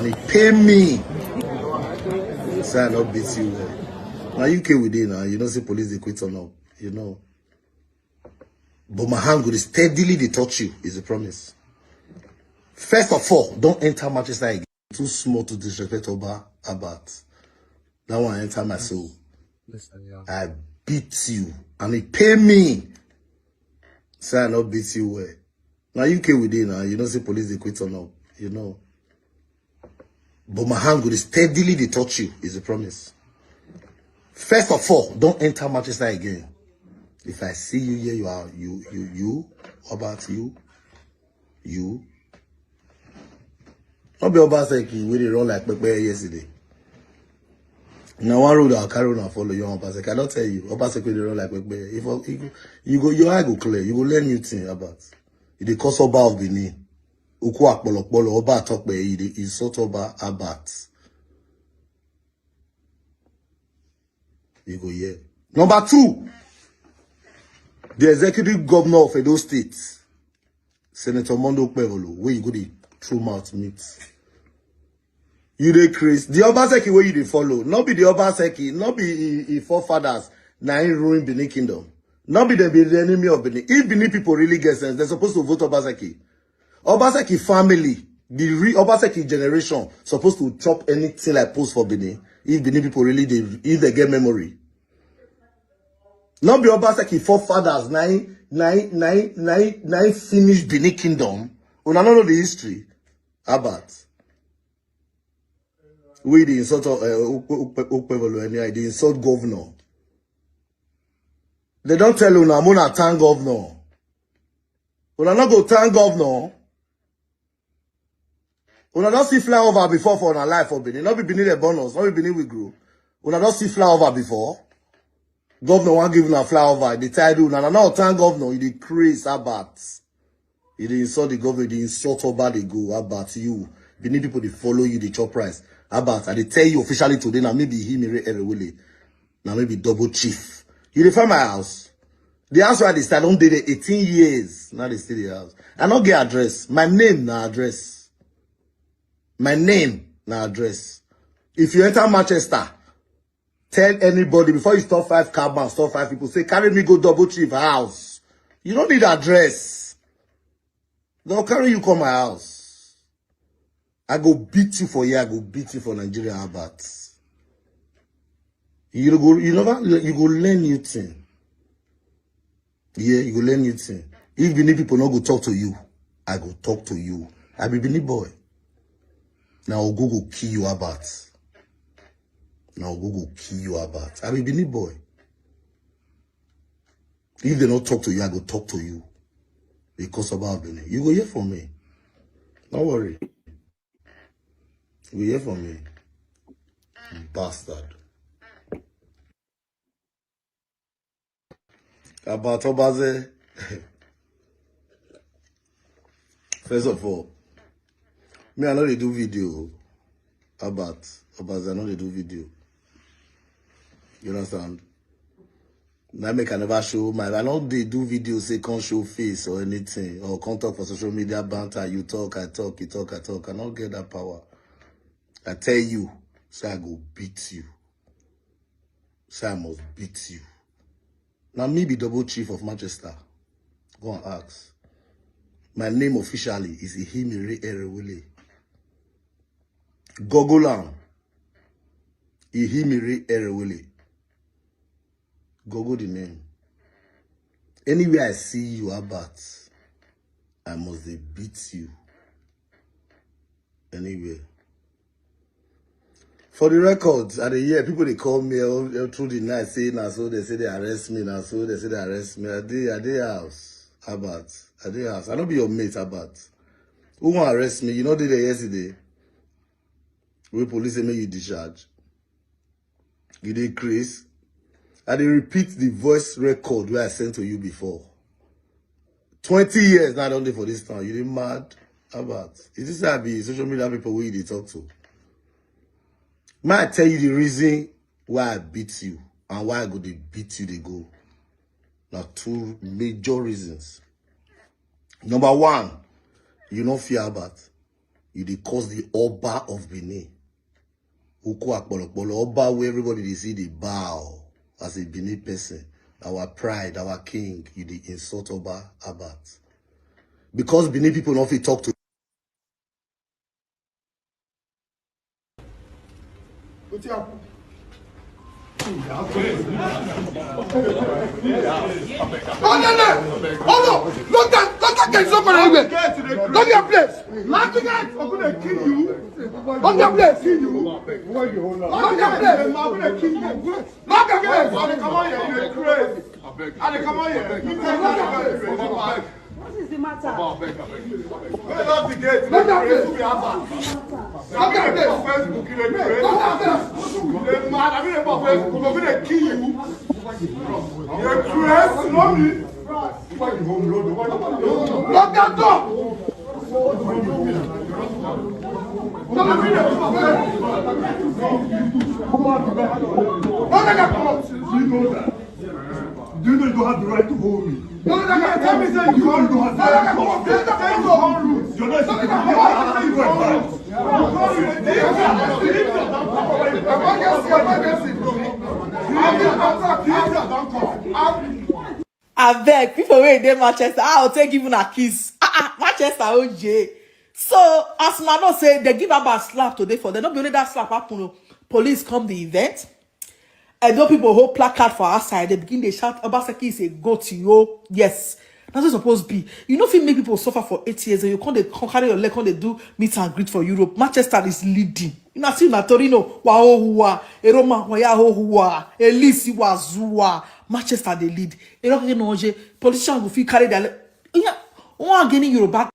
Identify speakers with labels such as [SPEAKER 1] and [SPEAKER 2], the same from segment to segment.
[SPEAKER 1] They pay me. Say I not beat you. Now you came with it now. You don't see police they quit or not. You know. But my hand will steadily they touch you, is a promise. First of all, don't enter Manchester again. Too small to disrespect Abat. That one enter my soul. Listen, yeah. I beat you. And they pay me. Say I not beat you well. Now you came with it now. You don't see police they quit or not. You know. But my hand will steadily they touch you, is a promise. First of all, don't enter Manchester again. If I see you here, you are you. What about you? You. Not be Obaze we they run like Gbe yesterday. Now one road I'll carry on and follow you on Obaze. I cannot tell you. Obaze they run like Gbe. If you go, your eye go clear. You go learn new thing about. It they cause Oba of Benin. Uku akpolo Oba talk be is sort Oba Abat. You go here. Number 2. The executive governor of Edo State, Senator Mondo Ugbemwen, where you go the true mouth meet. You dey Chris. The Obaseki where you dey follow. Not be the Obaseki, not be his forefathers, now he ruin Benin Kingdom. Not be the enemy of Benin. If Benin people really get sense, they're supposed to vote Obaseki. Obaseki family, the Obaseki generation, supposed to chop anything like post for Benin. If Benin people really, if they get memory. Not be Obaseki forefathers, nine finished Benin Kingdom. When I don't know the history. About. We the insult of Ugbemwen, the insult governor. They don't tell you now, I'm gonna thank governor. When I not go thank governor, when I don't see flyover before for our life for Benin, not be Benin a bonus, not be Benin we grow. When I don't see flyover before, governor won't give a flyover. They tell you, now not thank governor, he decrease about. He insult the government, they insult about they go about you. Benin people they follow you, they chop price. About, and they tell you officially today, now maybe he may now maybe double chief. You define my house. The house where they start, don't date 18 years. Now they stay the house. I don't get address. My name, na address. My name, na address. If you enter Manchester, tell anybody before you stop 5 cabs, stop 5 people, say, carry me go double chief house. You don't need address. They'll carry you come my house. I go beat you for here, I go beat you for Nigeria about. You go learn new thing. Yeah, you go learn new thing. If Benin people not go talk to you, I go talk to you. I be Benin boy. Now I'll go kill you about. Now I'll go kill you about. I be Benin boy. If they not talk to you, I go talk to you. Because about Benin. You go hear from me. Don't worry. You go hear from me. Bastard. About Obaze. First of all, me I know they do video about Obaze. I know they do video. You understand? Now make I never show my. I know they do video say can't show face or anything or can't talk for social media banter. You talk, I talk, you talk, I talk. I don't get that power. I tell you, say I go beat you. Say I must beat you. Now me be double chief of Manchester. Go and ask. My name officially is Ihimire Erewole. Google am. Ihimire Erewole. Google the name. Anywhere I see you about, I must beat you. Anyway. For the records, at the year, people they call me through the night saying, so they say they arrest me, now so they say they arrest me. I did house. About. I did house. I don't be your mate about. Who want to arrest me? You know, did it yesterday. Where police say me you discharge. You did Chris. I did repeat the voice record where I sent to you before. 20 years now I don't do for this time. You did mad? How about? Is this how be social media people where you talk to? May I tell you the reason why I beat you and why I go to beat you they go? Now, two major reasons. Number one, you don't fear about. You dey cause the Oba of Benin. Uku akpolokpolo Oba where everybody they see they bow as a Benin person. Our pride, our king, you dey insult Oba about. Because Benin people don't fit talk to.
[SPEAKER 2] What's up? Oh no! Look that guy's up anywhere. Look your place. Lock the gate. I'm gonna kill you. Lock your place. Kill you. Lock your place. I'm gonna kill you. Lock your place. Come on here. You're crazy. Come on here.
[SPEAKER 3] What is the matter?
[SPEAKER 2] Lock the gate. Lock your place. Lock your place. Lock your place. Man, I'm gonna kill you. You're crazy. Know me. Lock that door.
[SPEAKER 4] Do you know you don't have the right to hold me?
[SPEAKER 2] No, tell me say you
[SPEAKER 4] don't have the right to hold me. You're not supposed
[SPEAKER 5] Abeg, people wey dey Manchester, I'll take even a kiss. Manchester OJ. So, as una know say, they give Alber slap today for them. Not be only that slap happen. Police come the event. And those people hold placard for outside, they begin to shout, Obaseki is a goat, yo. Yes. That's what it's supposed to be. You know if you make people suffer for 8 years and you can't carry your leg, they do meet and greet for Europe. Manchester is leading. You know, see, Torino, Wahohua, Eroma, Wayahohua, Elisi Wazua. Manchester they lead. Politicians will feel carry their leg. Yeah, one getting Europe.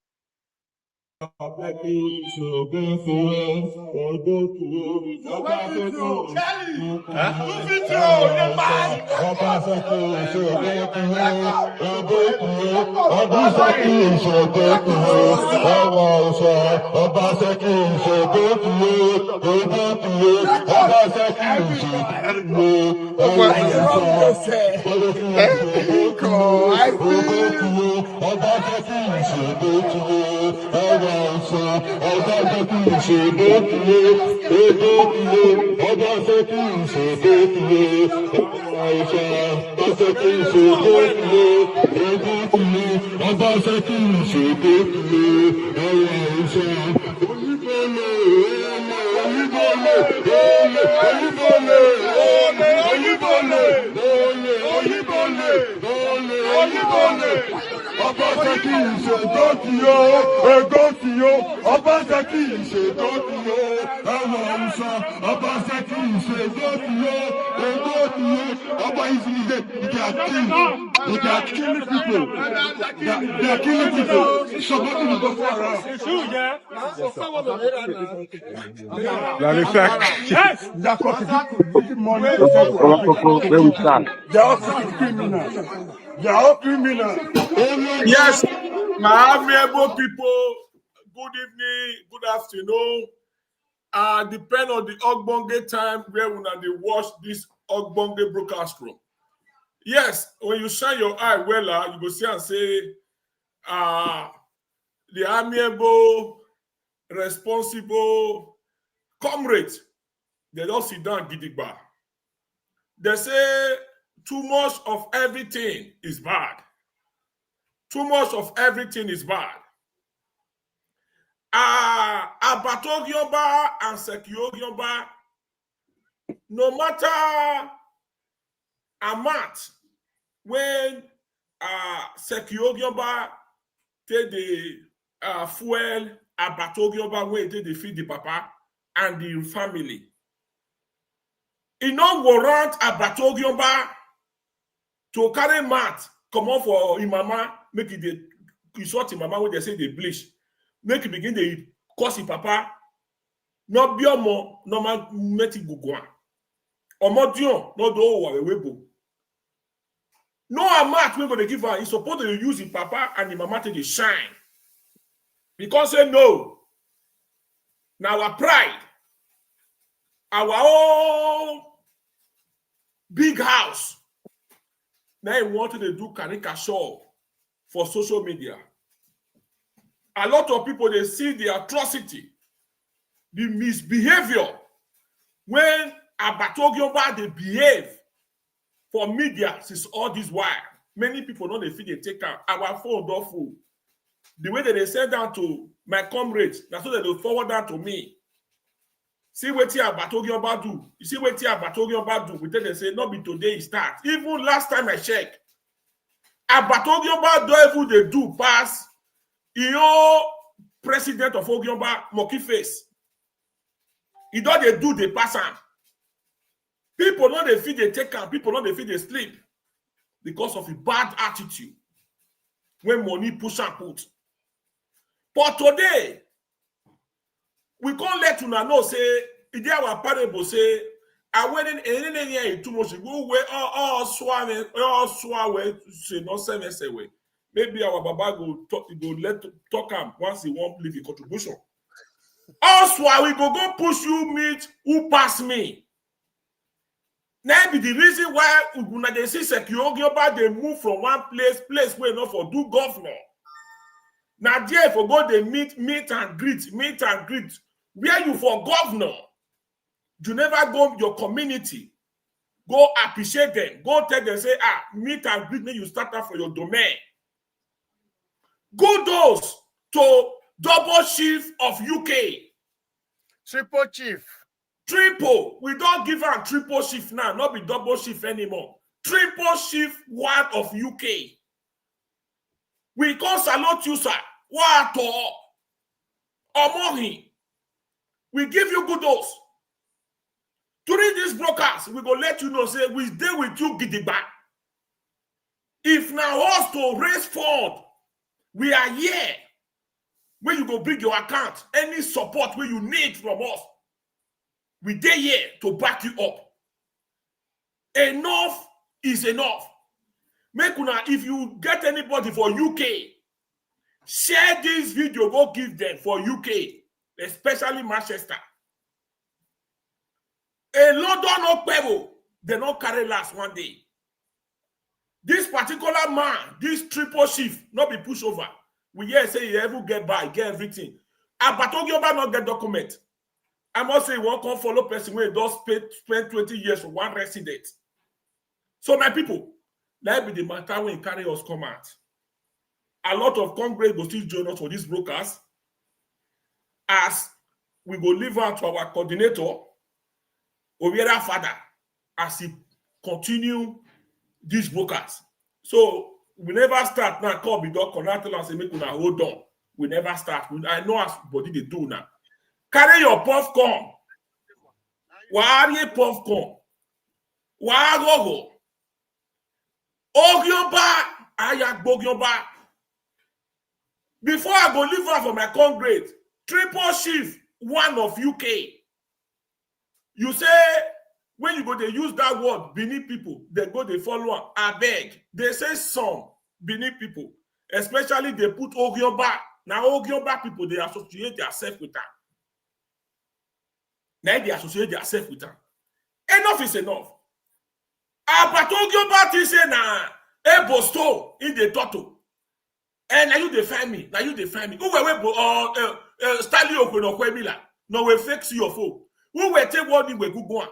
[SPEAKER 4] where we stand. They're all criminals. They're all criminals.
[SPEAKER 2] Yes, my amiable people, good evening, good afternoon. Depend on the Ogbonge time where when they watch this Ogbonge broadcast room. Yes, when you shine your eye well, you go see and say, the amiable, responsible comrade, they don't sit down gidigba. They say too much of everything is bad. Too much of everything is bad. Abatogyoba and Sekiyogyoba, no matter
[SPEAKER 3] Amat, when Sekiogiomba take the fuel Abatogiomba when they feed the papa and the family. It no warrant Abatogiomba to carry mat come on for him mama, make it the sort him mama when they say they bleach, make it begin the cause him papa, not be more normal meti gugwa. Or more dion, not do our webo. No amount we're going to give her. He's supposed to use his papa and the mama to shine. Because say no. Now our pride, our own big house. Now he wanted to do caricature for social media. A lot of people, they see the atrocity, the misbehavior when Abatogiomba they behave for media since all this while. Many people know they feel they take out our phone door full. The way that they send down to my comrades, that's what they forward down to me. See what here Abatogiomba do. You see what here Abatogiomba do. We tell they say, not be today it starts. Even last time I checked, Abatogiomba don't even they do pass your president of Ogiomba monkey face. He don't they do the pass him. People know they feel they take out. People know they feel they sleep because of a bad attitude when money push and put. But today, we can't let you know say, if they our parable say, I went in any year too much, go away, all swallow, say, no service away. Maybe our Baba go talk him once he won't leave a contribution. Also, we go push you meet who pass me. Now be the reason why they see Sekiogiomba they move from one place where not for do governor. Now there for go they meet and greet. Where you for governor? You never go your community. Go appreciate them. Go tell them say meet and greet me. You start out for your domain. Kudos to double chief of UK.
[SPEAKER 4] Triple chief.
[SPEAKER 3] Triple. We don't give her triple chief now, not be double chief anymore. Triple chief one of UK. We can salute you, sir. What Omohi. We give you kudos. During this broadcast, we go let you know, say, we stay with you, Gidigba. If now us to raise fund, we are here. When you go bring your account, any support where you need from us, we there here to back you up. Enough is enough. Make una, if you get anybody for UK, share this video, go give them for UK, especially Manchester. A London or Pebble, they not carry last one day. This particular man, this triple chief, not be pushed over. We hear say he ever get by, get everything. Abatogiomba not get document. I must say, one can follow person where does spend 20 years for one resident. So my people, that be the matter when carry us come out. A lot of Congress will still join us for this broadcast as we go leave out to our coordinator, Obiera Father, as he continue this broadcast. So we never start now. Call the doctor and say, make una hold on. We never start. I know as body they do now. Carry your popcorn. Wari popcorn. Wagogo. Ogyoba. Ayak Bogyoba. Before I go leave out for my congress, triple chief, one of UK. You say, when you go, they use that word, Benin people, they go, they follow, I beg. They say some Benin people, especially they put Ogyoba. Now, Ogyoba people, they associate themselves with that. Now, they associate themselves with that. Enough is enough. But Ogyoba, they say, nah, Bosto in the Toto. And now you define me. Now you define me. Who were Stanley Okwemila? No, we fix your phone. Who were take one we go on?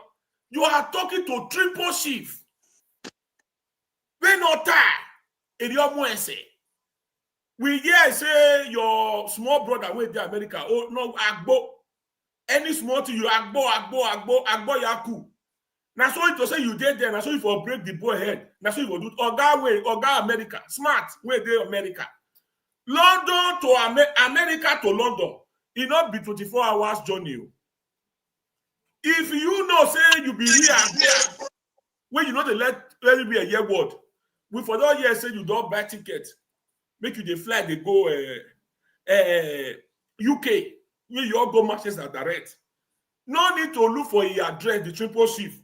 [SPEAKER 3] You are talking to triple chief. We not tie in your moense. We hear say your small brother went to America. Oh no, Agbo. Any small to you, Agbo Yaku. Now so to say you did there, now so you for break the boy head. Now so you go do Oga way, Oga America, smart way they America. London to America to London. It not be 24 hours journey. If you know say you be here, when you know they let it be a year word. We for that year say you don't buy ticket. Make you the fly, they go UK. Where you all go Manchester direct. No need to look for your address, the triple shift.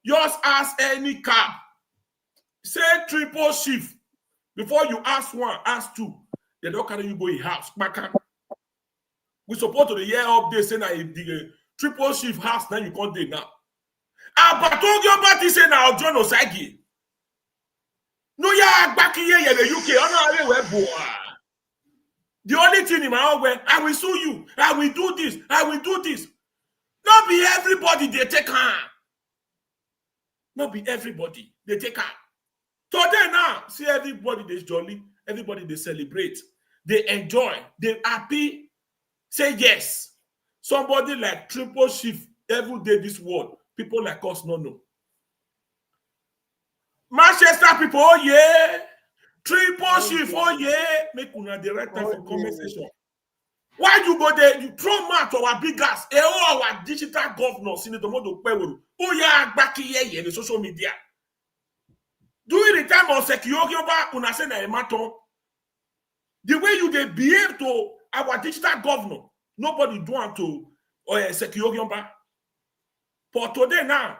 [SPEAKER 3] Just ask any cab. Say triple shift. Before you ask one, ask two. They don't carry you go in house. We support to the year update saying that the triple shift house, now you can't do now. Abatogyo Bati say now John Osagi. No, yeah, back here in the UK. The only thing in my own way, I will sue you. I will do this. I will do this. Not be everybody they take on. Not be everybody they take on. Today now, see everybody they jolly, everybody they celebrate, they enjoy, they happy. Say yes. Somebody like triple shift every day this world. People like us no know. Manchester people, oh yeah. Triple shift, oh yeah. Make una the right time for conversation. Why you go there? You throw mouth to our big ass. Our digital governor, Senator Modo Peru. Oh yeah, back here in the social media. During the time of security, una say na ematon. The way you they behave to our digital governor, nobody do want to security. But today now,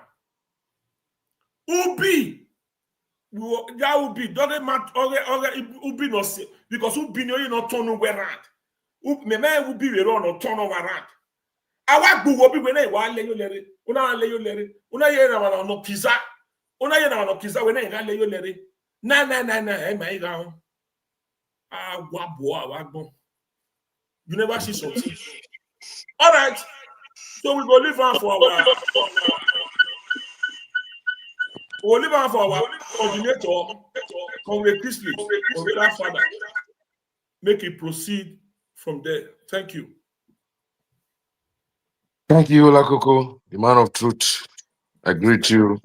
[SPEAKER 3] Ubi, that Ubi doesn't matter. Ubi no say because Ubi no you not turn around. Me Ubi we run or turn around. Awa gbo Ubi when I wa leyo lere. Una leyo lere. Una ye na no pizza. Una ye na no pizza when I leyo lere. Na. Eh my ga. You never see something. All right. So we go leave on for our coordinator, Comrade Chrisley, Comrade Father. Make it proceed from there. Thank you.
[SPEAKER 6] Thank you, Olakoko, the man of truth. I greet you.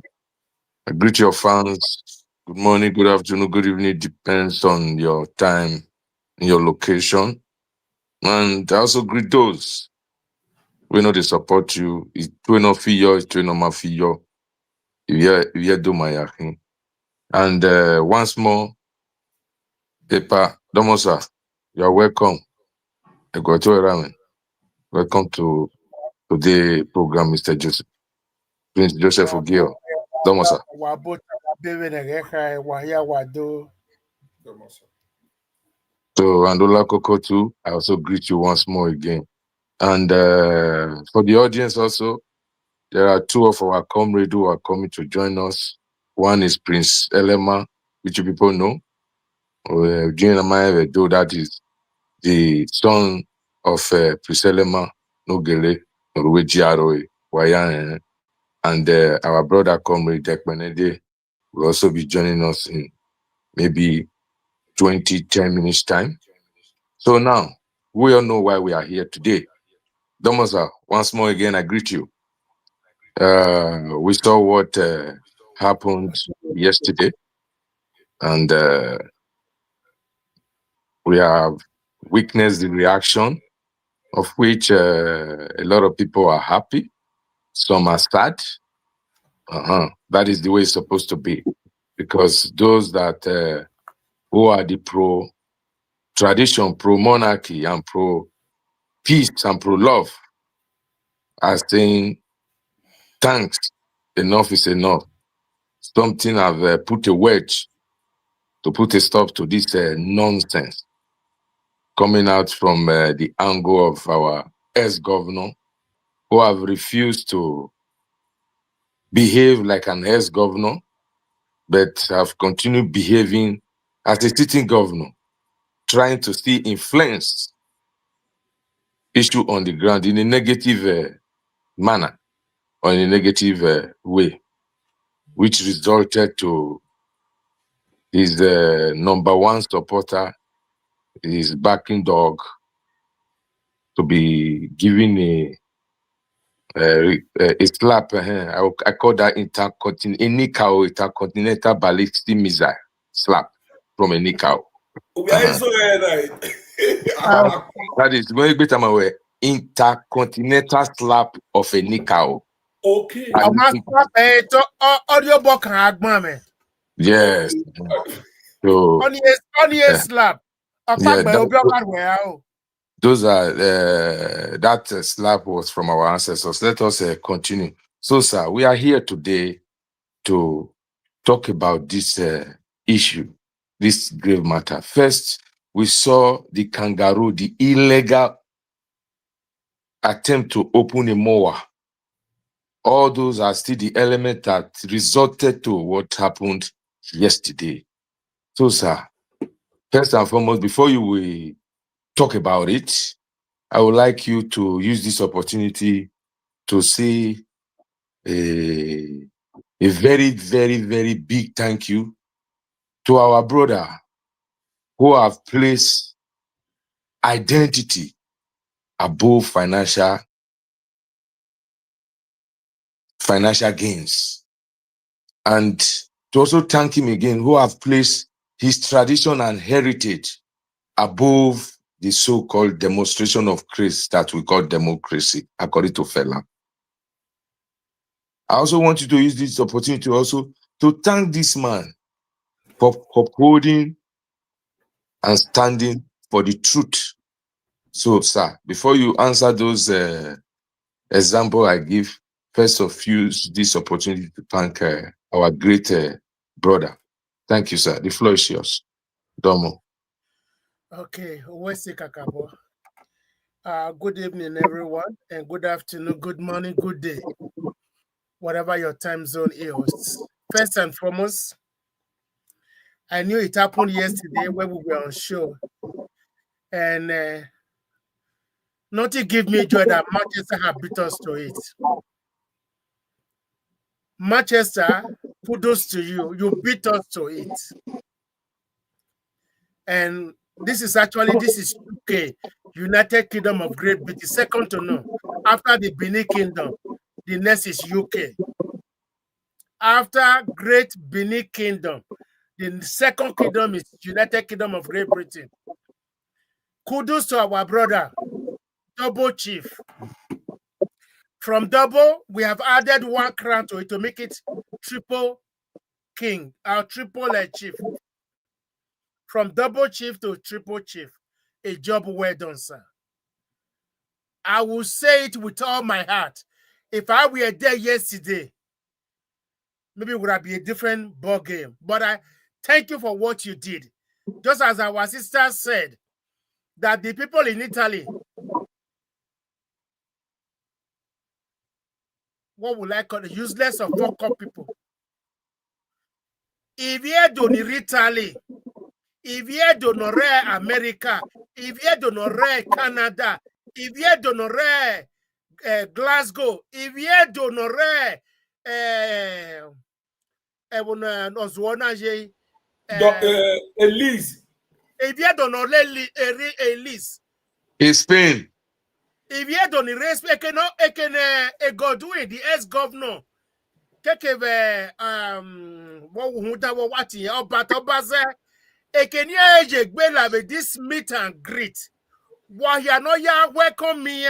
[SPEAKER 6] I greet your fans. Good morning, good afternoon, good evening. Depends on your time and your location. And I also greet those who know they support you. It's not feel it's not feel. If you do my yakin. And once more, Pepa Domosa, you are welcome. Welcome to today's program, Mr. Joseph. Prince Joseph Ogio. Domosa. So, Andola Koko too, I also greet you once more again. And for the audience also, there are two of our comrades who are coming to join us. One is Prince Elema, which you people know. That is the son of Prince Elema Nogele, Norwegian Wayan. And our brother comrade Dekmenede will also be joining us in maybe 10 minutes time. So now, we all know why we are here today. Domosa, once more again, I greet you. We saw what happened yesterday, and we have witnessed the reaction, of which a lot of people are happy, some are sad. That is the way it's supposed to be, because those that who are the pro-tradition, pro-monarchy, and pro-peace, and pro-love are saying, thanks, enough is enough. Something have put a wedge to put a stop to this nonsense coming out from the angle of our ex-governor, who have refused to behave like an ex-governor, but have continued behaving as a sitting governor, trying to still influence issue on the ground in a negative manner or in a negative way, which resulted to his number one supporter, his backing dog, to be given a slap. I call that Enikao intercontinental ballistic missile slap from Enikao. That is going to be intercontinental slap of Enikao.
[SPEAKER 3] Okay.
[SPEAKER 2] Audio book Agbemwen.
[SPEAKER 6] Yes. So
[SPEAKER 2] Only a slap.
[SPEAKER 6] those are that slap was from our ancestors. Let us continue. So, sir, we are here today to talk about this issue, this grave matter. First, we saw the kangaroo, the illegal attempt to open a mower. All those are still the elements that resulted to what happened yesterday. So, sir, first and foremost, before you will talk about it, I would like you to use this opportunity to say a very, very, very big thank you to our brother who have placed identity above financial gains. And to also thank him again, who have placed his tradition and heritage above the so-called demonstration of grace that we call democracy, according to Fela. I also want you to use this opportunity also to thank this man for upholding and standing for the truth. So, sir, before you answer those examples I give, first of use this opportunity to thank our great brother. Thank you, sir. The floor is yours. Domo.
[SPEAKER 2] Okay, good evening, everyone, and good afternoon, good morning, good day, whatever your time zone is. First and foremost, I knew it happened yesterday when we were on show, and nothing give me joy that Manchester have beat us to it. Manchester, kudos to you. You beat us to it. And this is UK, United Kingdom of Great Britain, second to none. After the Benin Kingdom, the next is UK. After Great Benin Kingdom, the second kingdom is United Kingdom of Great Britain. Kudos to our brother, Double Chief. From double, we have added one crown to it to make it triple king, our triple chief. From double chief to triple chief, a job well done, sir. I will say it with all my heart. If I were there yesterday, maybe it would have been a different ball game. But I thank you for what you did. Just as our sister said, that the people in Italy, what would I call it, useless or fuck up people. If you don't Italy, if you don't America, if you don't Canada, if you don't Glasgow, if you don't
[SPEAKER 3] Elise.
[SPEAKER 2] If you don't Elise.
[SPEAKER 6] It's Spain.
[SPEAKER 2] If you don't respect Godwin, the ex-governor, Obaze, Gbe this meet and greet. Why no ya welcome me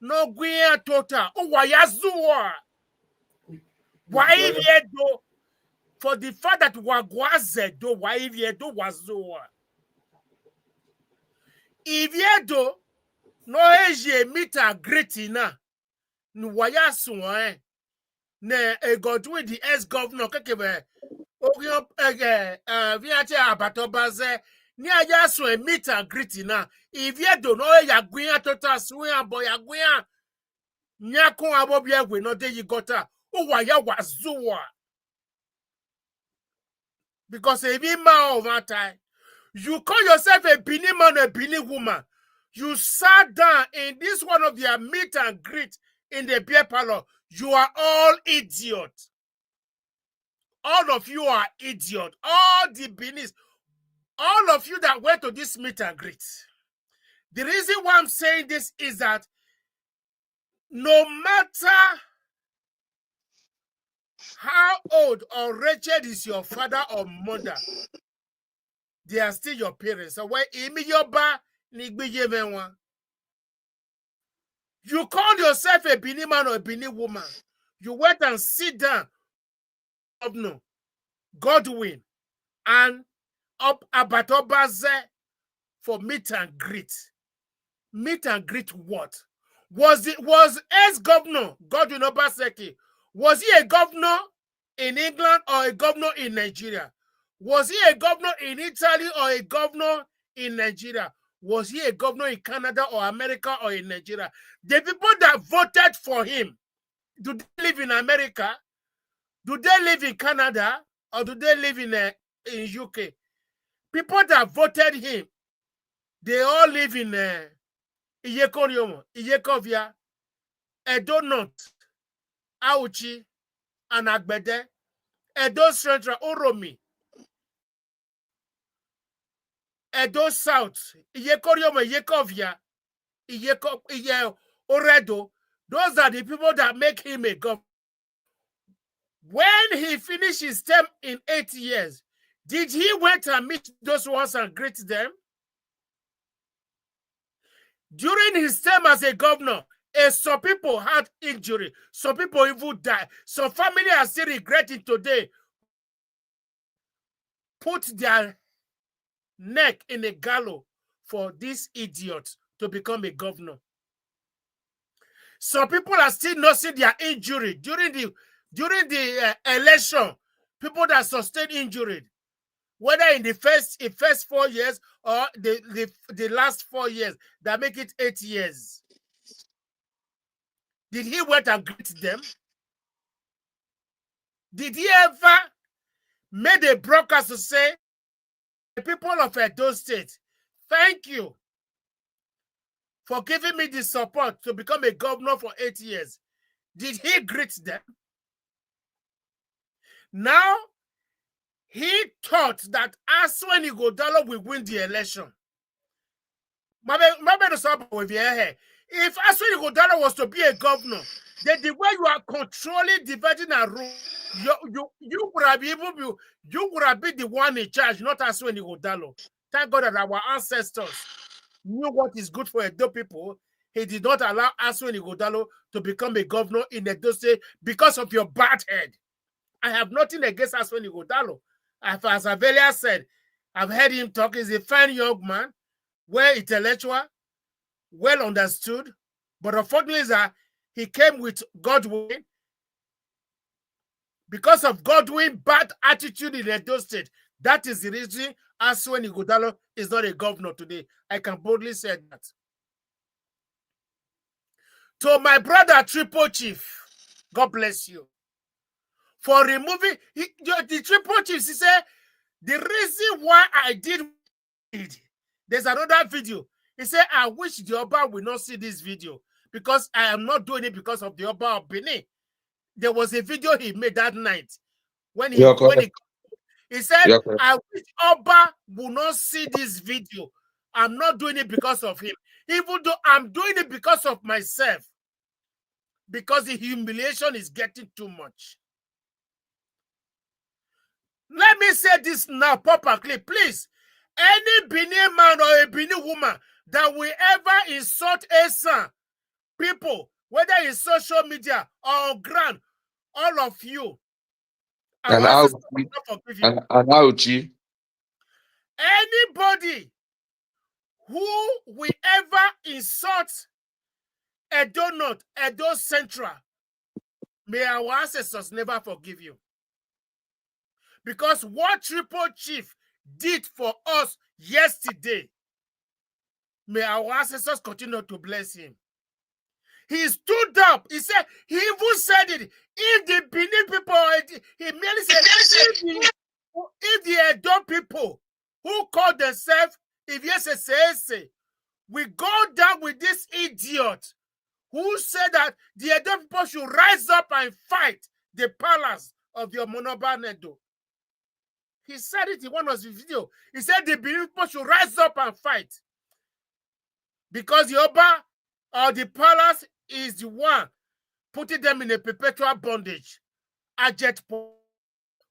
[SPEAKER 2] no gwia total. Oh, why zuwa? Why do for the fact that wagwaze do why do wazua? If you do no eje meet and greet na waya suwa ne Godwin the ex-governor kekebe Obaze Abatobaze ni aja so a meet and greet na if you don't know ya gwia total swing boy ya gwia nyako abobia gwe no de yigota o waya wazuwa because if you man over time you call yourself a Benin man, a Benin woman, you sat down in this one of their meet and greet in the beer parlor. You are all idiots. All of you are idiots. All the Benis, all of you that went to this meet and greet. The reason why I'm saying this is that
[SPEAKER 7] no matter how old or wretched is your father or mother, they are still your parents. So when you call yourself a Benin man or a Benin woman, you went and sit down, Governor Godwin and up about Obaze for meet and greet. Meet and greet what? Was ex-governor Godwin Obaseki, was he a governor in England or a governor in Nigeria? Was he a governor in Italy or a governor in Nigeria? Was he a governor in Canada or America or in Nigeria? The people that voted for him, do they live in America? Do they live in Canada? Or do they live in UK? People that voted him, they all live in Iyekoriomo, Iyekovia, Edo North, Auchi, and Agbede, Edo Central, Oromi, Edo South, Iyekoriomo, Iyekovia, Oredo. Those are the people that make him a governor. When he finished his term in 8 years, did he went and meet those ones and greet them? During his term as a governor, some people had injury. Some people even died. Some family are still regretting today. Put their neck in a gallows for this idiot to become a governor. Some people are still nursing their injury during the election. People that sustained injury, whether in the first 4 years or the last 4 years, that make it 8 years. Did he went and greet them? Did he ever made a broadcast to say, the people of Edo State, thank you for giving me the support to become a governor for 8 years? Did he greet them? Now, he thought that Aswani Godalo will win the election. If Aswani Godalo was to be a governor, then the way you are controlling, dividing and rule, you would have been the one in charge, not Aswani Godalo. Thank God that our ancestors knew what is good for Edo people. He did not allow Aswani Godalo to become a governor in Edo State because of your bad head. I have nothing against Aswani Godalo. As Avelia said, I've heard him talk. He's a fine young man, well intellectual, well understood, but unfortunately, he came with Godwin. Because of Godwin's bad attitude in Edo State, that is the reason Aswani Godalo is not a governor today. I can boldly say that. To my brother Triple Chief, God bless you. For removing the Triple Chief, he said, the reason why I did it, there's another video. He said, I wish the Oba will not see this video because I am not doing it because of the Oba of Benin. There was a video he made that night when he said, I wish Oba will not see this video. I'm not doing it because of him, even though I'm doing it because of myself, because the humiliation is getting too much. Let me say this now, Papa Clip, please. Any Benin man or a Benin woman that will ever insult a son, people, whether in social media or on ground, all of you,
[SPEAKER 6] and Auchi.
[SPEAKER 7] Anybody who will ever insult Edo North, Edo Central, may our ancestors never forgive you. Because what Triple Chief did for us yesterday, may our ancestors continue to bless him. He stood up. He said, he even said it. If the Benin people, he merely said, if the Edo people who call themselves, if yes, say, we go down with this idiot who said that the Edo people should rise up and fight the palace of the Omonoba Nedo. He said it in one of his videos. He said the Benin people should rise up and fight because the Oba or the palace is the one putting them in a perpetual bondage at jet point.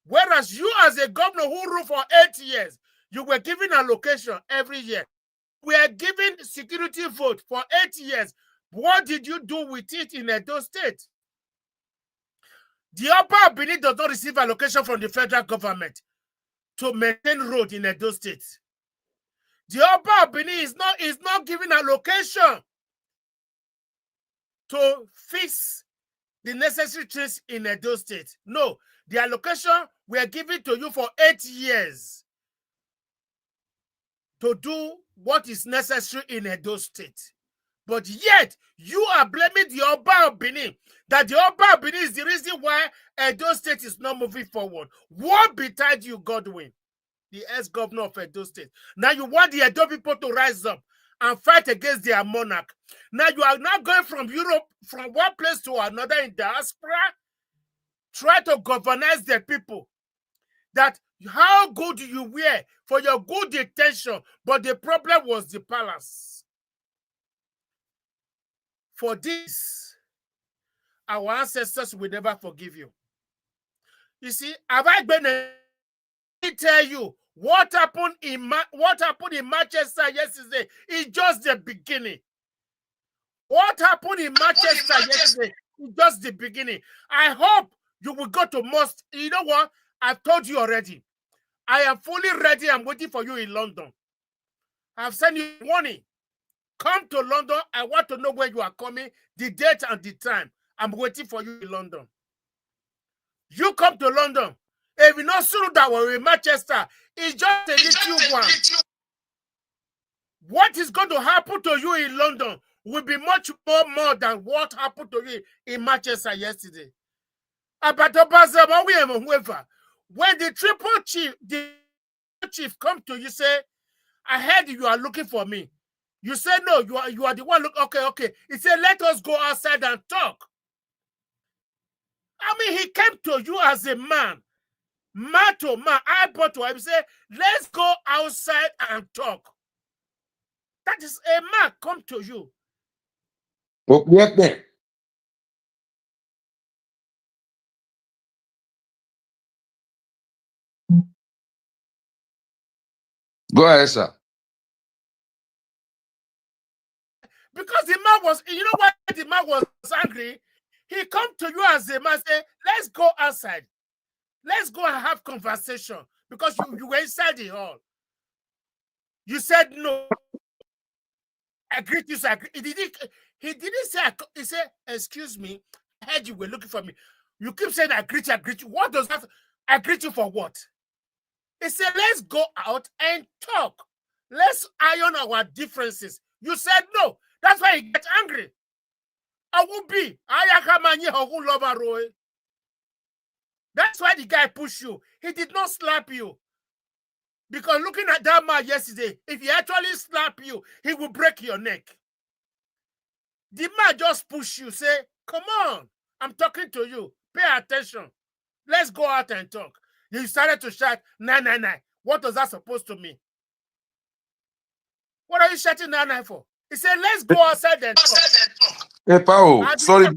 [SPEAKER 7] Whereas you, as a governor who ruled for 8 years, you were given allocation every year. We are given security vote for 8 years. What did you do with it in Edo State? The Oba of Benin does not receive allocation from the federal government to maintain road in Edo State. The Oba of Benin is not given allocation to fix the necessary things in Edo State. No, the allocation we are giving to you for 8 years to do what is necessary in Edo State. But yet, you are blaming the Oba of Benin, that the Oba of Benin is the reason why Edo State is not moving forward. What betide you, Godwin, the ex-governor of Edo State? Now you want the Edo people to rise up and fight against their monarch. Now you are not going from Europe, from one place to another in diaspora, try to governize the people. That how good you were for your good intention, but the problem was the palace. For this, our ancestors will never forgive you. You see, have I been to tell you what happened in Manchester yesterday is just the beginning. What happened in Manchester yesterday is just the beginning. I hope you will go to mosque. You know what? I've told you already. I am fully ready. I'm waiting for you in London. I've sent you warning. Come to London. I want to know where you are coming, the date and the time. I'm waiting for you in London. You come to London. If you not soon that we're in Manchester, it's just a little one. What is going to happen to you in London will be much more than what happened to you in Manchester yesterday. But whoever, when the triple chief come to you, say, I heard you are looking for me. You say, no, you are the one. Look, okay. He said, let us go outside and talk. I mean, he came to you as a man to man. I brought to him, say, let's go outside and talk. That is a man come to you.
[SPEAKER 6] Ugbemen. Go ahead, sir.
[SPEAKER 7] Because the man was, you know why the man was angry? He come to you as a man, say, let's go outside. Let's go and have conversation. Because you were inside the hall. You said no. I greet you, sir. He didn't say, he said, excuse me, I heard you were looking for me. You keep saying, I greet you. What does that, I greet you for what? He said, let's go out and talk. Let's iron our differences. You said no. That's why he gets angry. I won't be. That's why the guy pushed you. He did not slap you. Because looking at that man yesterday, if he actually slap you, he will break your neck. The man just pushed you, say, come on, I'm talking to you. Pay attention. Let's go out and talk. You started to shout, 999. What was that supposed to mean? What are you shouting 99 for? He said, let's go outside and talk.
[SPEAKER 6] Epao, sorry,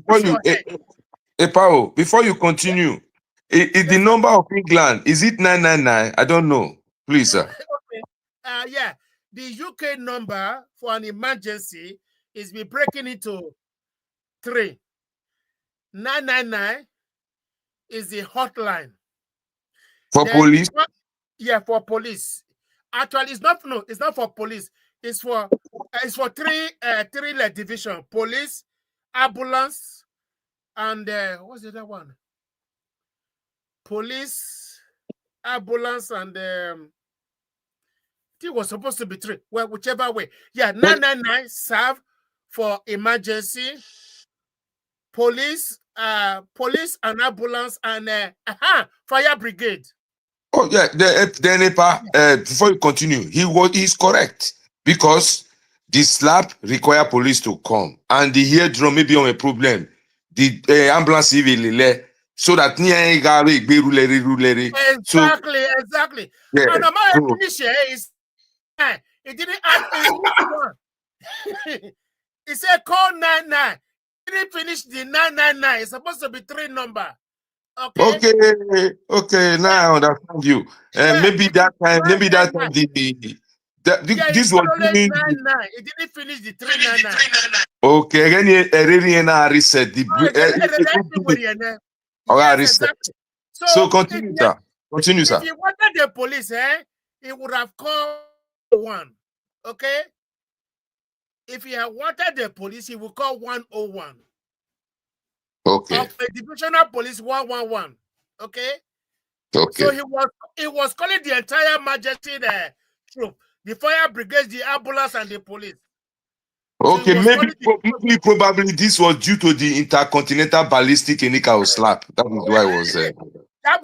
[SPEAKER 6] before you continue, is the number of England, is it 999? I don't know. Please, sir.
[SPEAKER 7] Okay. Yeah. The UK number for an emergency is be breaking into 3. 999 is the hotline.
[SPEAKER 6] For police?
[SPEAKER 7] Yeah, for police. Actually, it's not for police. It's for 3 division: police, ambulance, and what's the other one? Police, ambulance, and it was supposed to be 3. Well, whichever way. Yeah, 999 serve for emergency, police, police and ambulance, and fire brigade.
[SPEAKER 6] Oh yeah, then before you continue, he's correct, because the slap require police to come, and the eardrum may be on a problem. The ambulance civil so that
[SPEAKER 7] Exactly.
[SPEAKER 6] Yeah,
[SPEAKER 7] And my is it didn't ask one. He said call 99. didn't finish the 999. It's supposed to be 3 number. Okay.
[SPEAKER 6] Okay. Now I understand you.
[SPEAKER 7] Yeah,
[SPEAKER 6] Maybe
[SPEAKER 7] it
[SPEAKER 6] that
[SPEAKER 7] is
[SPEAKER 6] time,
[SPEAKER 7] 999. Yeah, it
[SPEAKER 6] this
[SPEAKER 7] got
[SPEAKER 6] was
[SPEAKER 7] always
[SPEAKER 6] during.
[SPEAKER 7] 99. It didn't finish the 399.
[SPEAKER 6] Okay, again, reset the.
[SPEAKER 7] Yes,
[SPEAKER 6] Reset.
[SPEAKER 7] exactly.
[SPEAKER 6] So
[SPEAKER 7] So
[SPEAKER 6] continue, sir. Continue,
[SPEAKER 7] if
[SPEAKER 6] sir.
[SPEAKER 7] you wanted the police, he would have called 1. Okay. If he had wanted the police, he would call 101.
[SPEAKER 6] Okay.
[SPEAKER 7] Of the divisional police 111. Okay.
[SPEAKER 6] Okay.
[SPEAKER 7] So he was calling the entire majesty troop, the fire brigade, the ambulance, and the police.
[SPEAKER 6] Okay,
[SPEAKER 7] So
[SPEAKER 6] maybe probably this was due to the intercontinental ballistic Enikao slap. That was why I was there.
[SPEAKER 7] That's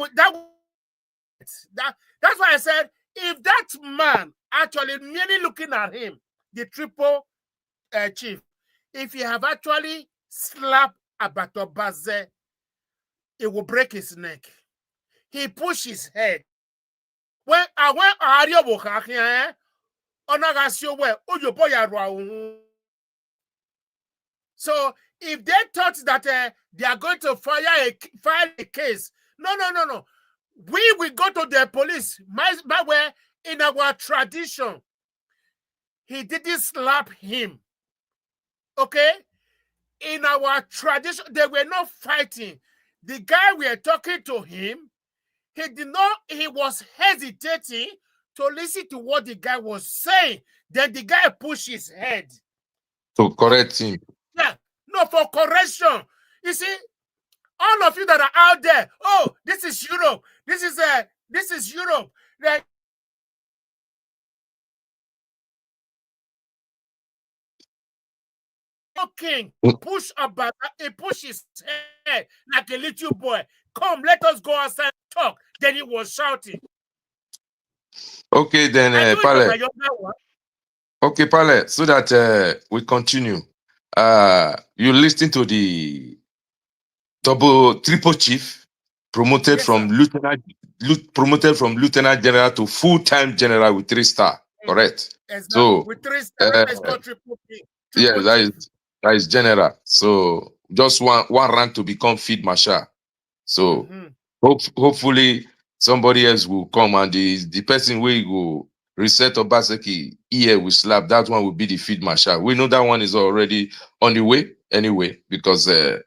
[SPEAKER 7] why I said, if that man actually merely looking at him, the triple chief, if he have actually slapped Obaze, it will break his neck. He pushed his head. When Ario Bokaki, so if they thought that they are going to file a case, no. We will go to the police. My way, in our tradition, he didn't slap him. Okay? In our tradition, they were not fighting. The guy we are talking to him, he was hesitating to listen to what the guy was saying. Then the guy pushed his head.
[SPEAKER 6] To correct him.
[SPEAKER 7] Yeah, no, for correction. You see, all of you that are out there, oh, this is Europe. This is Europe. Like, king push about, he pushed his head like a little boy. Come, let us go outside and talk. Then he was shouting.
[SPEAKER 6] Okay, then Pale. Okay, Pale, so that we continue. You listen to the triple chief promoted from lieutenant general to full-time general with 3-star, correct?
[SPEAKER 7] Exactly.
[SPEAKER 6] So
[SPEAKER 7] with 3-star, it's called triple chief.
[SPEAKER 6] Yeah, that is general. So just one rank to become field marshal. So hopefully somebody else will come, and the person where will reset Obaseki ear will slap. That one will be the field marshal. We know that one is already on the way anyway, because a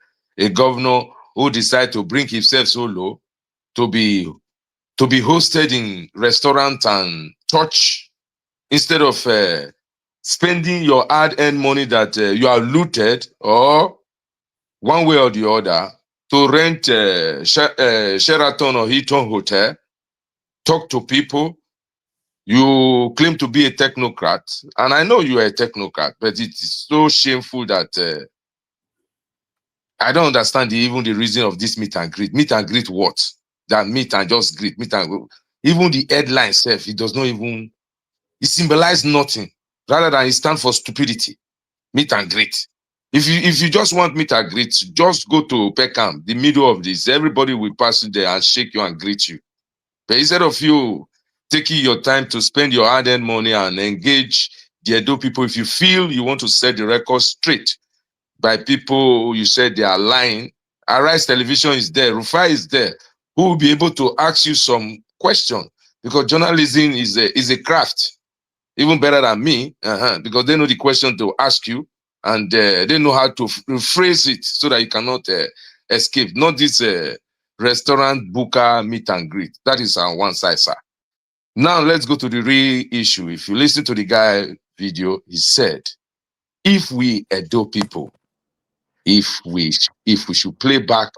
[SPEAKER 6] governor who decide to bring himself so low to be hosted in restaurant and church instead of spending your hard-earned money that you are looted, or one way or the other, to rent Sheraton or Hilton Hotel, talk to people. You claim to be a technocrat, and I know you are a technocrat, but it is so shameful that I don't understand even the reason of this meet and greet. Meet and greet what? That meet and just greet, meet and greet. Even the headline itself, it does not even, it symbolizes nothing, rather than it stands for stupidity. Meet and greet. If you just want meet and greet, just go to Peckham, the middle of this. Everybody will pass you there and shake you and greet you. But instead of you taking your time to spend your hard-earned money and engage the Edo people, if you feel you want to set the record straight by people you said they are lying, Arise Television is there, Rufai is there, who will be able to ask you some question, because journalism is a craft. Even better than me, because they know the question to ask you, and they know how to phrase it so that you cannot escape. Not this restaurant booker meet and greet. That is on one side, sir. Now let's go to the real issue. If you listen to the guy video, he said, if we Edo people, if we should play back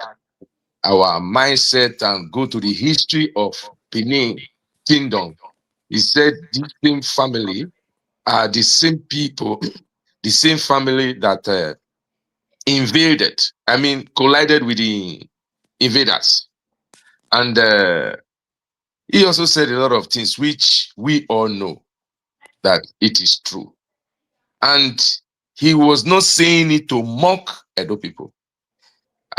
[SPEAKER 6] our mindset and go to the history of Benin Kingdom, he said this same family are the same people, the same family that collided with the invaders. And he also said a lot of things which we all know that it is true. And he was not saying it to mock Edo people.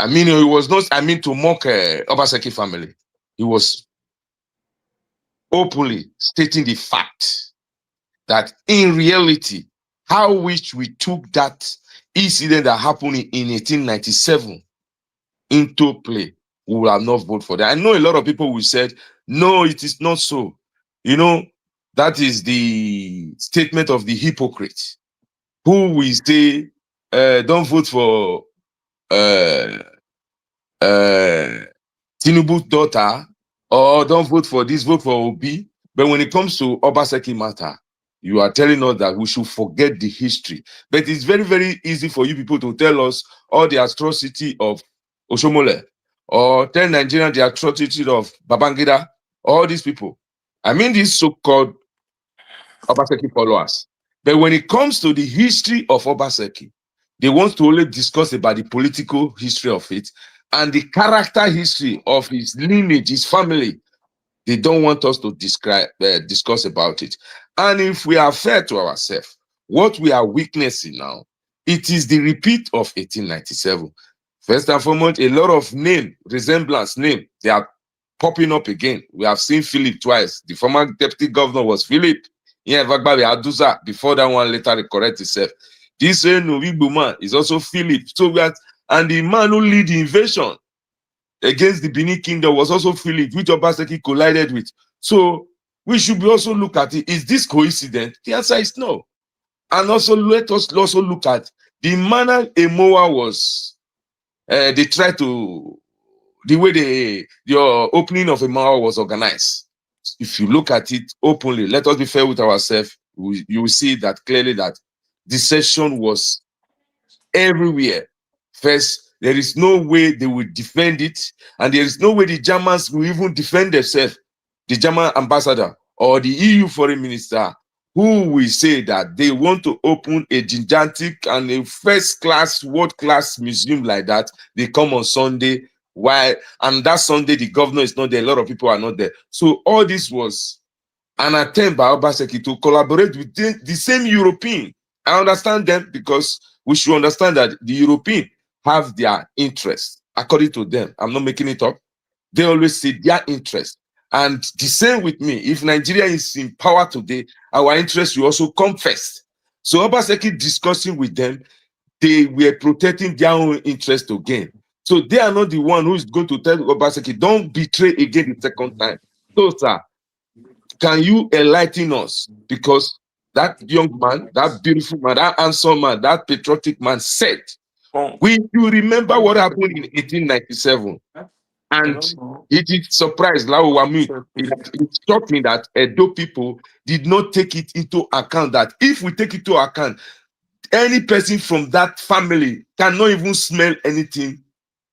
[SPEAKER 6] He was not, to mock Obaseki family. He was openly stating the fact that in reality, how which we took that incident that happened in 1897 into play, we will have not voted for that. I know a lot of people will say, no, it is not so. You know, that is the statement of the hypocrite who will say, don't vote for Tinubu's daughter, or don't vote for this, vote for Obi. But when it comes to Obaseki matter, you are telling us that we should forget the history. But it's very, very easy for you people to tell us all the atrocity of Oshomole, or tell Nigerians the atrocity of Babangida, all these people. I mean, these so-called Obaseki followers. But when it comes to the history of Obaseki, they want to only discuss about the political history of it and the character history of his lineage, his family. They don't want us to discuss about it. And if we are fair to ourselves, what we are witnessing now, it is the repeat of 1897. First and foremost, a lot of resemblance name, they are popping up again. We have seen Philip twice. The former deputy governor was Philip. Yeah, Aduza. Before that one later correct itself. This Ugbemwen is also Philip. So we are, and the man who lead the invasion against the Benin kingdom was also Philip, which Obaseki collided with. So we should also look at it. Is this coincident? The answer is no. And also let us also look at the manner Emoa was. They tried to, the way your opening of Emoa was organized. If you look at it openly, let us be fair with ourselves. You will see that clearly that the session was everywhere. First, there is no way they will defend it, and there is no way the Germans will even defend themselves. The German ambassador or the EU foreign minister, who will say that they want to open a gigantic and a first-class, world-class museum like that. They come on Sunday, and that Sunday the governor is not there. A lot of people are not there. So all this was an attempt by Obaseki to collaborate with the same European. I understand them, because we should understand that the European have their interest, according to them. I'm not making it up. They always say their interest. And the same with me. If Nigeria is in power today, our interest will also come first. So Obaseki discussing with them, they were protecting their own interest again. So they are not the one who is going to tell Obaseki, don't betray again the second time. So, sir, can you enlighten us? Because that young man, that beautiful man, that handsome man, that patriotic man said, you remember what happened in 1897? And it is surprised, it struck me that Edo people did not take it into account that if we take it into account, any person from that family cannot even smell anything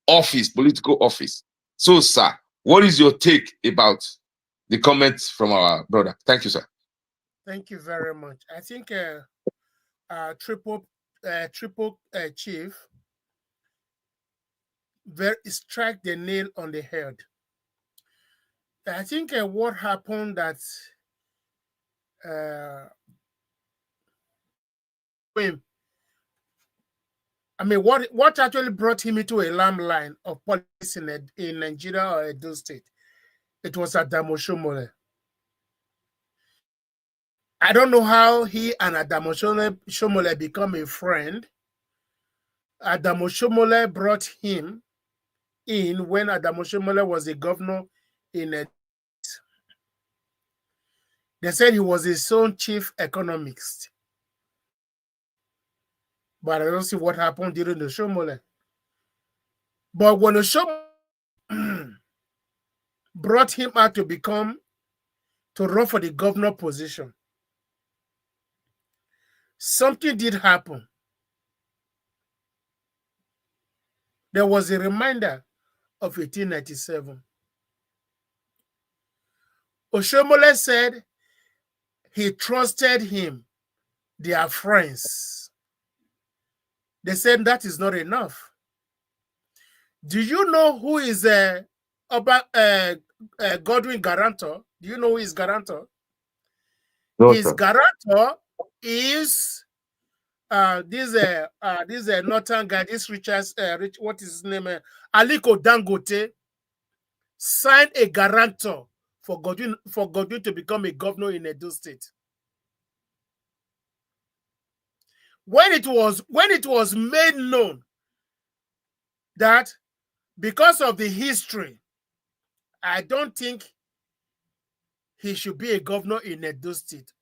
[SPEAKER 6] office, political office. So, sir, what is your take about the comments from our brother? Thank you, sir.
[SPEAKER 7] Thank you very much. I think triple chief strike the nail on the head. I think what happened that I mean, what actually brought him into a limelight of politics in Nigeria or Edo State? It was Adamo Shomole. I don't know how he and Adamo Shomole become a friend. Adamo Shomole brought him in when Adamo Shomole was a governor in Edo. They said he was his own chief economist. But I don't see what happened during the Shomole. But when the Shomole brought him out to run for the governor position, something did happen. There was a reminder of 1897. Oshomole said he trusted him. They are friends. They said that is not enough. Do you know who is Godwin Garantor? Do you know who is Garantor?
[SPEAKER 6] No,
[SPEAKER 7] His
[SPEAKER 6] sir.
[SPEAKER 7] Garantor is this northern guy, this what is his name? Aliko Dangote signed a guarantor for Godwin to become a governor in Edo State. when it was made known that because of the history, I don't think he should be a governor in Edo State,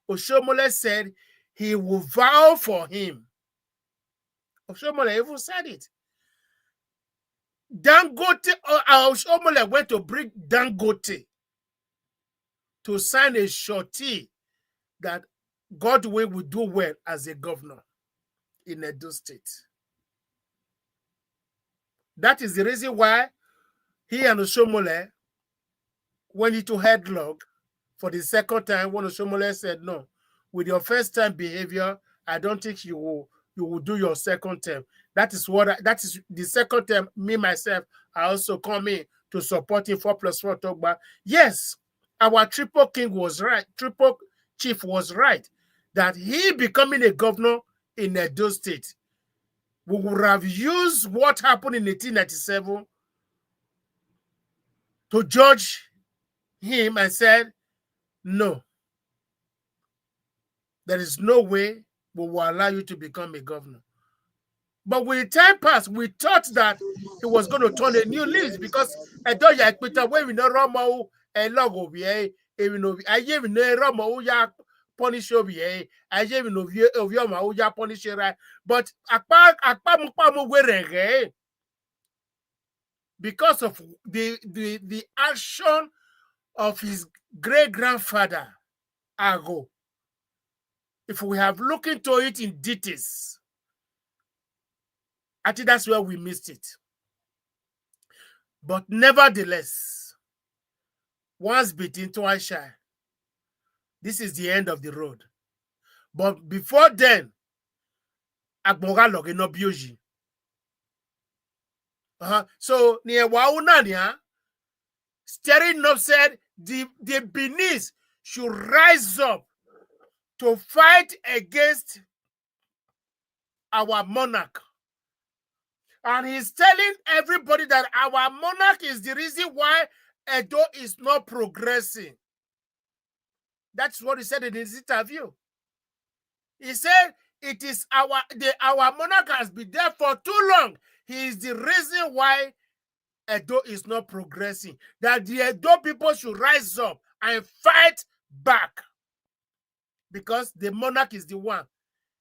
[SPEAKER 7] Oshomole said he will vow for him. Oshomole even said it. Dangote, Oshomole went to bring Dangote to sign a surety that Godwin will do well as a governor in Edo State. That is the reason why he and Oshomole went into headlock for the second time when Oshomole said, no, with your first time behavior, I don't think you will do your second term. That is the second term. Me, myself, I also come in to support him 4+4 Togba. Yes, our triple king was right. Triple chief was right that he becoming a governor in Edo State. We would have used what happened in 1897 to judge him and said, no, there is no way we will allow you to become a governor. But when time passed, we thought that he was going to turn a new leaf because I thought you Peter when we know Romo and logo be even know I even know Romo ya punish over here. I even know your ma ya punish right. But because of the action of his great grandfather, Ago. If we have looked into it in details, I think that's where we missed it. But nevertheless, once bitten, twice shy. This is the end of the road. But before then, Agboga loge no bioji. So near Waunania, Steering up said the Benin should rise up to fight against our monarch. And he's telling everybody that our monarch is the reason why Edo is not progressing. That's what he said in his interview. He said it is our monarch has been there for too long. He is the reason why Edo is not progressing. That the Edo people should rise up and fight back. Because the monarch is the one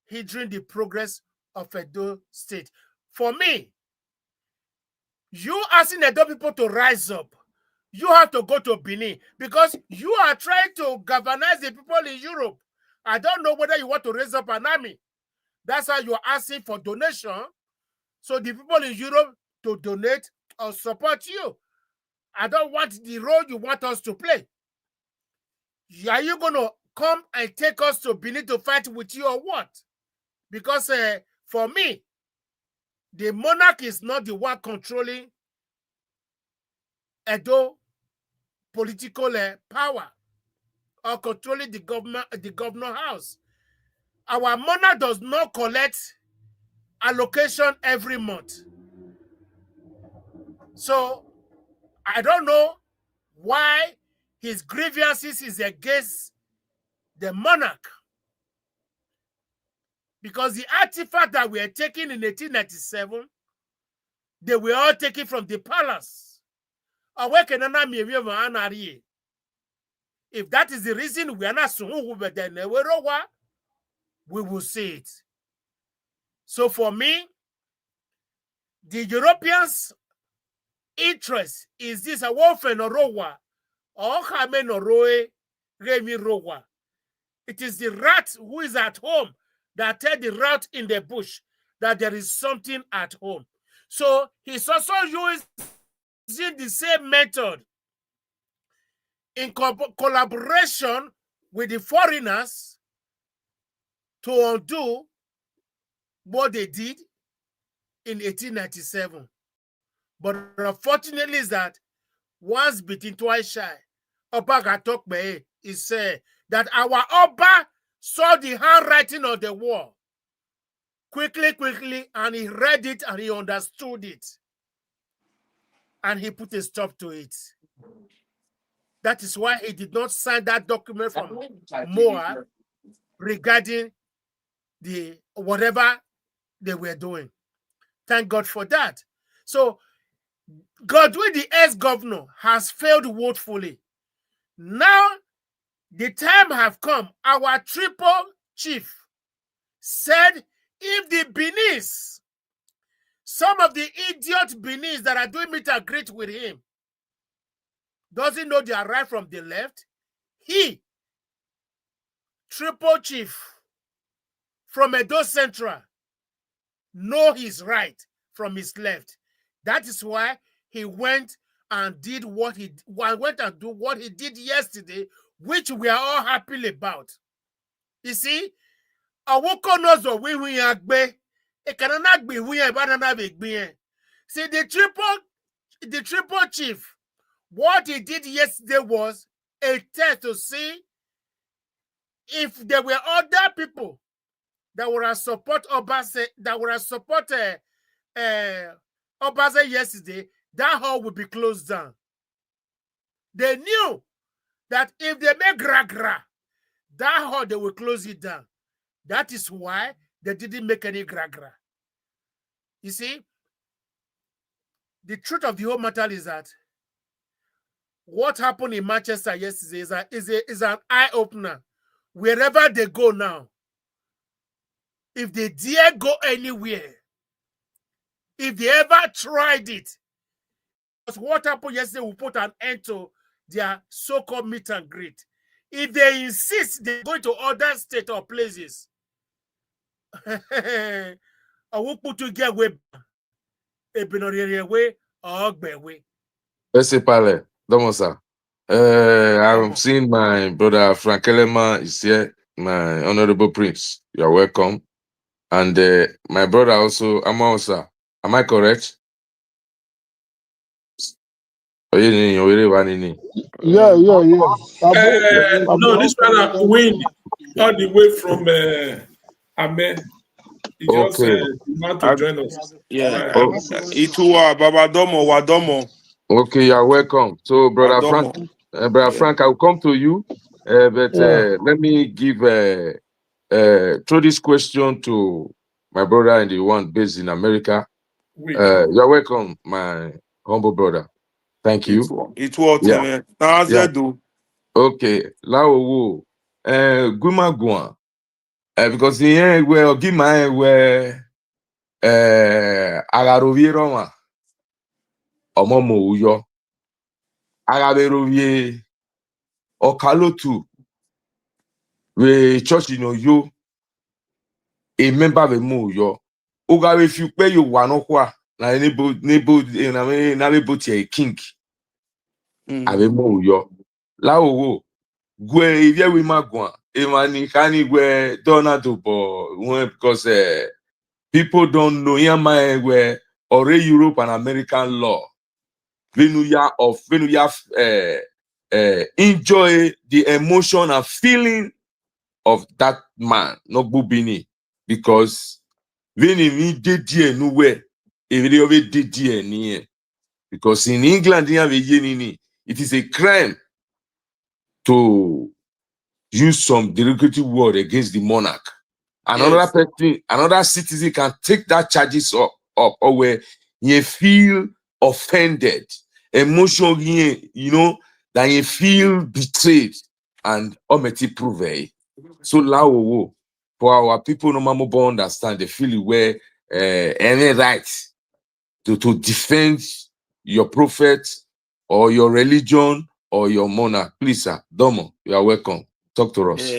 [SPEAKER 7] hindering the progress of Edo State. For me, you asking Edo people to rise up, you have to go to Benin because you are trying to galvanize the people in Europe. I don't know whether you want to raise up an army. That's how you're asking for donation. So the people in Europe to donate or support you. I don't want the role you want us to play. Are you going to come and take us to Benin to fight with you or what? Because for me, the monarch is not the one controlling Edo political power or controlling the governor house. Our monarch does not collect allocation every month. So I don't know why his grievances is against the monarch. Because the artifact that we are taking in 1897, they were all taken from the palace. If that is the reason we are not we will see it. So for me, the Europeans' interest is this a warfare no rowa or Hame no roe Remi rowa. It is the rat who is at home that tell the rat in the bush that there is something at home. So he's also using the same method in collaboration with the foreigners to undo what they did in 1897. But unfortunately is that once bitten, twice shy. Obaga Gbe is that our Oba saw the handwriting on the wall quickly, and he read it and he understood it. And he put a stop to it. That is why he did not sign that document from Moab regarding the whatever they were doing. Thank God for that. So Godwin, the ex-governor, has failed woefully. Now the time have come. Our triple chief said if the Benis, some of the idiot Benis that are doing meet and greet with him, doesn't know their right from the left, he, triple chief from Edo Central, know his right from his left. That is why he went and did what he did yesterday, which we are all happy about. You see, Awoko knows what we Gbe. It cannot be we banana big. See, the triple chief, what he did yesterday was a test to see if there were other people that would support Obaze, that would support Obaze yesterday, that hall would be closed down. They knew that if they make gra-gra, that hall, they will close it down. That is why they didn't make any gra-gra. You see, the truth of the whole matter is that what happened in Manchester yesterday is an eye-opener. Wherever they go now, if they dare go anywhere, if they ever tried it, because what happened yesterday will put an end to their so-called meet and greet. If they insist they're going to other states or places, I will put to get away or Ugbemen.
[SPEAKER 6] Let's say Pale, Domosa. I'm seeing my brother Frank Elema is here, my honorable prince. You are welcome. And my brother also, Amaosa. Am I correct?
[SPEAKER 2] Yeah, yes.
[SPEAKER 3] No, this one win all the way from Amen. He just
[SPEAKER 6] Okay.
[SPEAKER 3] want to join us.
[SPEAKER 4] Yeah.
[SPEAKER 6] Oh,
[SPEAKER 4] Ituwa Babadomo Wadomo.
[SPEAKER 6] okay, you are welcome. So, brother Frank, Frank, I'll come to you. But let me give throw this question to my brother and the one based in America. You're welcome, my humble brother. Thank you.
[SPEAKER 4] Ituwa Nazedu.
[SPEAKER 6] Okay. Lao Gumagwan. Because here where Gima where Agaroviroma Omomo Uyo Agarovie Okalotu we church in Oyo a member of Uyo Ugawe if you pay you one na nebo na king Avemo Uyo Lao Gwe if we magwan Emani Kani where Donald because people don't know where or Europe and American law. Venuya enjoy the emotion and feeling of that man, no bubini, because Veni did dear nowhere, if they already did dear near. Because in England, it is a crime to use some derogatory word against the monarch. Another person, another citizen can take that charges up or where you feel offended, emotionally, that you feel betrayed and ometi prove. So lao for our people no more understand they feel where any right to defend your prophet or your religion or your monarch. Please, sir, Domo, you are welcome. Talk to us.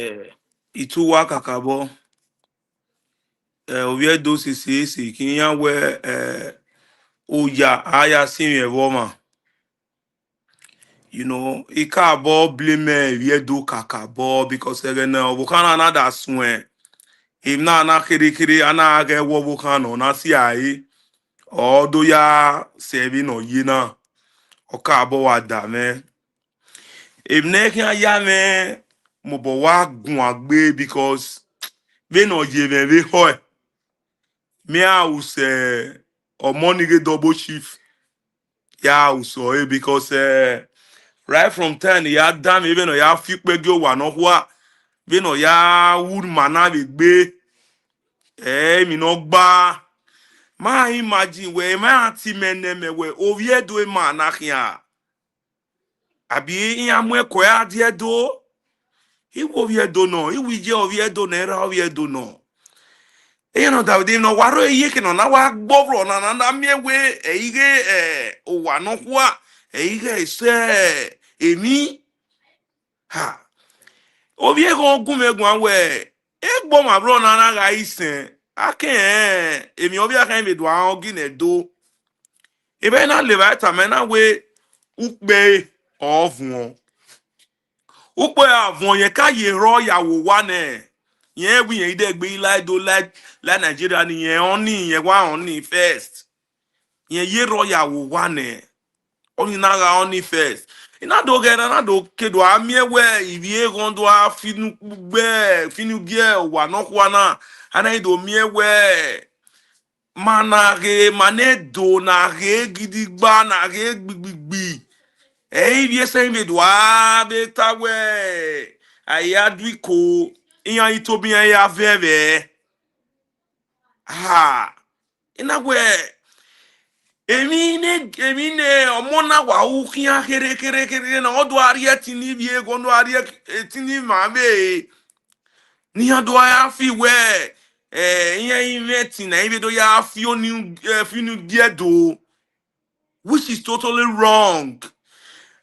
[SPEAKER 4] Ituwa Kakabo. Ovie do si kinya we oya aya sin woma. Ikabo blame vie do kakabo because na obukana na da swen. Im na kiri ana age wo bukano na si ai. Odo ya sebi no yina. Okabo wa da me. Im ne kan ya me mo bo wa gun agbe because we no ye me ho. Me house money double chief. Yeah, so because right from 10 ya damn even ya fit pe go wa no wa we no ya wood mana be gbe Mi no gba. Ma imagine we ma ati meneme we oviedo e ma na hia. Abi in amwe ko ya die do. Iwo oviedo no, iwije oviedo na era oviedo no. You know that they no waro yeke no na wa gboro na miewe eige owa no kwa eige se emi ha. Obi ego ogun awe egbo ma bro na ga isen aken emi obi akan be do an ogi na do ebe na le ba ta me na we ukpe ovun ukpe avun ye ka ye ro yawo wa ne yen wi yen ide gbe la Nigeria ni yen oni yen wa oni first yen ye ro yawo wa ne oni na ga oni first ina do get na do kedo amiewe ibie gondo a finu gie wa no kwa na ana do miewe mane do na ge gidigba na ge gbigbi ibie se me do a beta we ayadwiko iyan itobian ya veve ha ina we Emine omona wa ukia kere na odo arie tini bi ego no arie tini ma be ni ado ya fi we yen inveti na ibe do ya fi oni finu diedo which is totally wrong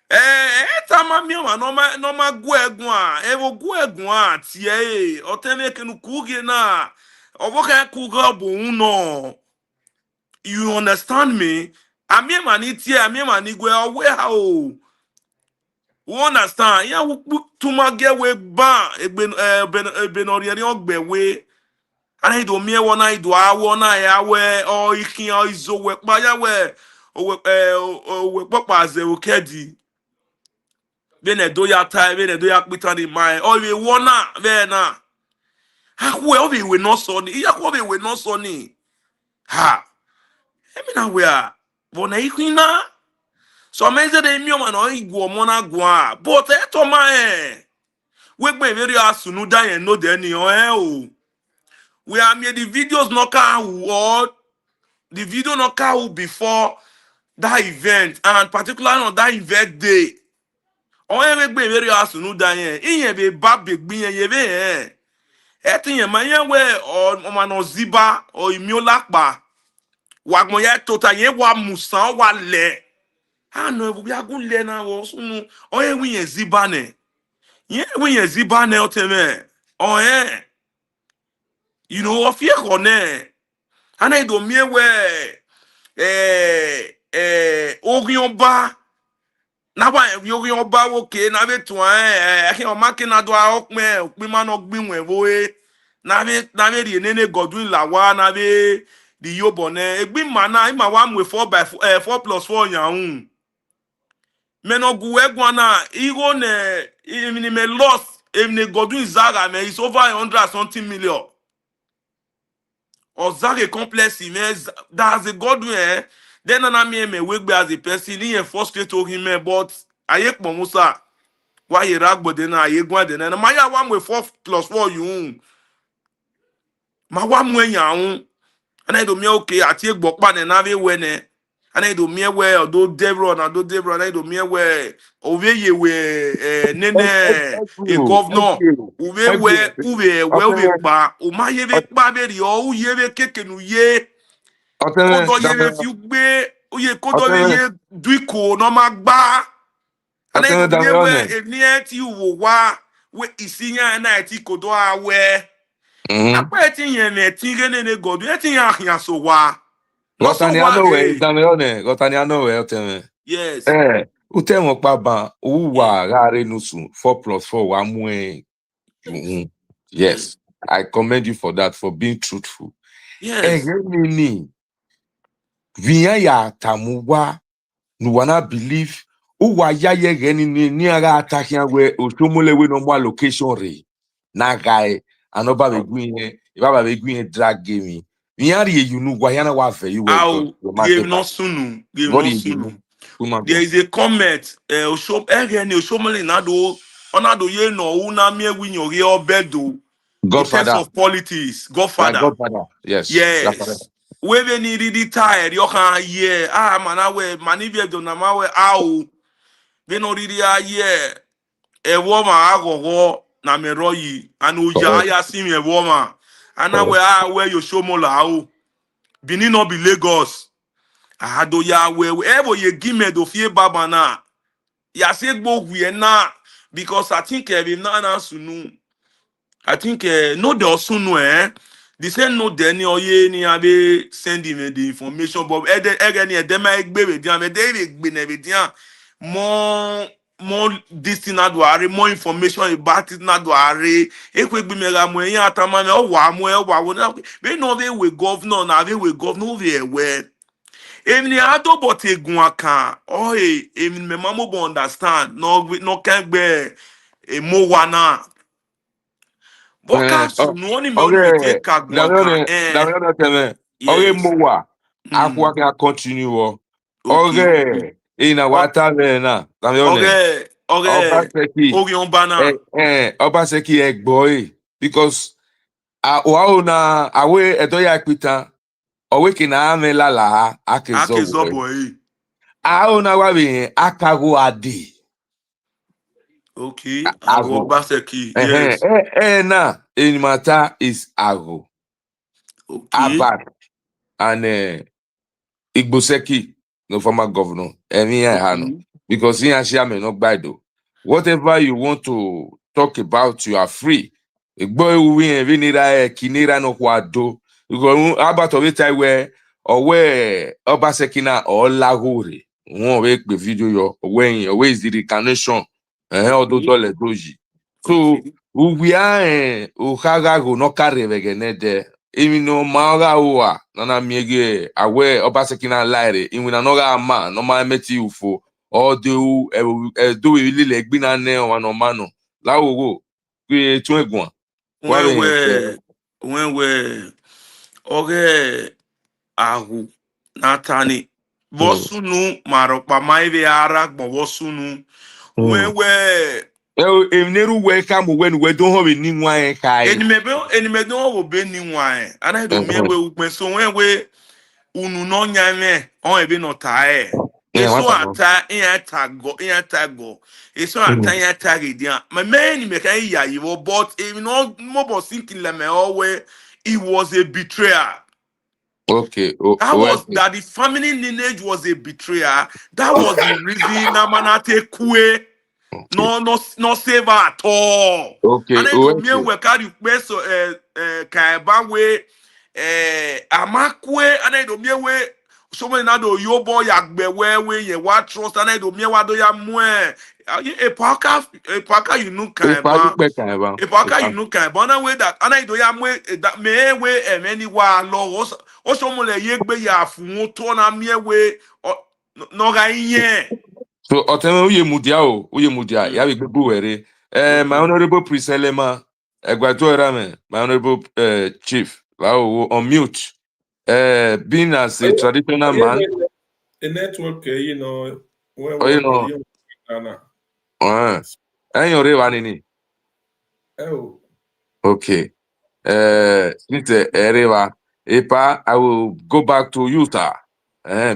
[SPEAKER 4] eta ma mi wa no ma gu egun a e wo gu egun a tie o tene kenu kuge na oboka kuga bo uno. You understand me? Ami mani tie, ami mani gwe awe how. You understand? Ya tuma ge we ba ben oriere ogbe we. Ana do mie wona ido awo na ya we o ikin o izo we pa ya we o we papa ze o kedi. Bene do ya tai, bene do ya pita ni mai. O we wona ve na. Ha we we no so ni. Ya we no so ni. Ha. Emi na we a. Bona ikwina. So meze de mi o ma no igwo mo na gwa. But eto ma we gbe very asunu da yen no de ni o. We are made the videos no ka what the video no ka before that event and particularly on that event day. O we gbe very asunu da yen. Iyen be ba be gbin yen ye be etin yen ma yen we o ma no ziba o imi o lapa. Wa gbon ye tota yen wa musan wa le. No ebubi agun le na wo sunu o ye wi yen ziba ne. Yen wi yen ziba ne o teme. O you know of ye kone. Ana do mie we orion ba na ba orion ba wo ke na be tun akin o ma ke na do a okme ma no gbinwen wo na be ri nene Godwin lawa na be di yobone egbin mana ima wa mu 4+4 yan Menogu egwana igo ne even me loss even Godwin Zaga me is over 100 something million. Or Zaga complex that's a Godwin then na me wegbe as a person he frustrate him but ayek momusa why you ragbo de na ayegwa de na ma ya wa mu 4+4 you ma wa mu yan and do me okay ati egbo pa ne na be we ne and do me we do Debro and do me we oveye we nene a governor we pa o ma ye be pa be ri o ye be keke nu ye kodo ye be fi gbe o ye kodo be ye duiko no ma gba and do me we eni ti wo wa we isinya na ti kodo awe apa ti yen me ti gene ne godu e ti yan ahian so wa no so wa
[SPEAKER 6] Gotaniano we oteme.
[SPEAKER 4] yes
[SPEAKER 6] Utemo pa ban uwa rare nusu 4+4 wa mwe. Yes, I commend you for that, for being truthful.
[SPEAKER 4] yes
[SPEAKER 6] Vinya ya tamuwa nuwana believe uwa ya ye geni ni aga atakia we otomole we no more location re na guy anoba be gwin ibaba be gwin drag game vinya re you know gwa yana wa fe you
[SPEAKER 4] how game no sunu there is a comment osho egeni oshomole na do ona do ye no una mi ewin ori obedo in terms
[SPEAKER 6] Godfather.
[SPEAKER 4] of politics.
[SPEAKER 6] Like
[SPEAKER 4] Godfather.
[SPEAKER 6] Godfather. Yes. Godfather.
[SPEAKER 4] Yes. We be need retired. You can yeah. Manawe manivia donamawe au. We no really yeah. E woman agogo na meroyi and uja
[SPEAKER 6] Correct.
[SPEAKER 4] ya sim e woman. And now
[SPEAKER 6] Correct.
[SPEAKER 4] where you show mo lao. Benin no be Lagos. Ahado ya we ever ye give me do fie baba na. Ya say go we na because I think we na sunu. I think no de osunu they say no de ni oye ni abe send him the information but again e dem egbe we dia be dey egbe na be dia more this thing na do are more information about it na do are ekwe gbe me ga mo yin atama me o wa mo e wa wo na be no be we governor na be we governor we we Emini ado but egun aka oh emini me mamo bo understand no can gbe mo wa na Boka
[SPEAKER 6] Oh,
[SPEAKER 4] sunu oni me oni me
[SPEAKER 6] okay.
[SPEAKER 4] take kagun aka
[SPEAKER 6] Damiano Teme. Okay,
[SPEAKER 4] yes
[SPEAKER 6] Mowa.
[SPEAKER 4] mm.
[SPEAKER 6] Akhue can continue.
[SPEAKER 4] Okay
[SPEAKER 6] Okay. Ina
[SPEAKER 4] O-
[SPEAKER 6] wata na. Damiano.
[SPEAKER 4] okay
[SPEAKER 6] Obaseki.
[SPEAKER 4] Orion bana
[SPEAKER 6] Obaseki boy. Because wa na awe edoya pita. Owe kina ame lala
[SPEAKER 4] ake
[SPEAKER 6] akezo.
[SPEAKER 4] zobo
[SPEAKER 6] Na wabi akago adi.
[SPEAKER 4] okay ago
[SPEAKER 6] Ago.
[SPEAKER 4] baseki yes
[SPEAKER 6] Na enimata is ago.
[SPEAKER 4] okay
[SPEAKER 6] Alber and Igboseki, no former governor, Hano,
[SPEAKER 4] okay
[SPEAKER 6] because he and Shiame no baido. Whatever you want to talk about, you are free. Igbo win vinira kinira no kwado. Because about of it where or where Obasekina or Lagore. One week the video yo when always the recarnation all those
[SPEAKER 4] okay
[SPEAKER 6] doji. So
[SPEAKER 4] okay
[SPEAKER 6] we are uhaga go no carry vegenede. Even no maga uwa nana miege awe Obasekina laire in na noga ama no ma meti ufo or do really like bina ne or no mano la wo we tuegwan wa be
[SPEAKER 4] when we okay agu natani vosunu maropa maive ara gbo vosunu when we
[SPEAKER 6] neru we come when we don't have any one kai
[SPEAKER 4] enime don wo be ni wan ana do mie we ugbe so when we unu no nyame on ebe no tae
[SPEAKER 6] yeah what
[SPEAKER 4] eso
[SPEAKER 6] no
[SPEAKER 4] ata in tago eso ata in tagidia my man me kan ya you but even no more but thinking le me always it was a betrayal.
[SPEAKER 6] okay
[SPEAKER 4] That was that the family lineage was a betrayal. That was the reason Namanate Kwe no save her at all. And then the mere work out you best Kaibawe Amakwe and then the mere way so many na do yobo Ugbemen we ye what trust and then the mere wa do ya mwe a parka you know Kaiba. If I can you know kind but na way that and I do ya that me we many wa law also mo le ye gbe ya fun to na me we no ga yen
[SPEAKER 6] so oteme uye mudia ya be gbebu were my
[SPEAKER 4] okay
[SPEAKER 6] honorable priselema egwato erame my honorable chief on mute being as a traditional man
[SPEAKER 3] The network,
[SPEAKER 6] you
[SPEAKER 3] when
[SPEAKER 6] know
[SPEAKER 3] you Ghana.
[SPEAKER 6] Yore wanini
[SPEAKER 3] Oh,
[SPEAKER 6] okay since Erewa Epa, I will go back to Utah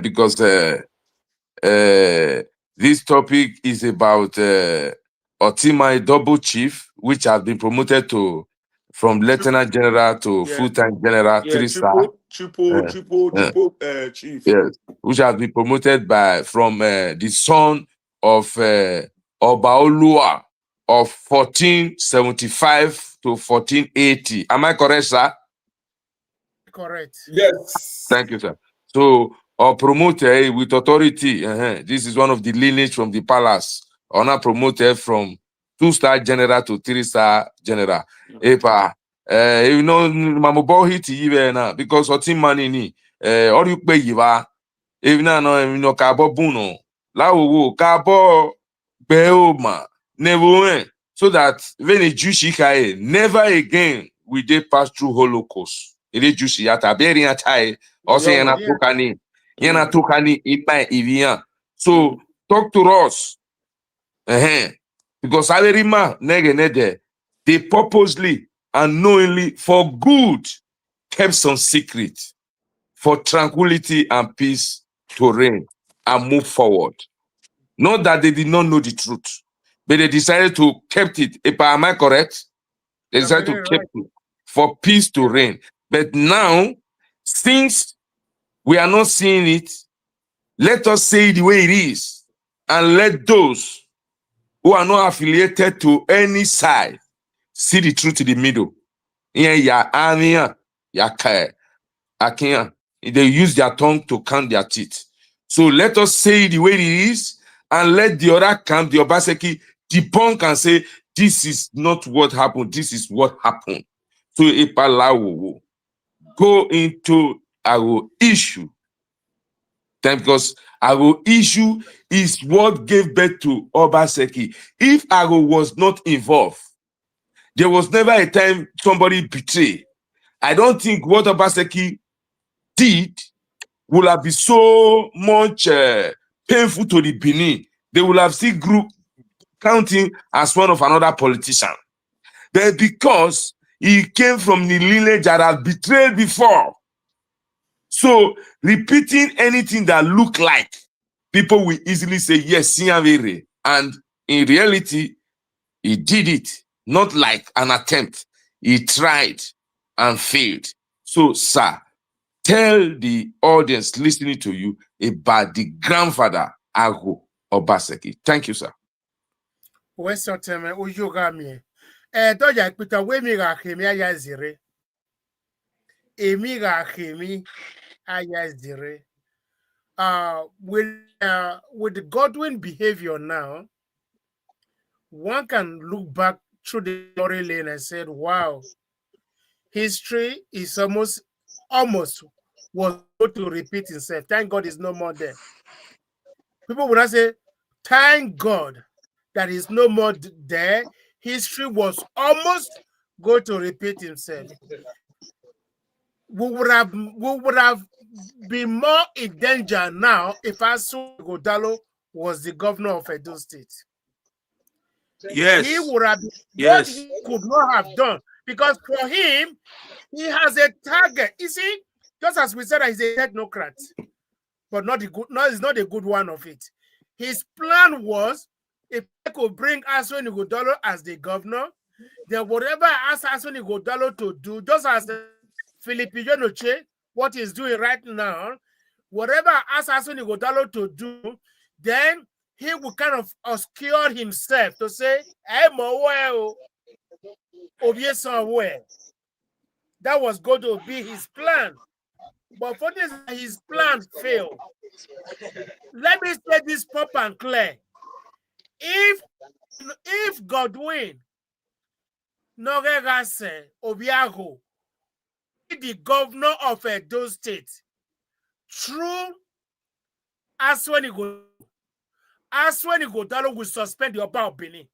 [SPEAKER 6] because this topic is about Otimai double chief, which has been promoted to from lieutenant general to
[SPEAKER 4] yeah
[SPEAKER 6] full-time general,
[SPEAKER 4] yeah
[SPEAKER 6] 3-star. Uh,
[SPEAKER 4] chief
[SPEAKER 6] yes, which has been promoted from the son of Obaolua of 1475 to 1480. Am I correct, sir?
[SPEAKER 7] Correct.
[SPEAKER 3] yes.
[SPEAKER 6] Thank you, sir. So, or promoted with authority. This is one of the lineage from the palace. Or not promoted from 2-star general to 3-star general. Epa, you know, mamubo hit even now because of team money ni. Or you pay yiva. Even now, you know, kabo buno. La wo kabo beoma. Never went. So that when a Jewish never again will they pass through Holocaust. It is Jewish yata beri yatai. Also,
[SPEAKER 4] yeah man
[SPEAKER 6] yana tukani ipa ivian. So talk to us. Because Averima nege nede, they purposely and knowingly for good kept some secret for tranquility and peace to reign and move forward. Not that they did not know the truth, but they decided to kept it. Am I correct? They decided to keep it for peace to reign. But now, since we are not seeing it, let us say it the way it is, and let those who are not affiliated to any side see the truth in the middle. They use their tongue to count their teeth. So let us say it the way it is, and let the other camp, the Obaseki, debunk and say, this is not what happened, this is what happened. So Ipalawo go into our issue. Then because our issue is what gave birth to Obaseki. If Aro was not involved, there was never a time somebody betrayed. I don't think what Obaseki did would have been so much painful to the Benin. They would have still grew counting as one of another politician. But because he came from the lineage that had betrayed before, so repeating anything that looked like, people will easily say, yes, Sinyavere. And in reality, he did it, not like an attempt. He tried and failed. So, sir, tell the audience listening to you about the grandfather, Ago Obaseki. Thank you, sir.
[SPEAKER 7] West Oteme, Ujogami. Doja Pita, Wemiga Hemi Ayazire. Emiga Hemi Ayazire. With the Godwin behavior now, one can look back through the glory lane and said, wow, history is almost was going to repeat itself. Thank God it's no more there. People would not say, thank God that is no more there. History was almost going to repeat itself. We would have been more in danger now if Asu Godalo was the governor of Edo State.
[SPEAKER 4] Yes.
[SPEAKER 7] He would have what he could not have done, because for him, he has a target. You see, just as we said that he's a technocrat, but not the good, no, it's not a good one of it. His plan was, if I could bring Aswani Godalo as the governor, then whatever I ask Aswani Godalo to do, just as Philippe Yonoche, what he's doing right now, whatever I ask Aswani Godalo to do, then he would kind of obscure himself to say, I'm aware, somewhere. That was going to be his plan. But for this, his plan failed. Let me say this pop and clear. If Godwin Noregase Obiago, the governor of Edo State, through Aswani Godalo will suspend the Oba of Benin.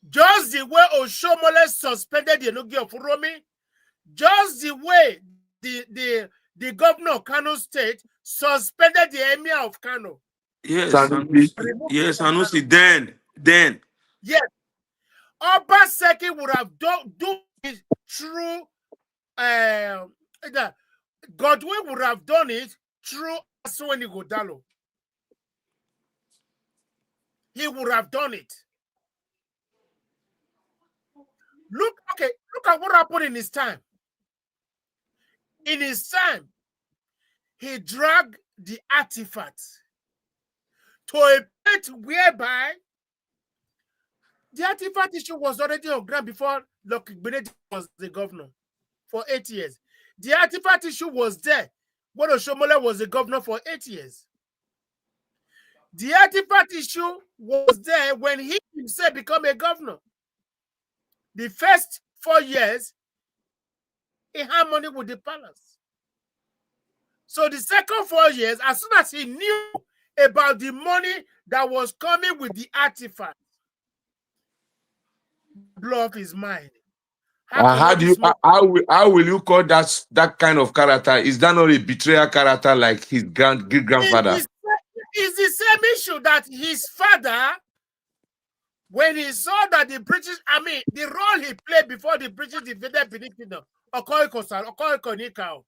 [SPEAKER 7] Just the way Oshomole suspended the Enogi of Uromi, just the way the governor of Kano State suspended the emir of Kano.
[SPEAKER 4] Yes, Sanusi, then.
[SPEAKER 7] Yes. Obaseki would have done it through, Godwin would have done it through Aswani Godalo. He would have done it. Look at what happened in his time. In his time, he dragged the artifacts to a point whereby the artifact issue was already on ground before Ugbemen was the governor for 8 years. The artifact issue was there when Oshomole was the governor for 8 years. The artifact issue was there when he himself became a governor. The first 4 years, he had money with the palace. So the second 4 years, as soon as he knew about the money that was coming with the artifact, blow up his mind.
[SPEAKER 6] How will you call that kind of character? Is that not a betrayal character like his great grandfather?
[SPEAKER 7] It's the same issue that his father when he saw that the British, the role he played before the British invaded Benin Kingdom, Enikao,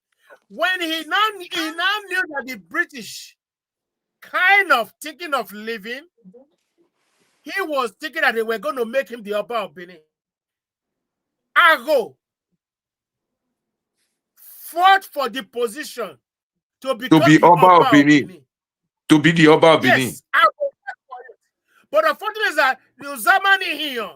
[SPEAKER 7] when he now knew that the British kind of thinking of leaving, he was thinking that they were going to make him the Oba of Benin. Ago fought for the position to become the Oba of Benin.
[SPEAKER 6] To be the Oba of Benin.
[SPEAKER 7] Yes, Ago fought for it. But unfortunately, is that the Uzamani here,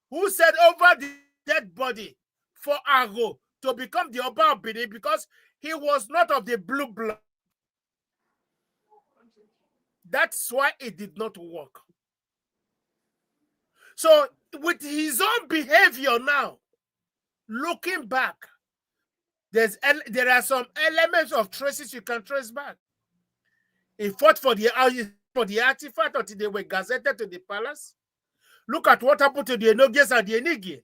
[SPEAKER 7] who said over the dead body for Ago to become the Oba of Benin because he was not of the blue blood. That's why it did not work. So, with his own behavior now, looking back, there are some elements of traces you can trace back. He fought for the artifact until they were gazetted to the palace. Look at what happened to the Enogies and the Enigi.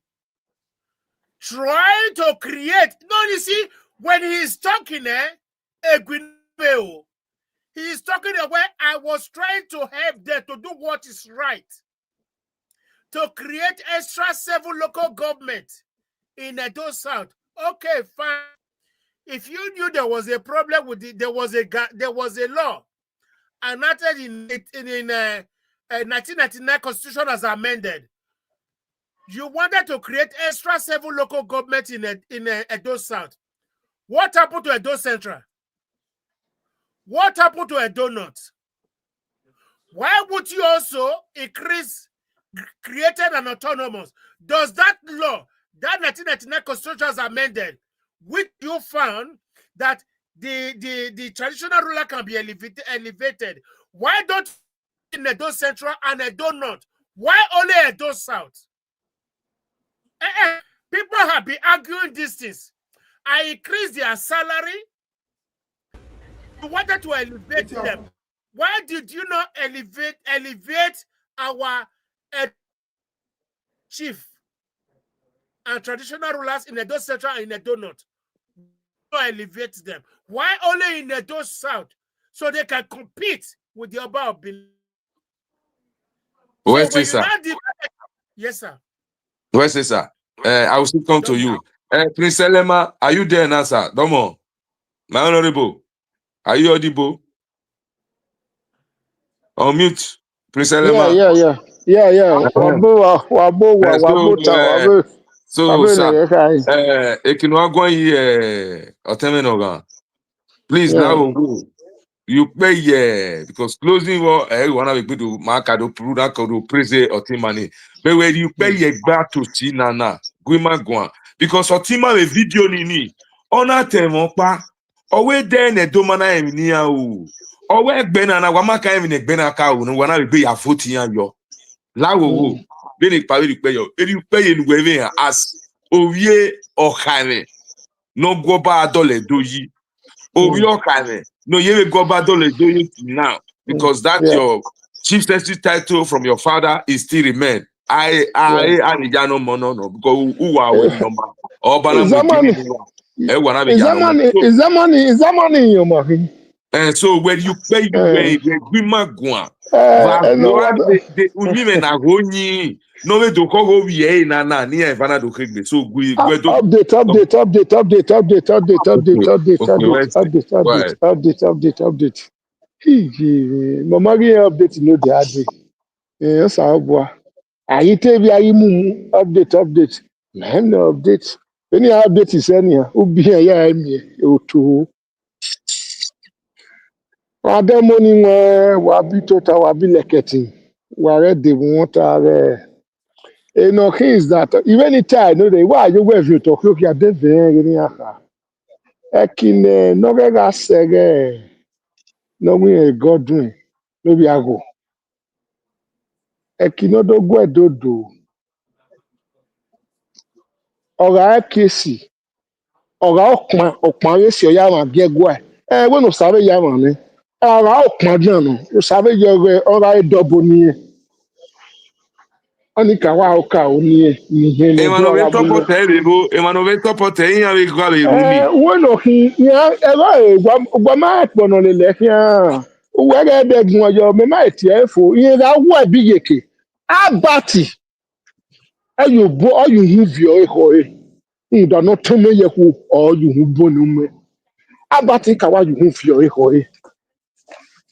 [SPEAKER 7] Trying to create. No, you see, when he's talking, he's talking where I was trying to help them to do what is right. To create extra 7 local governments in Edo South. Okay, fine. If you knew there was a problem with it, there was a law enacted in 1999 Constitution as amended. You wanted to create extra 7 local governments in Edo South. What happened to Edo Central? What happened to Edo North? Why would you also created an autonomous? Does that law, that 1999 Constitution as amended, which you found that the traditional ruler can be elevated? Why don't in Edo Central and Edo North? Why only Edo South? People have been arguing these things. I increased their salary. You wanted to elevate them. Why did you not elevate our chief and traditional rulers in Edo Central and in Edo North? Elevate them. Why only in Edo South? So they can compete with the Oba of Benin.
[SPEAKER 6] Where's this, sir?
[SPEAKER 7] Yes, sir.
[SPEAKER 6] Where's this, sir? I will still come to you. Prince Elema, are you there now, sir? Domo, my honorable, are you audible? On mute, Prince Elema.
[SPEAKER 2] Yeah.
[SPEAKER 6] So, sir, please now you pay because closing war one of the to market prove that could praise Otimani. But when you pay back to Chinana, Guimagwan, because Otima a video nini ona temopa always then a domana eminia always benana wamaka in a benaka no one be a foot in yo. Lawo Benin Paris pay you pay in Wevin as Ovie or Hane no go ba dole doyi. Ovie Hane. No, you will go back to now because that's your chief justice title from your father is still remain. I no mono because who are we number?
[SPEAKER 2] Is that money in your money?
[SPEAKER 6] And so when you pay we magua. The women are going. No way to call we na near Vanna do Krieg. So we
[SPEAKER 2] update. Mama update no the hard. Yes, I tell you, I update. No update. Any update is any. Ubi ya me to. Other money wabi total wabi leketi. Where they want are. No is that even the time no they why you wave you talk you are dead very aka. Ekine no ga sege. No we God doing. No be ago. Ekino do go edodo. Ọ̀rọ̀ akesi ọ̀rọ̀ ọ̀pọ̀n ayési ọ̀yá àwọn àbí ẹgbẹ́ ẹ̀ wọ́n ò sáré ya wọn ni ọ̀rọ̀ ọ̀pọ̀n náà nù ó sáré yọ ọ̀rọ̀ ayédọ́bọ nìyẹn wọ́n ní káwá ọkà ò nìyẹn nìyẹn lọ́dún ọ̀rọ̀ abúlé. Wọ́n lọ kí ẹ̀rọ ìgbọ́mọ àpọ̀nà lélẹ̀ kí owó ẹ̀rẹ́ ẹ̀dẹ́gun ọ̀yọ́ mẹ́má ètì ẹ̀fọ́ ìyẹn ra wọ́ ẹ̀bí yèké Abati. You bo you move your echo. You do not tell me you or you move bonume. Abati kawa you move your echo.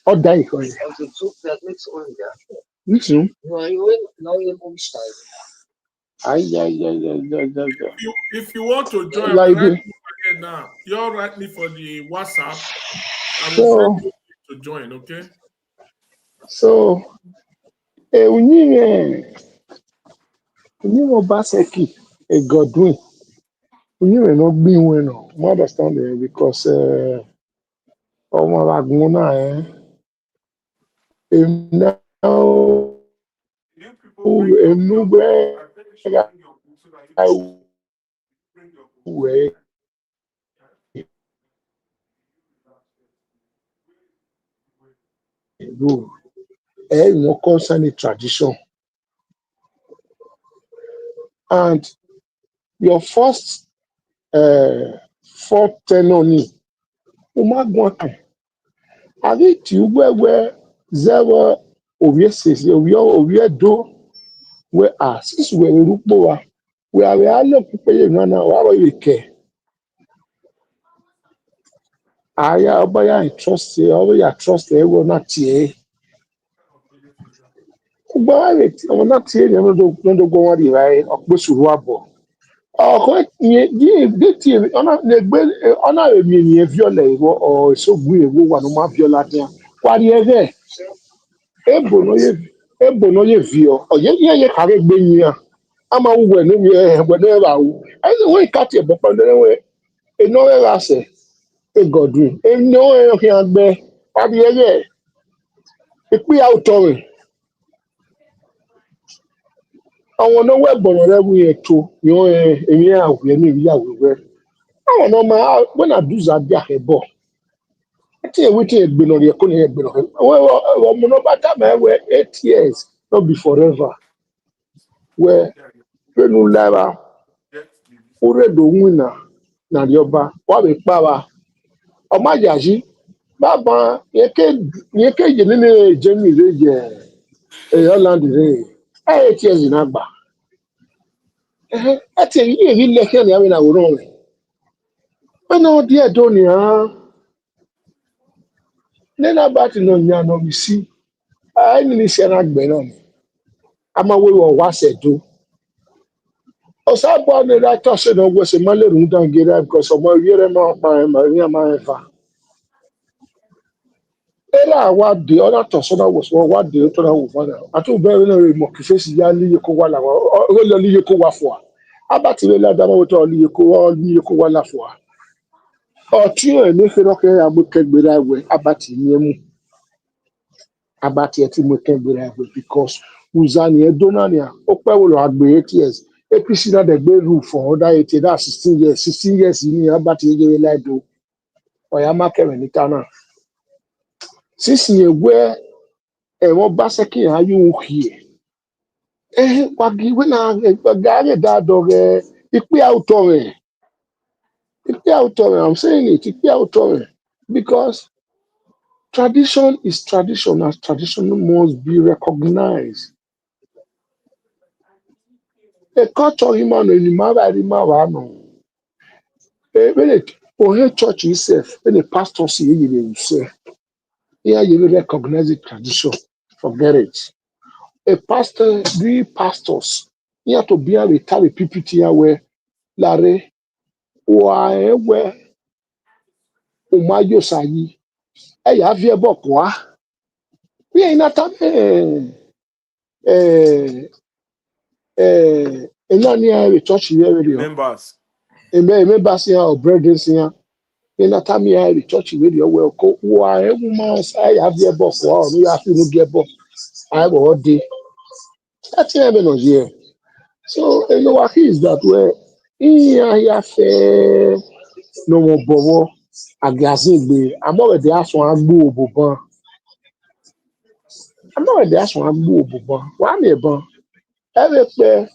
[SPEAKER 2] Or die echo. Which room?
[SPEAKER 3] If you want to join, I
[SPEAKER 2] Like
[SPEAKER 3] will write you again now. You all write me for the WhatsApp. I will
[SPEAKER 2] so
[SPEAKER 3] send you to join, okay?
[SPEAKER 2] so unyi Obaseki Godwin. Unyi no Ugbemwen no. I understand it because ọmọ Lagun náà now
[SPEAKER 4] You people bring your book. I think you should bring your book so that you can bring your book.
[SPEAKER 2] where go no concern tradition and your first fourth tenor ni Umagwaka. Ari ti where zero ovie sisi ovie do where since we rupo wa we are alo pupe na wa ro ike aya obaya trust oya trust e wo na tie ugba re ti o na tie no do go wa ri rai opo suru abo ọkọ ye ti ona emi ni viola iwo o sogun ewo wa no ma viola dia kwari eve ebo no ye vio oye ye kare gbe yin a ama wo we no we no ra wo ai we kat e bo pa no we e no ra se e Godwin e no e fi agbe kwari eve e pi auto re àwọn no we bo no re wu eto yo emi a wo ni ri awo we àwọn no ma when I do that dia e bo ati e wetin egbe no re ko ni egbe no we mo no ba ta me we 8 years not be forever where penu lara ore do wina na rioba wa be pa wa o ma jaji baba yeke je ni jemi re je Holland re 8 years na gba ati yi ri le ke ni awe na woron re ona di edo ni nena ba ti no nya no mi si ai ni se na gbe no ama we wo wa sedo Osabo ni that person no go se male run down gere because omo yere ma pa ma ma fa. Ela wa de other person was wa de to na wo fa na. Atu be na re mo ki face ya li ko wa la wa. O lo li ko wa fo. Abati le la da ma to li ko wa la fo. O ti e me fe ro ke abu ke gbe ra we abati ni emu. Abati e ti mo ke gbe ra we because uzani e donania o pe wo lo agbe 8 years. APC na the gbe rule for other 80 that 16 years 16 years ni abati ejere laido oya makere ni kana since ye where e won ba seki ayu hie wagi we na gare da do re ipe auto I'm saying it ipe auto because tradition is tradition as tradition must be recognized a culture human ni mara no when it or church itself when the pastor see you say here you will recognize the tradition forget it a pastor three pastors here to be able to carry ppt here where lare wa ewe umayo sayi e ya vie bokwa we ina ta ina ni a church here
[SPEAKER 4] The
[SPEAKER 2] radio
[SPEAKER 4] members.
[SPEAKER 2] members here or brethren here ina ta mi a church radio we ko wa ewu ma say ya vie bokwa o ya fi nu vie bok I go dey that's even on here. So Elowahi is that way. Iya fe no mo bowo agazigbe. I'm already ask one agbo obobon. I'm already ask one agbo obobon. Wa me bon. Ere pe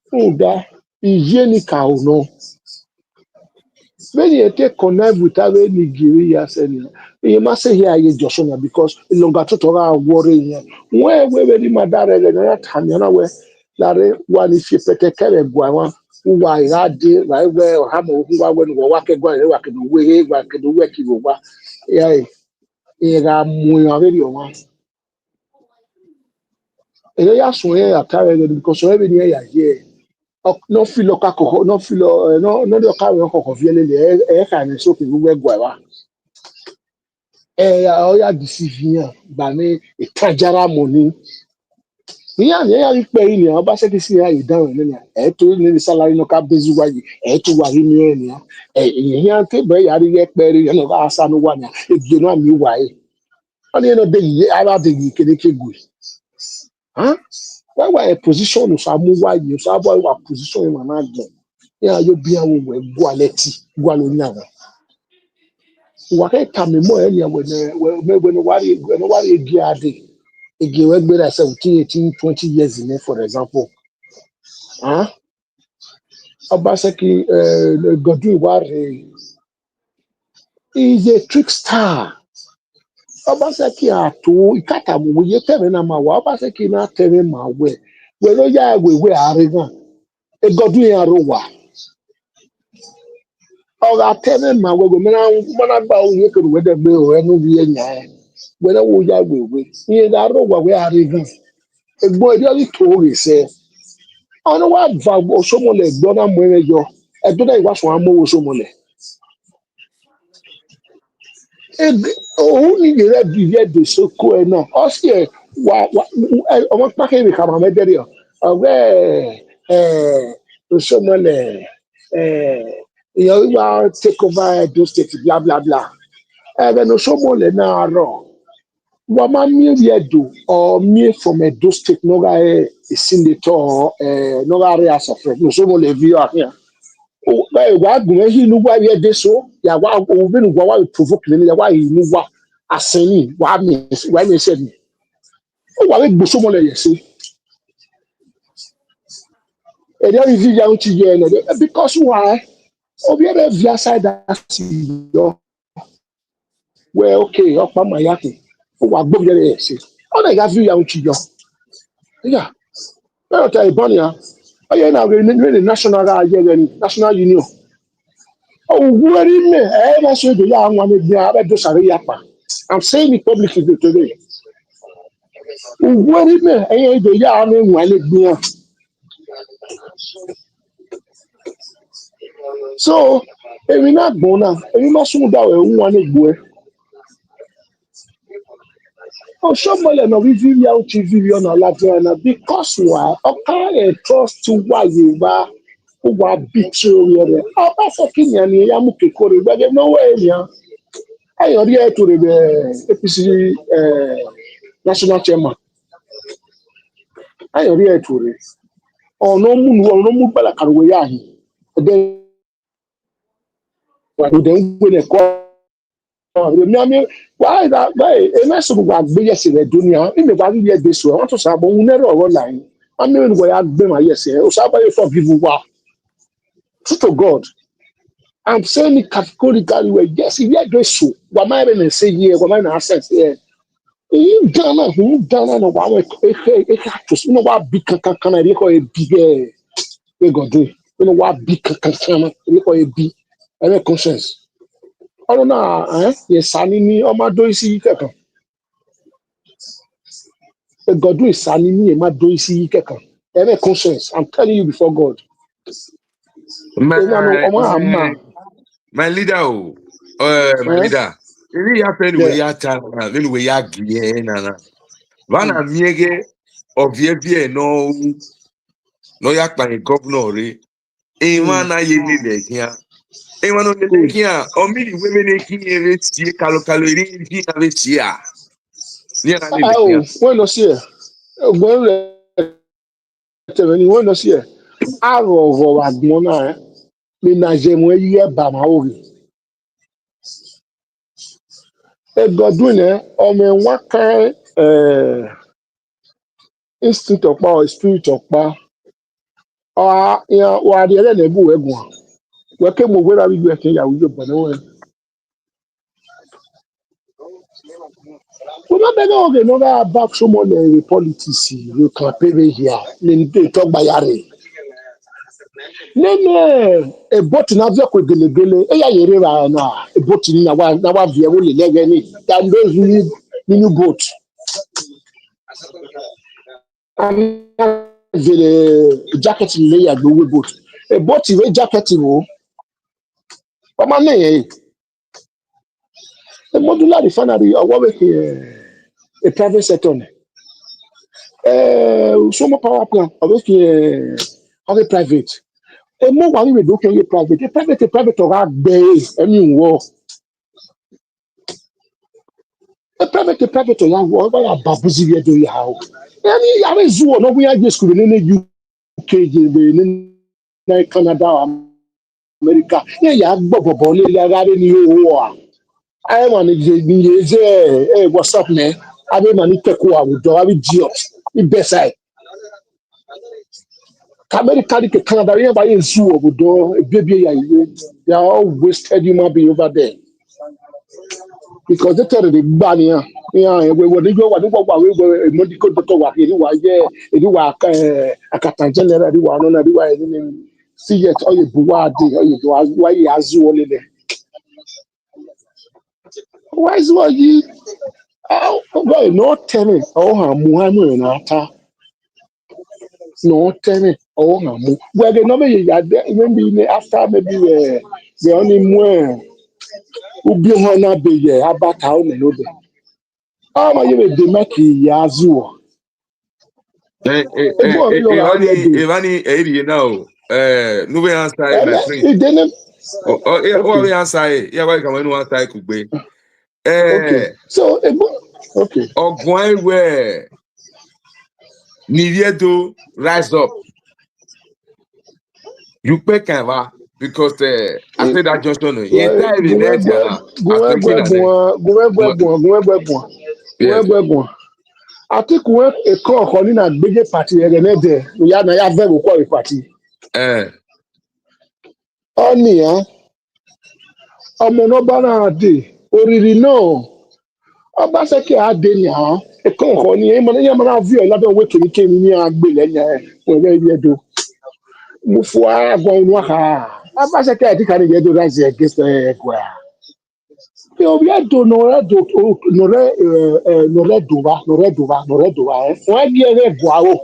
[SPEAKER 2] funda Enikao no. When you take connect with other Nigeria, you must say here you just because longer to talk worry. Where the mother and time you know where that one if you pete kere guawa who I had right where have who I went work work the way work the work you over. Yeah, yeah, muy already on. And I ask where I carry because every year here. No feel alcohol, no feel no the car alcohol feeling the kind so people we go o ya deceive ba me e tajara money ni ya pe ni o ba se ki si ya idan ni e to ni salary no ka bezu wa yi e to wa ni ni ya ke be ya ri pe ri no ka sa no wa ni e bi no mi wa e oni no de yi ara de yi kede ke gu huh why a position no sa mu wa yi so abo wa position ma na je ya yo bi awo we gu aleti gu alo nya wa ke ka me mo e ni we no wari egi ade egi we gbe 17 18 20 years in for example huh Obaseki Godwin Ware is a trickster. Obaseki ato ikata mu ye tebe na ma wa Obaseki na tebe ma we no ya we aregan e Godwin arowa o ga tebe ma we go mena gba o ye keru we de gbe o enu bi enya we na wo ya we ye da arowa we aregan egbo edi ori to re se ona wa va osomole gbo na mo ejo edo na iwa so amowo osomole òun ní ìrẹ́ bí ìyẹ́ èdè sóko ẹ̀ náà ọ sì ẹ̀ ọmọ pákẹ́ ìrìn kàmá mẹ́tẹ́rì ọ̀ ọ̀rẹ́ òṣòmọlẹ̀ èèyàn wíwá take over Edo state bla bla bla ẹ̀rẹ́ ní òṣòmọlẹ̀ náà rọ̀ wọ́n máa mí rí ẹ̀dọ̀ ọ̀ mí from Edo state n'ọ́gà ẹ̀ ìsìnlẹ̀tọ̀ n'ọ́gà rẹ̀ àṣàfẹ́ ní òṣòmọlẹ̀ bí ọ̀hìn wa gun ehi nu wa ye de so ya wa o be nu wa provoke ni ya wa yi nu wa aseni wa me se ni o wa le gboso mo le ye se e dey review ya unti ye no because why o be dey via side that yo well okay o pa ma yake o wa gbo ye ye se o na ga view ya unti yo yeah no ta ibonia o ye na we national ga ye national union Owuwari me, na so do ya anwa me bia be do sare yapa. I'm saying it publicly today. Owuwari me, do ya anwa enwa le bia. So, emi na gbon na, emi ma sun da we enwa le gbo e. O somole no review ya o TV on Alber because why? Okay, trust to why you ba wa beat you here. O ba so kinya ni ya mu kekore gbe no way ya. Ayo ri e to the APC national chairman. Ayo ri e to re. Ono mu gbala karuwe ya hi. De wa de ngwe ne ko. Why that guy? E na so gba gbe yesi re dunia. I me ba ri ye de so. I want to say but un ero oro line. I mean we ya gbe ma yesi. O sa ba you forgive wa. True to God. I'm saying it categorically where yes, if you do so, what might I say here, what might I say here? You Ghana no one to you know what big can I recall a big we go do. You know what big can recall a big any conscience. I don't know, yes, I need my do see kaka. The God do is me my do see kaka. Any conscience. I'm telling you before God.
[SPEAKER 6] My my leader, my leader. Ili ya pen we
[SPEAKER 2] Yeah.
[SPEAKER 6] ya ta na, then we ya gie na. Vana miege ovievie no ya pa governor re. E mana ye ni le kia. E wana le kia, o mi ni women e ki e tie kalori ki na ve tia. Ni na le
[SPEAKER 2] Oh,
[SPEAKER 6] kia.
[SPEAKER 2] when no see. When when no see. Arọ̀rọ̀ àgbọn náà ní nàìjíríà yí ẹ̀bà máa wò rí. Ẹgọdún ní ọmọ ẹ̀wọ̀n kan instinct ọ̀pá or spirit ọ̀pá wà á di ẹlẹ́nà ẹ̀bù ẹ̀gùn came over we were Kenya with the Bono. We not better okay, no back someone politics you can pay here. Then they talk by Yari. Nene a boat na via ko gelegele e ya yere ra na a boat ni na wa via wo le lege ni that those new boat and the jacket ni ya go boat a boat we jacket wo o ma ne a modular refinery or what a private sector solar power plant or a private e mo wa we do ke private or Gbe any war a private or young war by a babuzi we do how any ya zu no we just school in UK in Canada America ya gbogbogbo le agare ni owo a I man ni je what's up man abi man teku awujo abi idiot ibesai America di Canada yan ba yin zu obodo baby ya they are all wasted human being over there because they tell the bania we medical doctor wa eri wa akatan general eri wa no na eri wa ni see yet oye buwa de oye buwa wa ya zu olele why is what you boy no tell me muhammad na ata no tell me well they know me ya maybe after maybe the only more ubi ho na be ye abata o me no be ma ye be make ya zu ebo mi lo ra ye do
[SPEAKER 6] Evani, you know, no answer, my friend.
[SPEAKER 2] e dey
[SPEAKER 6] Oh, answer, yeah, why come on answer Ugbe?
[SPEAKER 2] okay so ebo okay
[SPEAKER 6] Ogwan where Niviedo rise up. You pay Canva because I said that just don't know. You tired in there, I'm thinking
[SPEAKER 2] gun atiku e ko ko ni na gbeje party ere nede ya na ya ve ko party oni ọmọ no bana de oriri no Obaseki ade ni e ko ko ni e mo ni ma na view la be we kini kini ni agbe lẹ́yìn we we yedo mu fu agbon nu ha Obaseki adi kan yedo rise against kwa pe obi edo no re duba wọ́n bi ere bua o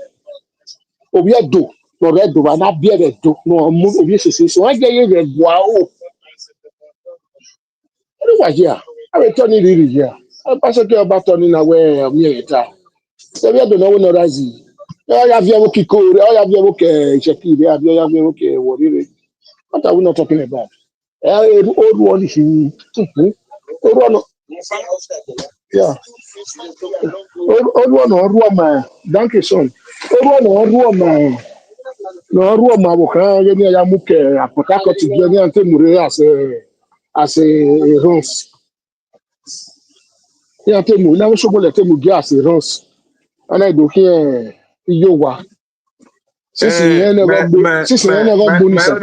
[SPEAKER 2] obi edo no re duba na bi ere do no mu obi sese so wọ́n je ye bua o ori wa here I return ni riri here Obaseki oba turn na we mi eta se bi edo no we no rise ya vi ewo kiko ya vi ewo ke cheki ya vi ewo ke worire what are we not talking about old one is old one yeah old one or Roma donkey son old one or Roma no Roma wo kan ye ni ya muke apotako ti bi ni ante mure as a runs ya ante mu na so bole te mu gi as a runs ana do here iyo wa sisi yẹn never gbó ní sẹ.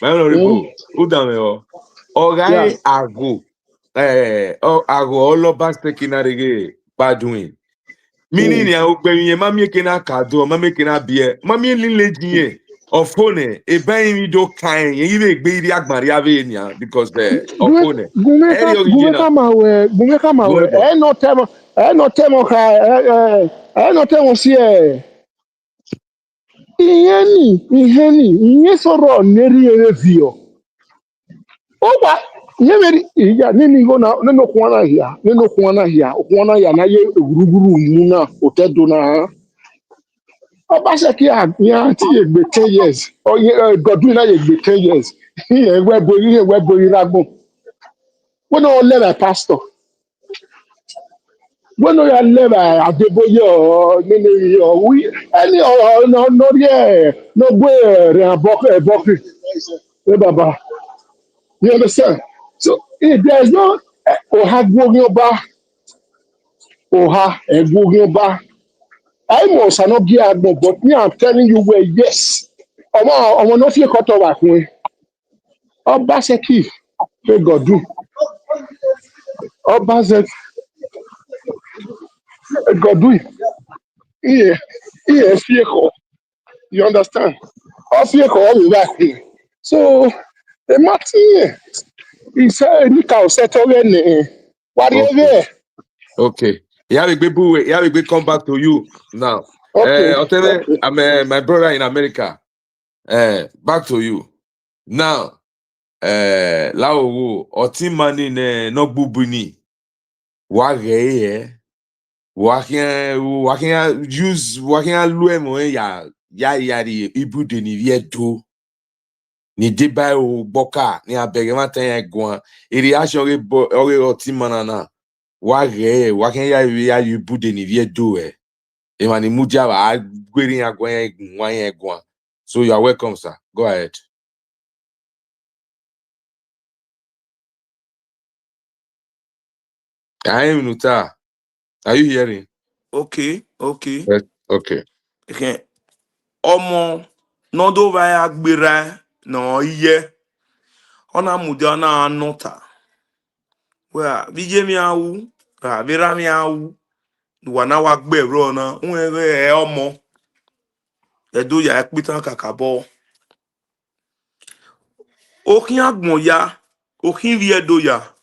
[SPEAKER 6] my honorable, Udameo, Ogai Ago, Ago, all of us taking a reggae, bad doing. Meaning, ya Ugbemen, mammy cannot cado, mammy cannot be, mammy lily of phone, a baby do kind, even baby Maria Venia, because the opponent.
[SPEAKER 2] Gumeka mawe, no temo si ihe sọrọ neri erevio. Oba, nyemeri ya nini go na neno kuana hia na ye guruguru muna otedo na. Obaseki ya ti egbe 10 years. O Godwin na egbe 10 years. Ihe webo iragbon. We no let pastor. When you live Adeboye or Nini or we any or no yeah no way Boki Baba. You understand? So if there's no Oha Gwogyoba Oha Gwogyoba, I must not be agbo, but me I'm telling you where yes. Omo no fit cut off Akhue. Obaze key. May God do. Obaze, God do. Yeah, yeah, fear. You understand? All fear all the back. So the matter he said Enikao settle in. What are you
[SPEAKER 6] Okay.
[SPEAKER 2] there?
[SPEAKER 6] Okay. Yeah, we come back to you now.
[SPEAKER 2] Okay,
[SPEAKER 6] Otene,
[SPEAKER 2] okay.
[SPEAKER 6] I'm my brother in America. Back to you. Now, Lao, Otimani ne no bubuni. Wage, wakin use wakin luemo ya di ibu de ni vieto. Ni deba o boka ni abege matin egwan. Iri action ore otimanana. Wakin ya ibu de ni vieto Emani Mujaba, Gweri Agwan. So you are welcome, sir. Go ahead. I am Nuta. Are you hearing?
[SPEAKER 4] Okay.
[SPEAKER 6] Yes. Okay.
[SPEAKER 4] Okay. Omo nodo vaya gbera no iye. Ona mude ona anota. Wea vije mi awu, vera mi awu. Wana wa gbero na unwe omo. Edo ya ekpitan kakabo. Okin agbon ya, okin vi edo ya.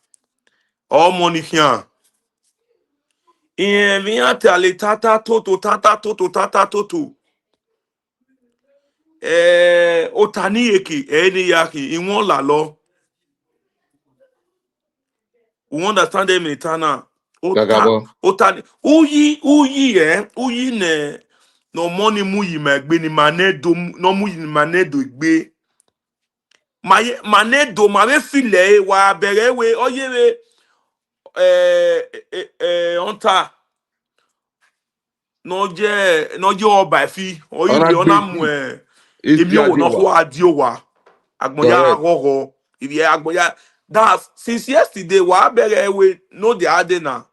[SPEAKER 4] Omo ni kian. Iye vi ate ale tata toto. Otani eki eni yaki inwon la lo. We understand them in Tana.
[SPEAKER 6] Gagabo.
[SPEAKER 4] Otani uyi ne no money muyi megbe ni manedo no muyi ni manedo igbe. Manedo ma we file wa bere we oyewe onta no je oba fi
[SPEAKER 6] Ona
[SPEAKER 4] oyiwe ona mu
[SPEAKER 6] Gbefi. Is
[SPEAKER 4] emi owo no
[SPEAKER 6] Piajowa.
[SPEAKER 4] ho adiowa agbonya
[SPEAKER 6] Correct.
[SPEAKER 4] agogo if ye agbonya that since yesterday wa bere we no dey adena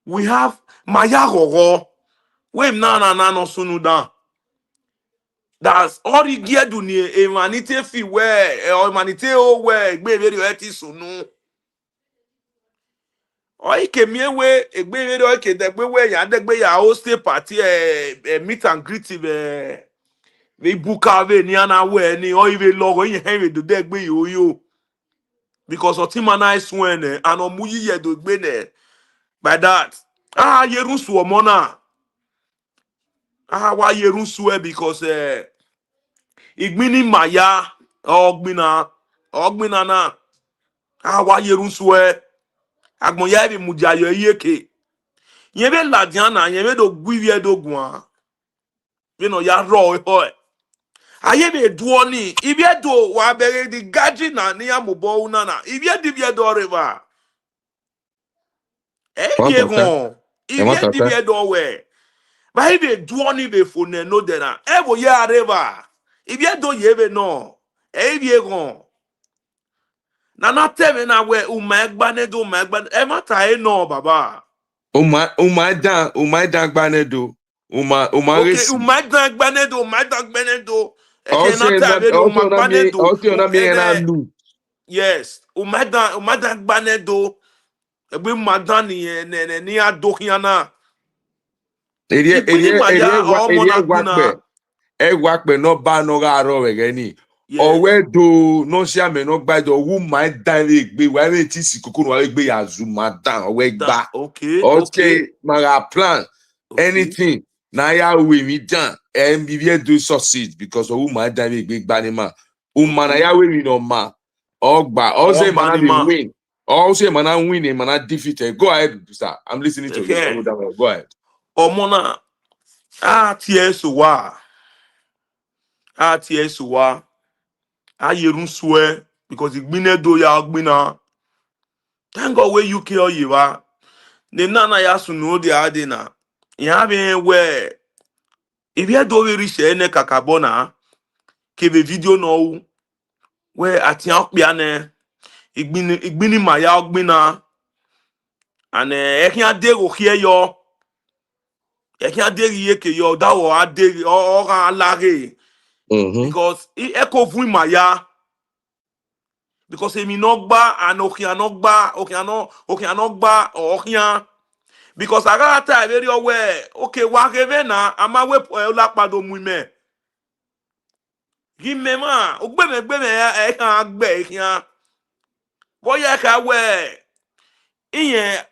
[SPEAKER 4] we have maya gogo we na no sunu down. That's all the gear do ni humanity fi where humanity o where egbe very eti sunu. O ike mi we egbe very o ke degbe we ya degbe ya host party meet and greet we buka we ni ana we ni o even logo yin he do degbe yo because otima nice when and omuyi ye do gbe ne by that yerun su omo na wa yerun su because igbini maya ogbina na wa yerun su agbon ya bi mujayo yeke yen be ladiana yen be do gwiwie do gun no ya ro ho aye be duo ni ibi do wa bere di gaji na ni amobo una na ibi di bi do river
[SPEAKER 6] One
[SPEAKER 4] bi
[SPEAKER 6] tata.
[SPEAKER 4] gon
[SPEAKER 6] One
[SPEAKER 4] ibi di
[SPEAKER 6] tata.
[SPEAKER 4] bi do we ba ibe duo ni be fo ne no de na e bo ya river ibi do ye be no bi gon na teme na we umegba e mata e no baba.
[SPEAKER 6] Uma dan gbanedo. Uma
[SPEAKER 4] Okay,
[SPEAKER 6] resi.
[SPEAKER 4] umegbanedo. E ke na ta be do umagbanedo.
[SPEAKER 6] Also na mi ena lu.
[SPEAKER 4] Yes, umegbanedo. Egbe madani ni adokiana. Igbini maya omo na gbina.
[SPEAKER 6] Wakpe no ba no ga ro wege ni.
[SPEAKER 4] Yes.
[SPEAKER 6] Owe do no si ame no gba do wu ma dan le gbe wa le ti si koko no wa le gbe ya zu ma dan owe gba.
[SPEAKER 4] Okay.
[SPEAKER 6] Maga plan
[SPEAKER 4] Okay.
[SPEAKER 6] anything na ya we mi dan and bi vie do succeed because wu ma dan le gbe gba ni ma. Na ya we mi no ma. Ogba o say mana dey
[SPEAKER 4] Ogbanima.
[SPEAKER 6] win. O say mana win and mana defeated. Go ahead, sir. I'm listening to you.
[SPEAKER 4] Okay.
[SPEAKER 6] Go ahead.
[SPEAKER 4] Omo na TSUwa. Ayerun sue because igbine do ya ogbina. Thank God we UK or yiwa. The nana ya sunu de adena. Ya be we if you do we reach ene kakabona ke be video no we atian kpia ne igbini maya ogbina and e kian de go here yo e kian de ye ke yo that wo ade o ga lare
[SPEAKER 6] Mm-hmm.
[SPEAKER 4] because e ko fun maya because emi no gba and okian no gba okian because aga ta very aware okay wa geve na ama we olapado mu me gimme ma Ugbemwen ya e kan agbe kian boya ka we iyen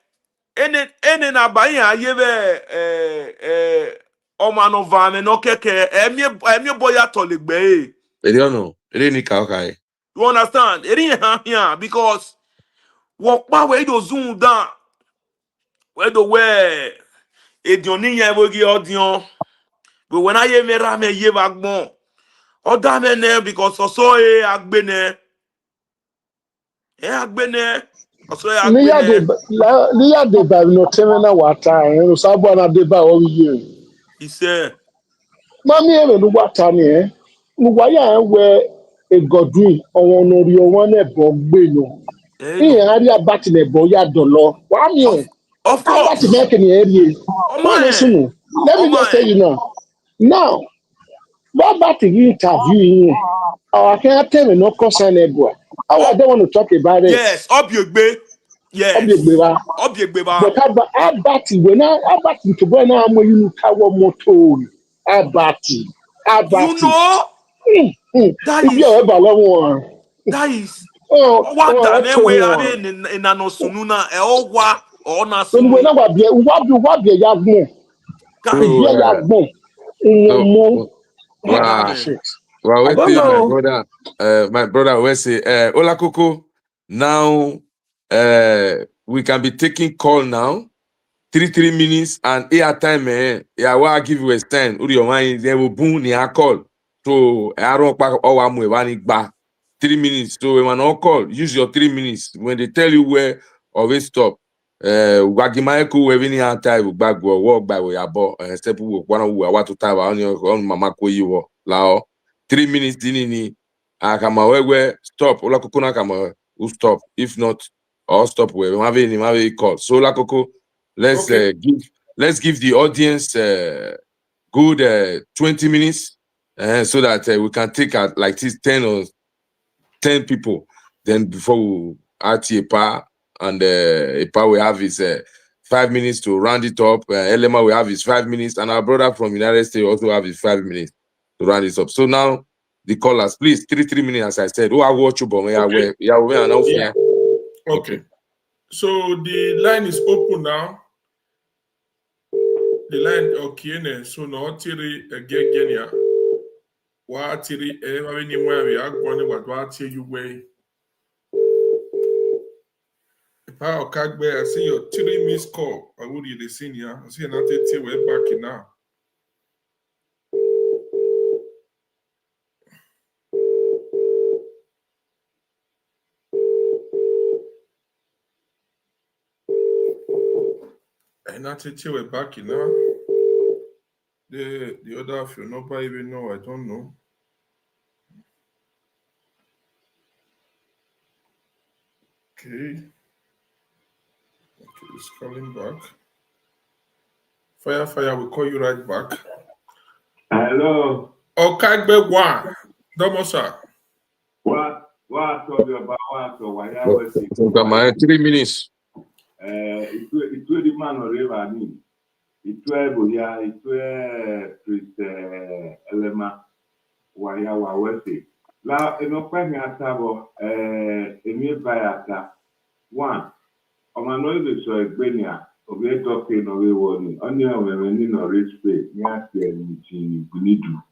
[SPEAKER 4] ene na ba yan aye be omano va me no keke emi boya to le gbe
[SPEAKER 6] Enikao kai.
[SPEAKER 4] you understand here because walk pa we do zoom down we do we edion ni yan bogi odion but when I hear me ra me ye bagbon oda me ne because so agbene agbene so agbene
[SPEAKER 2] Liya de ba no teme na wata en sabo na de ba o ye.
[SPEAKER 4] he said
[SPEAKER 2] Mami e no wata ni e. Nu wa ya we egodun awon ori won na bo gbe no.
[SPEAKER 4] no
[SPEAKER 2] Iyan ari abati na bo ya dolo. Wa mi e.
[SPEAKER 4] of
[SPEAKER 2] Abati
[SPEAKER 4] course
[SPEAKER 2] make ni area.
[SPEAKER 4] oh
[SPEAKER 2] Why
[SPEAKER 4] my
[SPEAKER 2] listen? Let me just tell you now. Now, what about the interview? Our can't tell me no concern anymore. I
[SPEAKER 4] oh
[SPEAKER 2] don't want to talk about it.
[SPEAKER 4] yes obiegbe yes
[SPEAKER 2] Obiegbewa.
[SPEAKER 4] obiegbe
[SPEAKER 2] But Abati, when Abati to go now, I'm going to cover motor. Abati.
[SPEAKER 4] you
[SPEAKER 2] Abati.
[SPEAKER 4] know that
[SPEAKER 2] If you
[SPEAKER 4] is
[SPEAKER 2] ever long one.
[SPEAKER 4] what
[SPEAKER 2] Oh,
[SPEAKER 4] da
[SPEAKER 2] that's
[SPEAKER 4] me we
[SPEAKER 2] one.
[SPEAKER 4] abi na no sunu na owa or na
[SPEAKER 2] When
[SPEAKER 4] sunu
[SPEAKER 2] what be a young man? If
[SPEAKER 6] So,
[SPEAKER 2] you're a young man,
[SPEAKER 6] so,
[SPEAKER 4] oda
[SPEAKER 6] wow,
[SPEAKER 4] me
[SPEAKER 6] we
[SPEAKER 2] I don't
[SPEAKER 6] say,
[SPEAKER 2] know.
[SPEAKER 6] my brother, we say, Ola Coco, now, we can be taking call now, 3 minutes, and airtime, yeah, what I give you a stand, Uri, your mind, they will boom, near call. So, I don't pack all I'm with, back 3 minutes. So, when I call, use your 3 minutes. When they tell you where, always stop. Wagimaeku, when you have time, back go walk by where you bought, step one of what to time on your mama, you lao 3 minutes, dini, akamawewe, stop, Ola Coco, nakama, who stop. If not, or stop where we have a call. So, Ola Coco, let's
[SPEAKER 3] Okay.
[SPEAKER 6] give the audience good 20 minutes so that we can take like this 10 or 10 people. Then before we add Epa, and Epa will have his 5 minutes to round it up. Elema will have his 5 minutes, and our brother from United States also have his 5 minutes to round it up. So now the callers, please, 3 minutes, as I said. Oh, I watch you, but
[SPEAKER 3] Okay.
[SPEAKER 6] yeah.
[SPEAKER 3] Okay. So the line is open now. The line okay, so no tiri Genia. Wa tiri every where we are going what tell you way. Power Kagbe, I see your 3 missed call. I would you the senior. I see another tell we're back in now. And not tell we're back in now. The other if you nobody even know, I don't know. Okay. Okay, it's calling back. Fire, we'll call you right back.
[SPEAKER 8] Hello.
[SPEAKER 3] Okagbe one. Double sir.
[SPEAKER 8] What talk about what or why I
[SPEAKER 6] So,
[SPEAKER 8] was sick?
[SPEAKER 6] 3 minutes.
[SPEAKER 8] It will the man or river me. It will yeah, it will Chris Elema why I was sick. Now, no question at table, a by ata. One, on my nose so Gbenia, of a talking of a warning, only when in a rich space, near the Bunidu.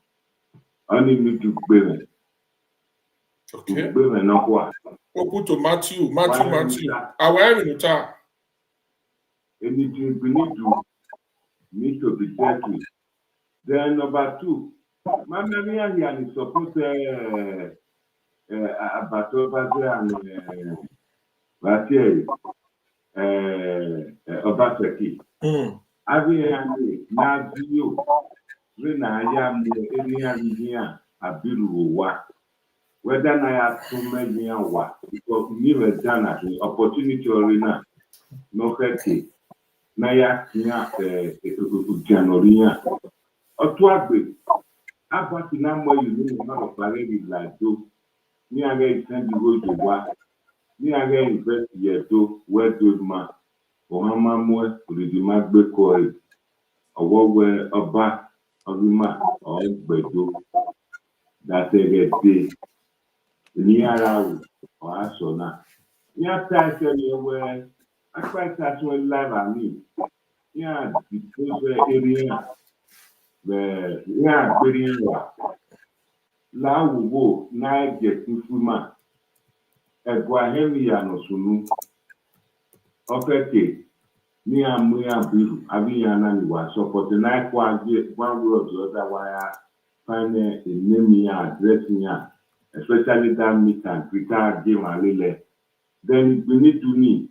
[SPEAKER 8] Only me to Gbemen.
[SPEAKER 3] Okay.
[SPEAKER 8] Gbemen, not what.
[SPEAKER 3] Open to Matthew. Our minuta.
[SPEAKER 8] Anything we need to be dealt with. Then number two, Mama Mia is supposed to about Obaze and Vatier Obaseki. Abi na you when I am any idea abiru wa whether na ya too many wa because never done at the opportunity or na no keke na ya nya January Otuagbe abati na mo you know na opare with like do Ni aga send the go to wa. Ni aga invest yeto well to ma. Ohama mo the ma gbe ko e. Owo we oba obima o gbedo. That a day. Ni ara o aso na. Ni ata se ni we akpa ta so live ami. Ni because area the ya area la wo na get fuma. Egwa hemi ya no sunu. Okeke ni amu ya biru abi ya na ni wa support na kwa one way or the other why find a name ya address ya especially that meet and prepare game alele then we need to need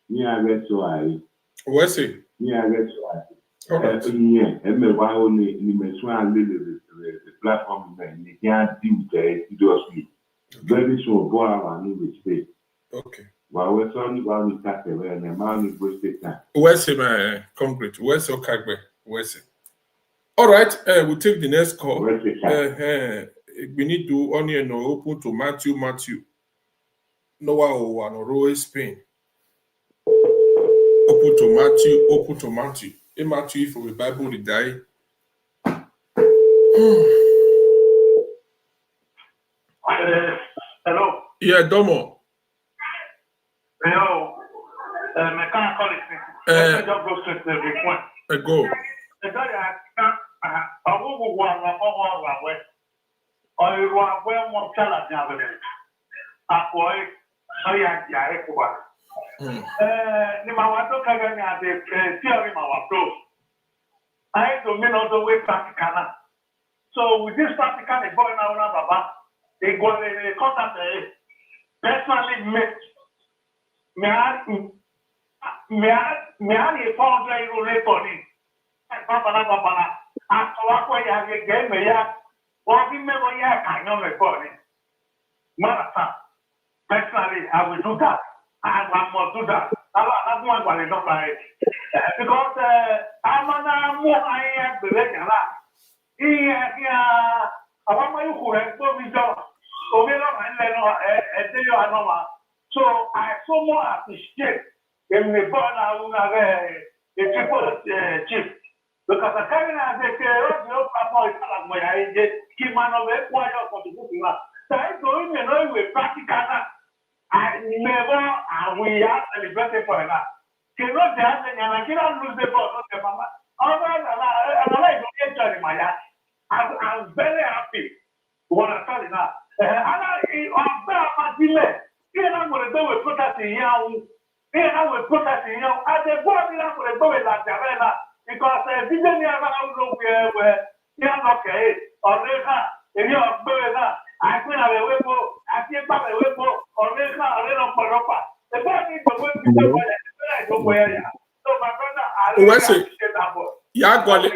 [SPEAKER 8] ni arrest so I
[SPEAKER 3] What's it?
[SPEAKER 8] ni arrest so
[SPEAKER 3] All right.
[SPEAKER 8] yeah me wa o ni mesu alele the platform ni can deal seriously very soon go around ni we stay
[SPEAKER 3] Okay.
[SPEAKER 8] well we so ni wa we start and man ni go stay time.
[SPEAKER 3] Where's it, man? Concrete. Where's your Kagbe? Where's it? All right. We'll take the next call. We need to only open to Matthew. Noah or Roy Spain. Open to Matthew. In Matthew, if we Bible the die.
[SPEAKER 9] Hello.
[SPEAKER 3] Yeah, Domo.
[SPEAKER 9] Hello. My car calling me. I just go straight to the point.
[SPEAKER 3] Go.
[SPEAKER 9] The guy I will go on way. Or you are well more challenge now. Boy, sorry, I ni mawazo kagani ade theory mawazo. I don't mean all the way practical. So with this practical, the boy now baba, they go in contact personally met me a 400 recording. Papa. After what ya get me ya, what we never ya kind of recording. Mother, personally, I will do that. I must do that. I want to know by it. Because I'm on more I am the regular. I want my who has told me so. So I so more appreciate in the born I will have a triple chief. Because I can't have a no papa is like my idea. Keep man of it, why not for the book? So I go in and know with practical. I never, we are celebrating for that. Cannot dance and I cannot lose the ball, not the mama. I'm very happy. What I'm telling you now. I'm delay. Here I'm going to do with protesting you. Here I will protesting you. At the body, I'm going to do it like that. Because didn't you ever know where you're okay or if you're better. I couldn't have a weapon. I can't have a weapon or the body is the way. So my brother, I appreciate that boy.
[SPEAKER 3] Yeah, got it.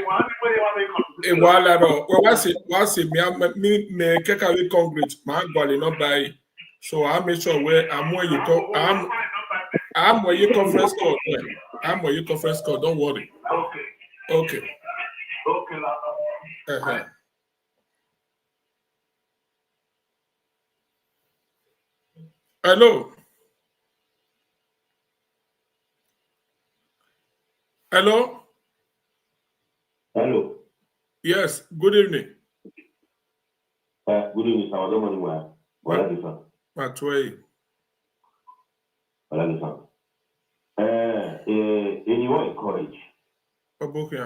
[SPEAKER 3] What's it? Me keka we concrete. My got it not by. So I make sure where I'm where you go. I'm where you conference call. I'm where you conference call. Don't worry. Okay. Hello.
[SPEAKER 8] Hello.
[SPEAKER 3] Yes. Good evening.
[SPEAKER 8] Good evening, sir. I don't know what are you?
[SPEAKER 3] Matway.
[SPEAKER 8] What are you? Anyone encourage?
[SPEAKER 3] Obokia.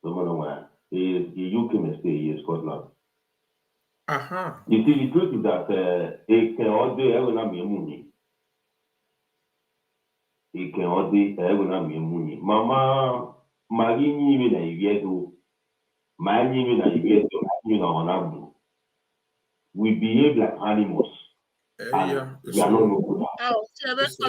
[SPEAKER 8] The UK may stay in Scotland.
[SPEAKER 3] You
[SPEAKER 8] see, the truth is that it can all day ever not be a money. It can all day ever not be a money. Mama, Magini, even a year to my even a year to you know, we behave like animals.
[SPEAKER 3] Yeah,
[SPEAKER 8] we are not good. So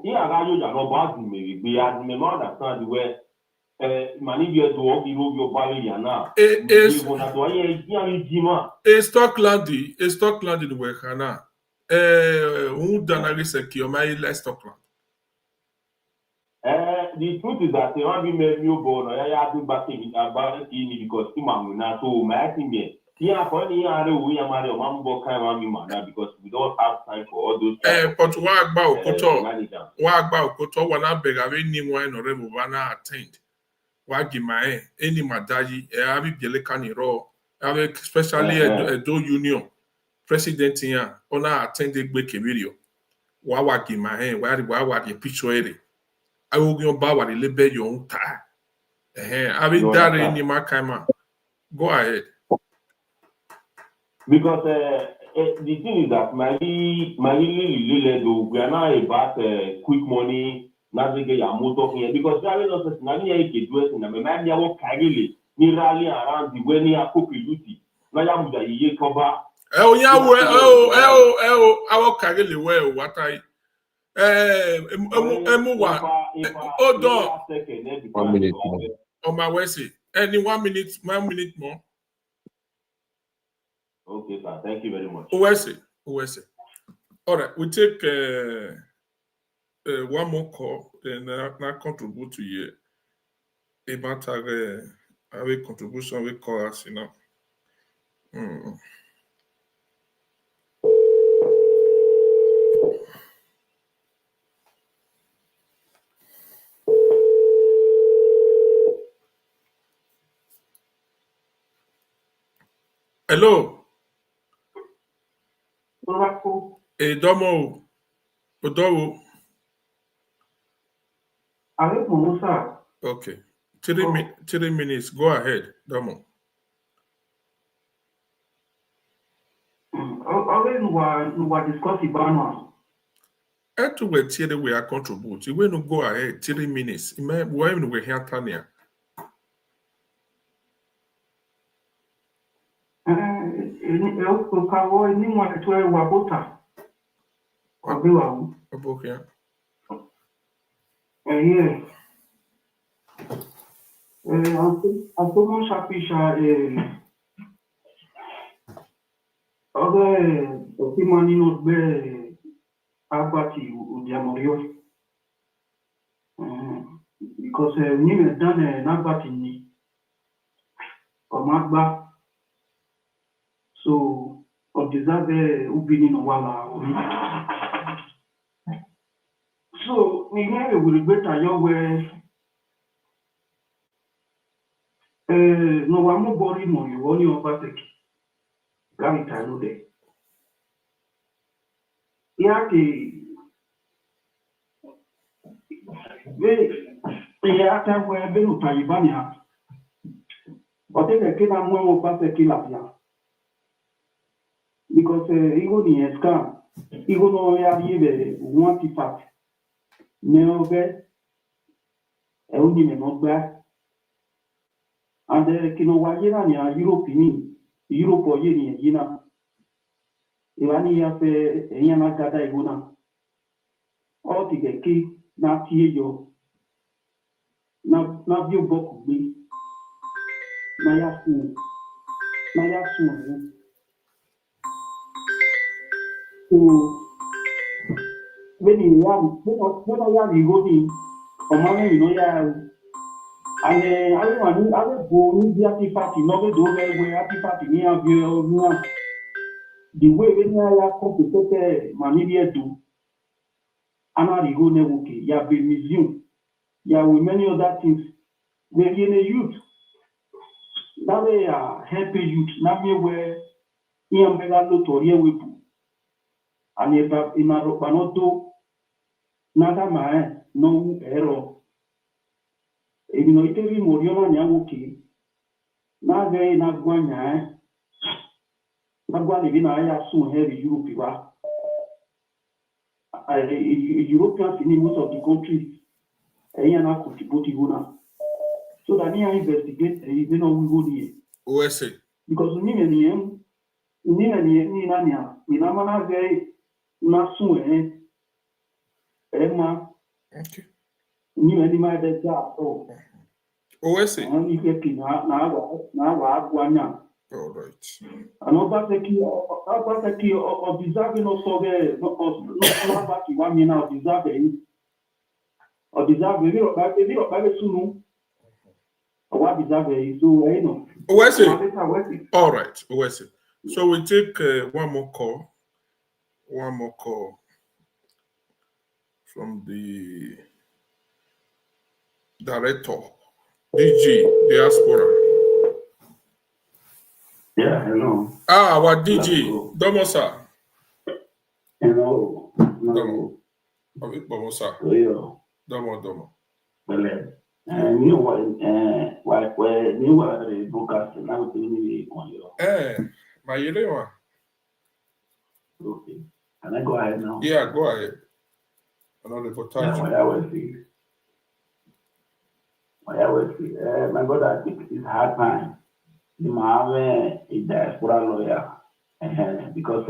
[SPEAKER 8] here I got you no bad maybe we understand where
[SPEAKER 9] Manibia do your body now.
[SPEAKER 3] A Stockland in Wekana. Who done a research your my last Stockland?
[SPEAKER 9] The truth is that they want to make you born. I do back in about it because Imam not so my thing. Yeah, for any other we are married, one book because we don't have time for all those.
[SPEAKER 3] But why about Koto? When I beg, I mean, wine or Revana attend. Why give my any madaji, I be Bielekani raw, especially a do union president here, ona attended Gbe video. Why give my hand, why the picture? I will go back with the label your own tie. I mean, that any Makama. Go ahead.
[SPEAKER 9] Because the thing is that my we are not about quick money, navigate your motor here because driving us is not here to do it in the man ya walk carry ni rally around the way near copy duty. Now you have the cover.
[SPEAKER 3] I will carry the way what I hold on.
[SPEAKER 6] 1 minute.
[SPEAKER 3] On my way, say any 1 minute, 1 minute more.
[SPEAKER 9] Okay, sir. Thank you very much.
[SPEAKER 3] Who is it? All right, we take one more call, then I contribute to you. About our contribution, we call us, you know. Hello. Domo. Odowo. Okay. 3 minutes. Go ahead, Domo. To wait till we are contribute. You will not go ahead 3 minutes. When we hear Tanya.
[SPEAKER 10] Because we have done Nagbati or Magba. So, of deserve Ubini no Wala. So, we have a better your way. No one more body money, only on Patek. Gravity, I know that. Yeah, after we're very Talibania. But if I cannot more Patek Kilapia. Because even in a scam, even though we are here, want to fact. Never, only not back. And the Kinowajina, Europe or Yena. Ivani have a Yanagada Iguna. All the key, not yo. Not you book me. Nayasu. So, when you want, when I have you go in, or money, you know, and I will go in the party, not the way happy party near the way when I have complicated Manibia do, and I go never, you have been museum, you have many other things. We're in a youth. Now they are helping youth, not me where he am better to with. And if in a Robanoto, nada mai, no error. If you know it, every Moriona Yamuki, now they not going, not going to be I soon heavy Europe. Europeans in most of the countries, I am not contributing. So that I investigate, even though we go here.
[SPEAKER 3] USA.
[SPEAKER 10] Because we need Emma,
[SPEAKER 3] okay.
[SPEAKER 10] New animal that job. Oh,
[SPEAKER 3] Owese.
[SPEAKER 10] Only Keki now Aguanya.
[SPEAKER 3] All right.
[SPEAKER 10] And Obaseki observing also there, not back in 1 minute observing. Observing, very soon. What observing, so I know.
[SPEAKER 3] Owese. All right, Owese. So we take one more call. One more call from the director, DG Diaspora.
[SPEAKER 10] Yeah, hello.
[SPEAKER 3] Our DG, Domosa.
[SPEAKER 10] Hello.
[SPEAKER 3] Domo. Domosa. Domo.
[SPEAKER 10] New broadcast now on your.
[SPEAKER 3] My Yelewa.
[SPEAKER 10] Okay. Can I go ahead now?
[SPEAKER 3] Yeah, go ahead. Another reportage.
[SPEAKER 10] My brother, I think it's hard time. The man is a diaspora lawyer. Because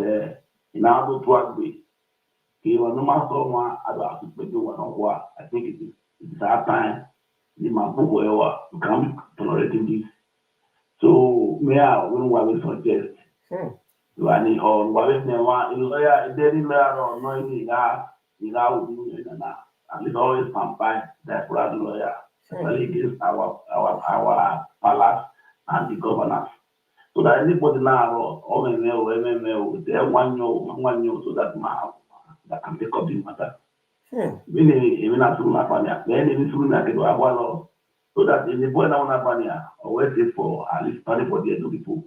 [SPEAKER 10] in order to work with, he was no matter what about to do one. I think it's hard time. The man who can't be tolerating this. So, may I wouldn't suggest. Wani on wale ne wa lawyer deni lawyer or no ni ga would and it's always campaign that lawyer especially against our palace and the governors. So that anybody now or MML they one year so that that can take up the matter. Even as soon as then even soon as go awalo so that in the boy now na always say for at least 20 for the people.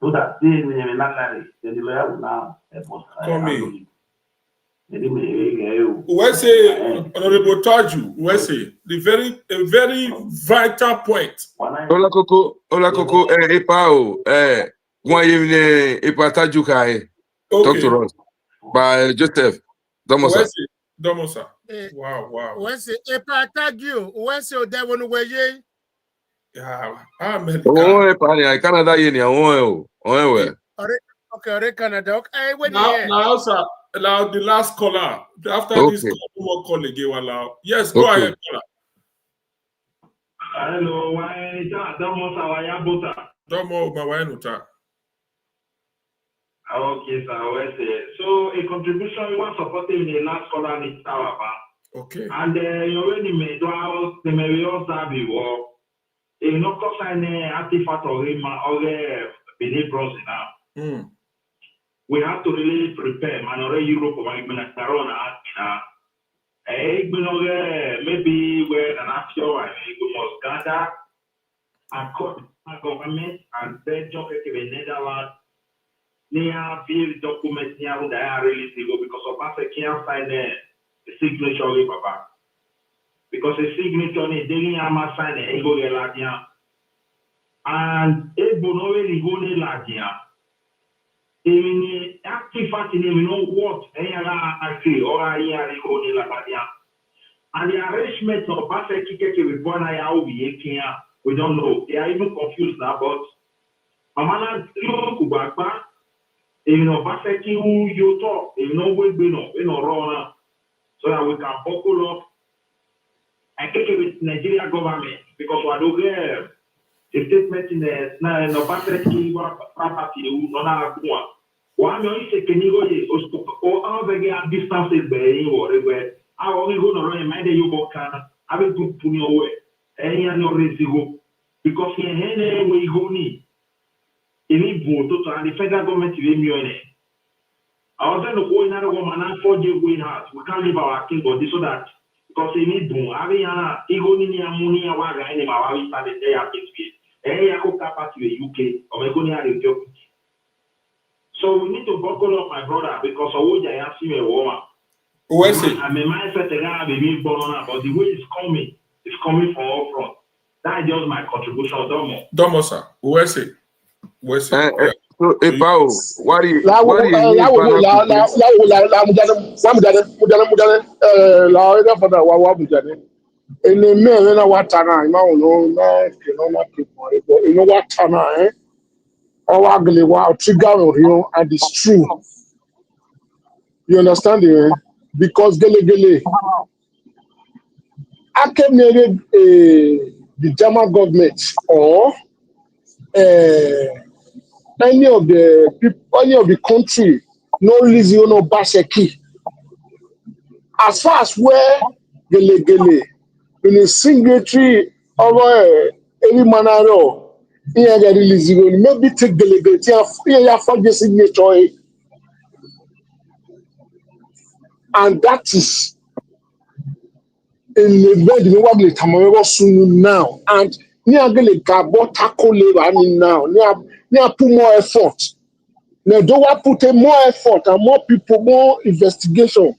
[SPEAKER 10] So that they may not marry, then the lawyer will now
[SPEAKER 3] Come in.
[SPEAKER 10] Wese,
[SPEAKER 3] Honorable Taju, Wese, a very vital point.
[SPEAKER 6] Ola Coco, Epao, Epa Taju Kai. Talk to us. By Joseph, Domosa.
[SPEAKER 3] Wese, Domosa. Wow.
[SPEAKER 7] Wese, Epa Taju, Wese, Odewonu Weye.
[SPEAKER 3] Yeah, America.
[SPEAKER 6] Oh, Canada,
[SPEAKER 7] Okay, Canada. Okay,
[SPEAKER 3] Now the last caller. After this call, no more call again. Yes, go ahead, caller.
[SPEAKER 9] Hello, why Domosa waya buta?
[SPEAKER 3] Domo Mawayanuta.
[SPEAKER 9] Okay, sir. So a contribution you want supporting the last caller in Tower.
[SPEAKER 3] Okay.
[SPEAKER 9] And you already made the Mario Zabi war. You know, because I artifact or Benin Bronze now. We have to really prepare. Manore Europe or Corona. Maybe where an actual we must gather accord government and then talk to the Netherlands. They have built documents here that are really because of us can't sign a signature with Papa. Because a signature is daily ama sign a ego ladia. And a bonore go ne ladia. Even active fact in you know what actually or I go ne ladia. And the arrangement of Basa Kike with Bonaya we don't know. They are even confused now, but Amana Kubakba, you know, Basa who you talk, you know, we know, Rona, so that we can buckle up and kick it with Nigeria government because we don't get a statement in the Basa property, no, not one. One, you say, can you go or other distances by whatever. I only go to run my day you work I will put Punyo away. Any other go because he had way go need. Any vote and the federal government will be on it. I was going to go in another woman and 4G way house. We can't leave our king body so that because he need boom. I mean, he go in your money and waga any my wife and the day at this place. Any I go to the UK or we go near the job. So we need to buckle up, my brother, because of what I have seen a woman. I mean, my set baby born but the way it's coming from all front. That is just my contribution,
[SPEAKER 3] Domo, sir. Wese.
[SPEAKER 6] So, Epao, what do you
[SPEAKER 2] and it's true. You understand it? Because Gele I came near the German government or any of the people, any of the country, no reason, no Baseki. As far as where Gele in a signatory over any manner, here the release maybe take Gele here for the signature, and that is in the bed in what Tamara soon now, and near Gele Gabo tackle labor now, near put more effort. Now, do I put in more effort and more people, more investigation?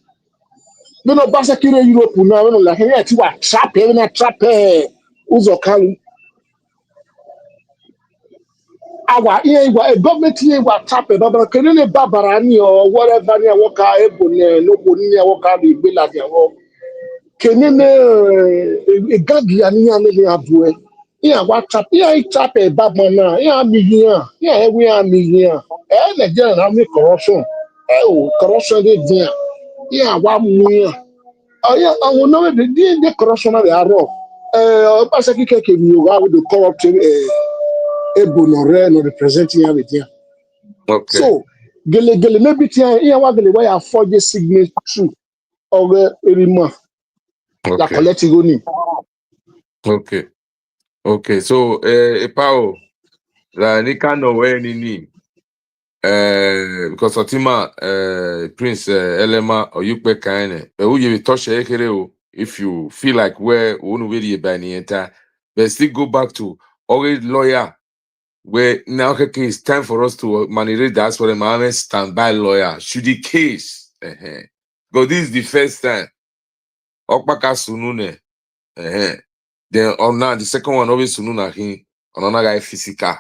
[SPEAKER 2] No, no, Basakire Europe now, no, like here, you are trap, even a trap, Uzokalu. Our here, a government here, what trap, but can you Babarani or whatever near Waka, Ebony, no, near Waka, the Bella, can you a Gagiani and Abue? Yeah, what trap, yeah, trap a Babana, yeah, me here, yeah, we are me here. Eh, the general corruption. Oh, corruption is there. Yeah, one more. Oh, yeah, I will know the corruption of the arrow. Pasaki Keke, you are with the corrupt Ebonore, no representing everything.
[SPEAKER 6] Okay.
[SPEAKER 2] So, Gele, maybe here, what the way I forge a signature or every month. La
[SPEAKER 6] Okay.
[SPEAKER 2] collective only.
[SPEAKER 6] Okay. Okay. So, Epao, la nika no we ni. Because Otima, Prince Elema or Yukbe Kaine, but who you touch if you feel like where one really by the entire, but still go back to always lawyer. Where now okay, it's time for us to manage that's what I'm standby lawyer. Should the case, because this is the first time. Okpaka Sunune, then on now the second one always Sununa him on another guy physical.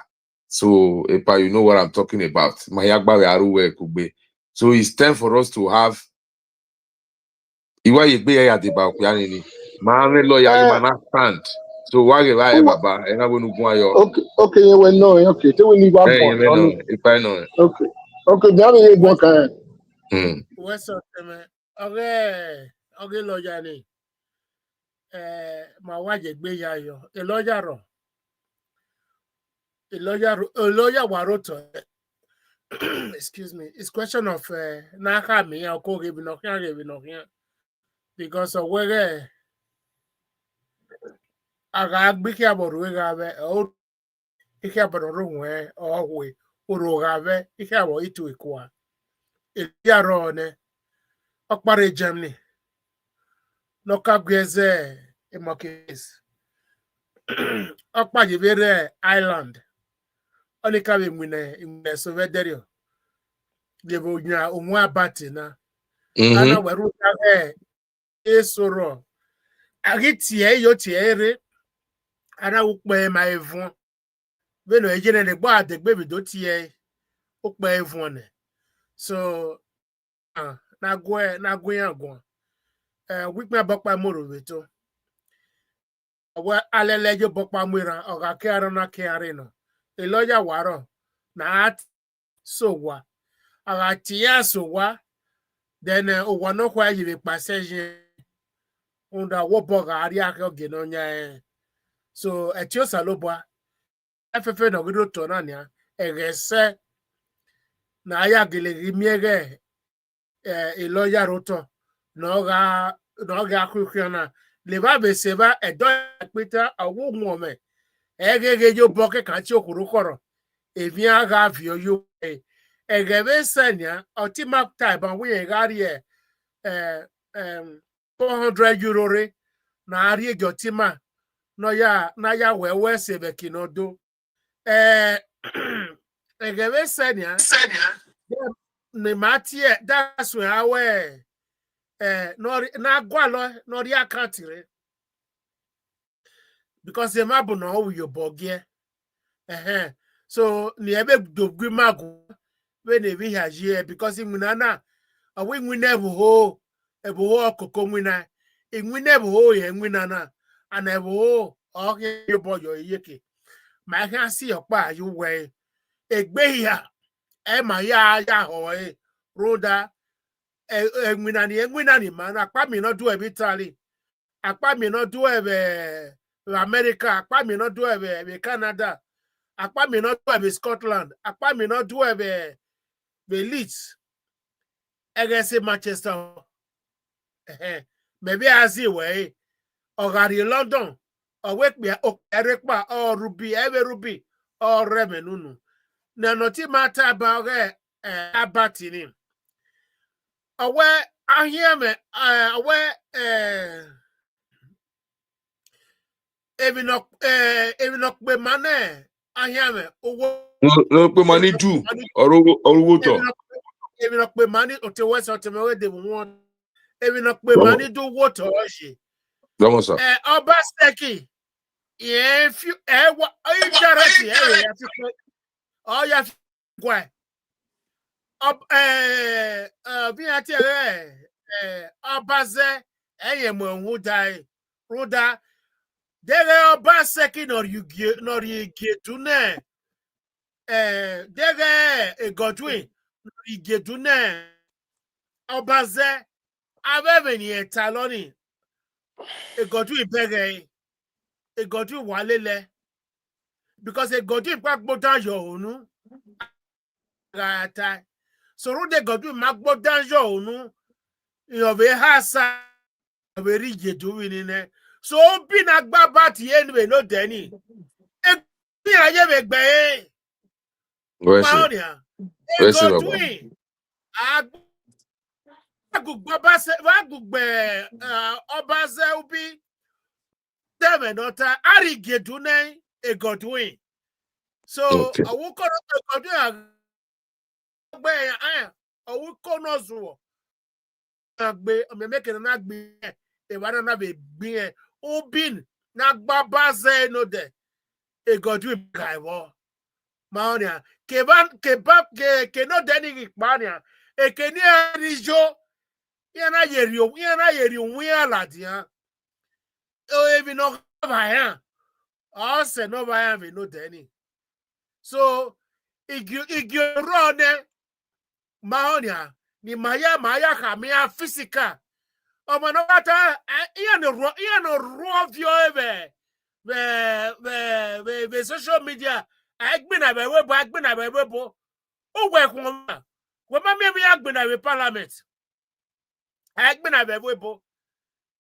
[SPEAKER 6] So Epa, you know what I'm talking about. Mayagba Aruwe Kugbe. So it's time for us to have Iwa Yegbe ya deba kuyanini. Maame lawyer you man stand. So why give I baba and I will go yo.
[SPEAKER 2] Okay, you will know. Okay, so we need one
[SPEAKER 6] Hey, you
[SPEAKER 2] point.
[SPEAKER 6] know, if I know.
[SPEAKER 2] Okay, now we need one kind.
[SPEAKER 7] What's up, man? Okay, lawyer ni. My wife Gbe Akhue. A lawyer waroto. Excuse me. It's question of naka me or ko give no here. Because of where aga gbiki aboru gabe o ike aboru nwe ohwe uru gabe ike abo itu ikwa. Yaro ne okpare Germany. No kagweze emokes. Okpajibere Island. Onikabe mwine Sovedario. Debo nya umwa batina. Ana weru kabe esoro. Agitie yo tiere. Ana ukpe ma evon. Beno ejene de gba de gbe bido tie. Ukpe evon ne. So na gwe agwa. Wikme abokpa moro beto. Wa alele jo bokpa mwira oga ke arona ke areno. Eloya waro na at sowa. Aga tia sowa. Then no kwa yive passage unda woboga ari ake ogenonya. So etio salobwa efefe no gido to na nia egese na aya gele gimiege eloya roto no ga akukuna le ba be seba edo peta awu nwome egege jo boke kan ti okuru koro evi aga vio yo egebe senya ultimate type and we gari 400 euro re na ari ejotima no ya na ya wewe sebe kinodo egebe senya ne matie that's when awe no na gwalo no ri account re because the map no we your bogie so ni ebe dogwi magu we ne bi haje because imuna awe nwina ebuho okoko nwina enwina ebuho ye nwina na ana ebuho oke yoboyo yeke ma ka si opa ayu we egbe ya e ma ya ho roda enwina ni ma na pa mi no do e bitali apa mi no do e America, akpa mi no do ebe Canada, akpa mi no do ebe Scotland, akpa mi no do ebe Leeds. Egesi Manchester. Maybe azi we ogari London. Or wake me Erekpa or Ruby, ever Ruby or Remenunu. Na noti matter about abatini. Aware I hear me aware even Ugbemen I hear me
[SPEAKER 6] No, put money do or water.
[SPEAKER 7] even Ugbemen or to West or to me they want even Ugbemen do water she
[SPEAKER 6] Vamos sir.
[SPEAKER 7] Obaseki yeah if you what are you directly oh yeah why bí a ti Obaze mo huda ruda dere Obaseki norigetune dere Godwin norigetune Obaze abebe ni etaloni Godwin bege Godwin walele because Godwin gbagbodan yo onu gata so rude Godwin magbodan yo onu yobe hasa very genuine. So be na gba ti anyway no deni. E bi aye be gbe. Maonia. E go doing. Agugbe Obaze ubi deme nota ari gedune e go doing. So awuko no go doing agbe aya awuko no zuwo. Agbe me make na agbe e wana na be gbe ubin na gba baze no de e godu gaiwo maonia ke no deni ikpania e ke ni arijo yana yeri onwe ala dia o ebi no ba ya o se no ba ya be no deni so igirone maonia ni maya ka mi physical ọmọ náà wá tá ìyẹn no raw view ebe the social media agbina be webo o we kun ma we ma me agbina we parliament agbina be webo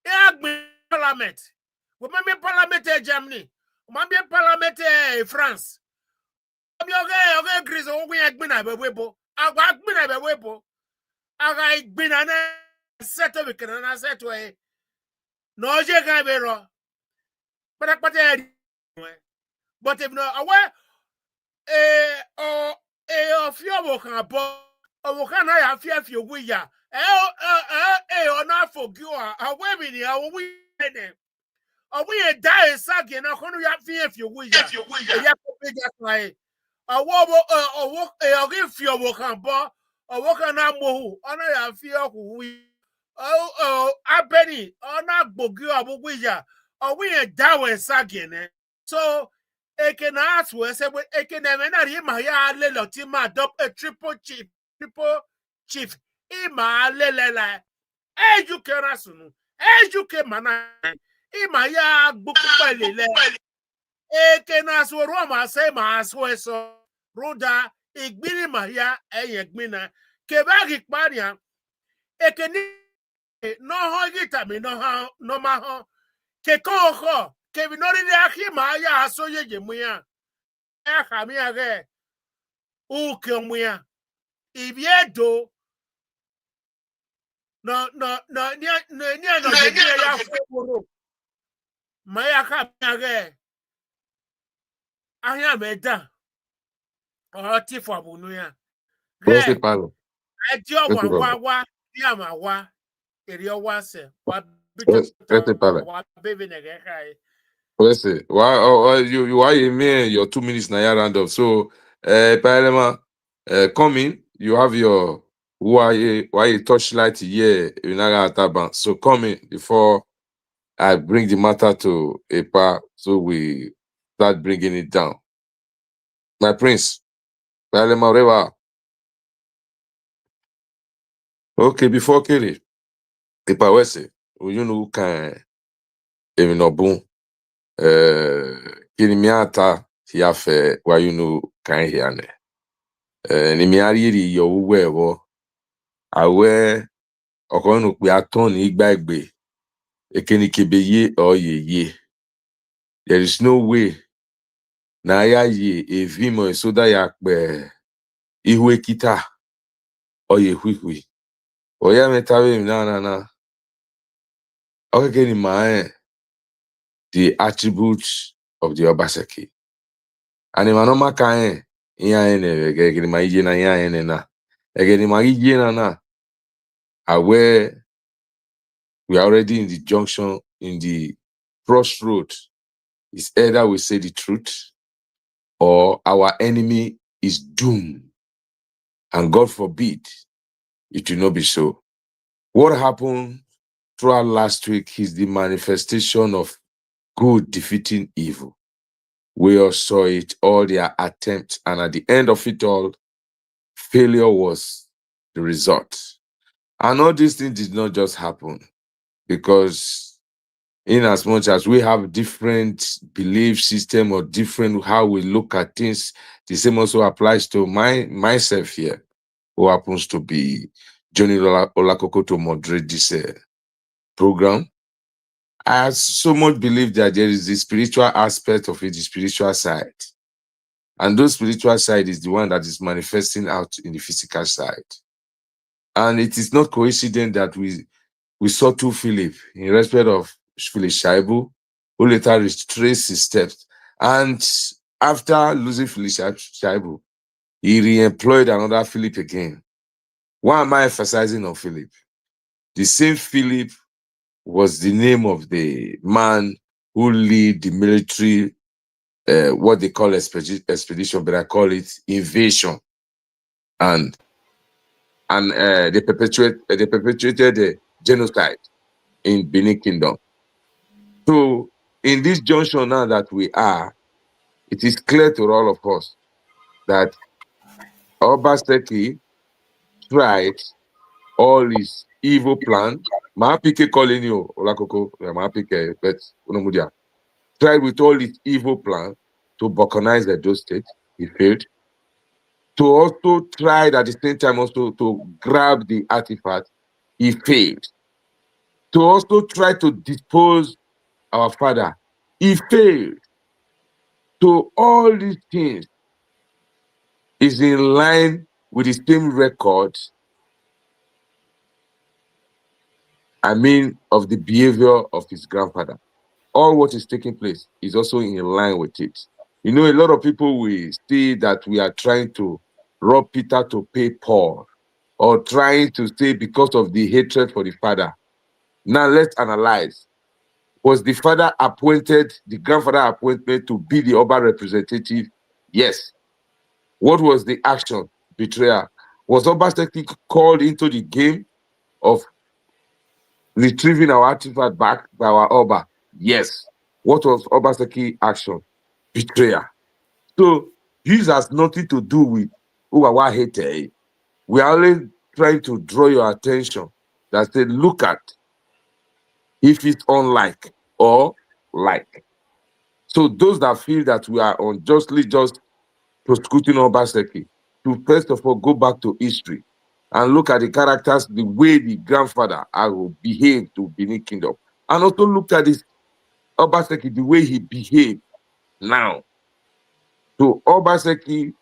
[SPEAKER 7] agbina parliament we ma me parliament Germany ma me parliament France mi oge Greece o we agbina be webo agba agbina be webo aga agbina na seto we kana na seto no je kan be ro but if no aware of your can bo can I have fear we ya or not for you are women here we we die again I can have fear if you will ya like a wo give your can bo or can I move on I have fear who we abeni or not bogu abu ya or we die again so eke na asu ese eke na mena ri ma ya le lo ti ma dop a triple chief I ma le la ejuke rasunu ejuke mana I ma ya gbuku pele le eke na asu ro ma se ma asu eso roda igbiri ma ya eye gbina ke ba ri pania eke ni no ho gita mi no ma ho ke ko ho ke bi no ri akhi ma ya aso ye mu ya kami age uke muya ibiedo no ni ya foro maya kami age ahia meda o ti fo abunu ya
[SPEAKER 6] Reste palo.
[SPEAKER 7] eji wa ti amawa eri owa se wa
[SPEAKER 6] Reste palo.
[SPEAKER 7] wa bebe nege kai
[SPEAKER 6] Listen, why why you mean your 2 minutes na ya round up. So Parliament, come in, you have your why you torchlight here in Taban. So come in before I bring the matter to EPA so we start bringing it down. My prince, Parliament Reva. Okay, before Kelly, EPA Wese, you know can even no boom. Kinimiata Hiafe Wayunu Kanhiane. Nimiari yo wewo. Awe Okonu Kwiaton Gbe Ekenikebeye or ye. There is no way. Na ya ye evimo esoda yakbe ihwe kita oye hwihwi. Oya metawe na. Okay, ni mae the attributes of the Obaseki. And in manoma kae iya ene egeni ma ije na iya ene na. Egeni ma ije na aware we are already in the junction, in the crossroad. It's either we say the truth or our enemy is doomed. And God forbid it will not be so. What happened throughout last week is the manifestation of good defeating evil. We all saw it, all their attempts, and at the end of it all, failure was the result. And all these things did not just happen because in as much as we have different belief system or different how we look at things, the same also applies to myself here, who happens to be Johnny Olakoko to moderate this program. I so much believe that there is the spiritual aspect of it, the spiritual side. And those spiritual side is the one that is manifesting out in the physical side. And it is not coincident that we saw two Philip in respect of Philip Shaibu, who later retraced his steps. And after losing Philip Shaibu, he re-employed another Philip again. Why am I emphasizing on Philip? The same Philip was the name of the man who led the military, what they call expedition, but I call it invasion. And they perpetuated the genocide in Benin Kingdom. So in this junction now that we are, it is clear to all of us that Obaseki tried all his evil plan. Maapike calling you, Olakoko, Maapike, but Unomudia. Tried with all his evil plan to balkanize the state. He failed. To also try at the same time also to grab the artifact. He failed. To also try to dispose our father. He failed. So all these things is in line with the same record, of the behavior of his grandfather. All what is taking place is also in line with it. You know, a lot of people will see that we are trying to rob Peter to pay Paul, or trying to say because of the hatred for the father. Now let's analyze. Was the father appointed, the grandfather appointed to be the Oba representative? Yes. What was the action? Betrayal. Was Obaseki called into the game of retrieving our artifact back by our Oba? Yes. What was Obaseki action? Betrayal. So this has nothing to do with Uwawa hate. We are only trying to draw your attention that say, look at if it's unlike or like. So those that feel that we are unjustly just prosecuting Obaseki, to first of all go back to history and look at the characters, the way the grandfather behaved to Benin Kingdom, and also look at this Obaseki, the way he behaved now. So Obaseki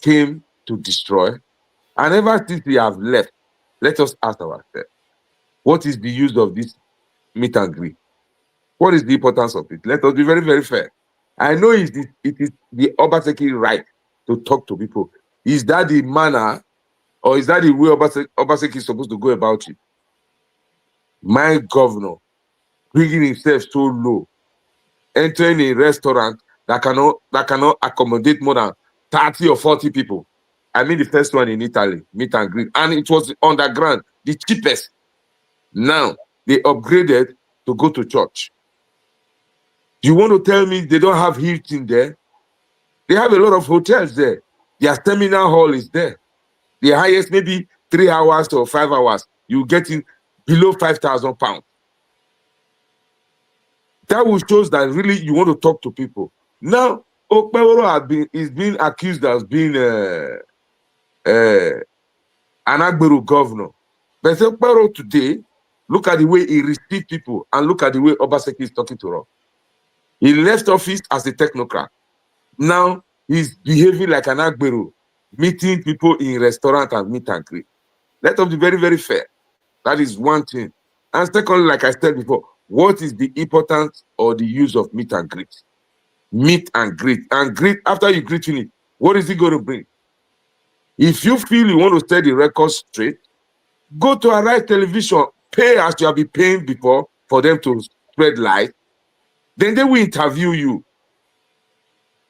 [SPEAKER 6] came to destroy, and ever since he has left, let us ask ourselves, what is the use of this meet and greet? What is the importance of it? Let us be very, very fair. I know it is the Obaseki right to talk to people. Is that the manner, or is that the way Obaseki is supposed to go about it? My governor, bringing himself so low, entering a restaurant that cannot accommodate more than 30 or 40 people. I mean the first one in Italy, meet and greet, and it was underground, the cheapest. Now they upgraded to go to church. You want to tell me they don't have Hilton there? They have a lot of hotels there. Their seminar hall is there. The highest, maybe 3 hours or 5 hours, you get in below £5,000. That will show that really you want to talk to people. Now, Okpebholo is being accused as being an Agbero governor. But Okpebholo today, look at the way he received people and look at the way Obaseki is talking to us. He left office as a technocrat. Now he's behaving like an Agbero, meeting people in restaurant and meet and greet. Let us be very, very fair. That is one thing. And secondly, like I said before, what is the importance or the use of meet and greet? Meet and greet. And greet, after you greet it, what is it going to bring? If you feel you want to set the record straight, go to Arise Television, pay as you have been paying before for them to spread light. Then they will interview you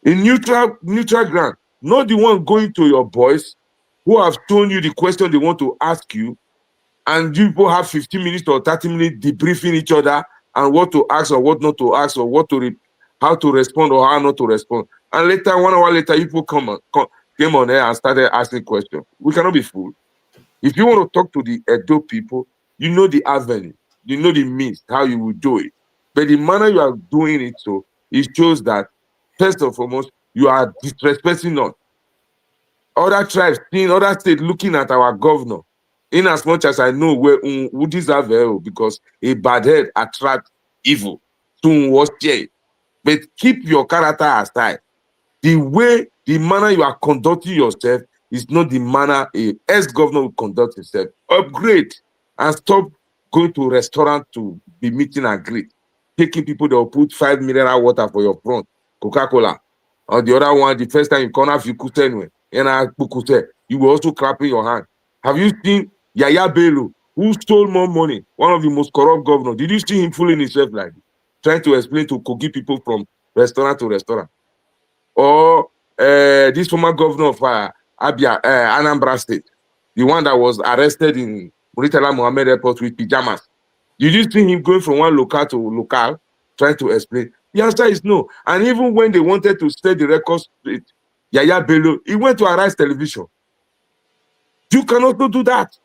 [SPEAKER 6] in neutral ground, not the one going to your boys who have shown you the question they want to ask you, and you people have 15 minutes or 30 minutes debriefing each other and what to ask or what not to ask or what to how to respond or how not to respond. And later, 1 hour later, you people came on air and started asking questions. We cannot be fooled. If you want to talk to the Edo people, you know the avenue, you know the means, how you will do it. But the manner you are doing it, so it shows that, first and foremost, you are disrespecting us. Other tribes, seeing other states looking at our governor, in as much as I know who deserve it, because a bad head attracts evil. To watch it. But keep your character aside. The manner you are conducting yourself is not the manner a ex-governor will conduct himself. Upgrade and stop going to restaurant to be meeting and greet. Taking people that will put 5 mineral water for your front, Coca-Cola. Or the other one, the first time you come out, you will also clapping your hand. Have you seen Yaya Bello, who stole more money, one of the most corrupt governors? Did you see him fooling himself like this? Trying to explain to Kogi people from restaurant to restaurant? Or this former governor of Anambra State, the one that was arrested in Muritala Mohammed Airport with pajamas. Did you see him going from one local to local, trying to explain? The answer is no. And even when they wanted to set the record straight, Yaya Bello, he went to Arise Television. You can also do that.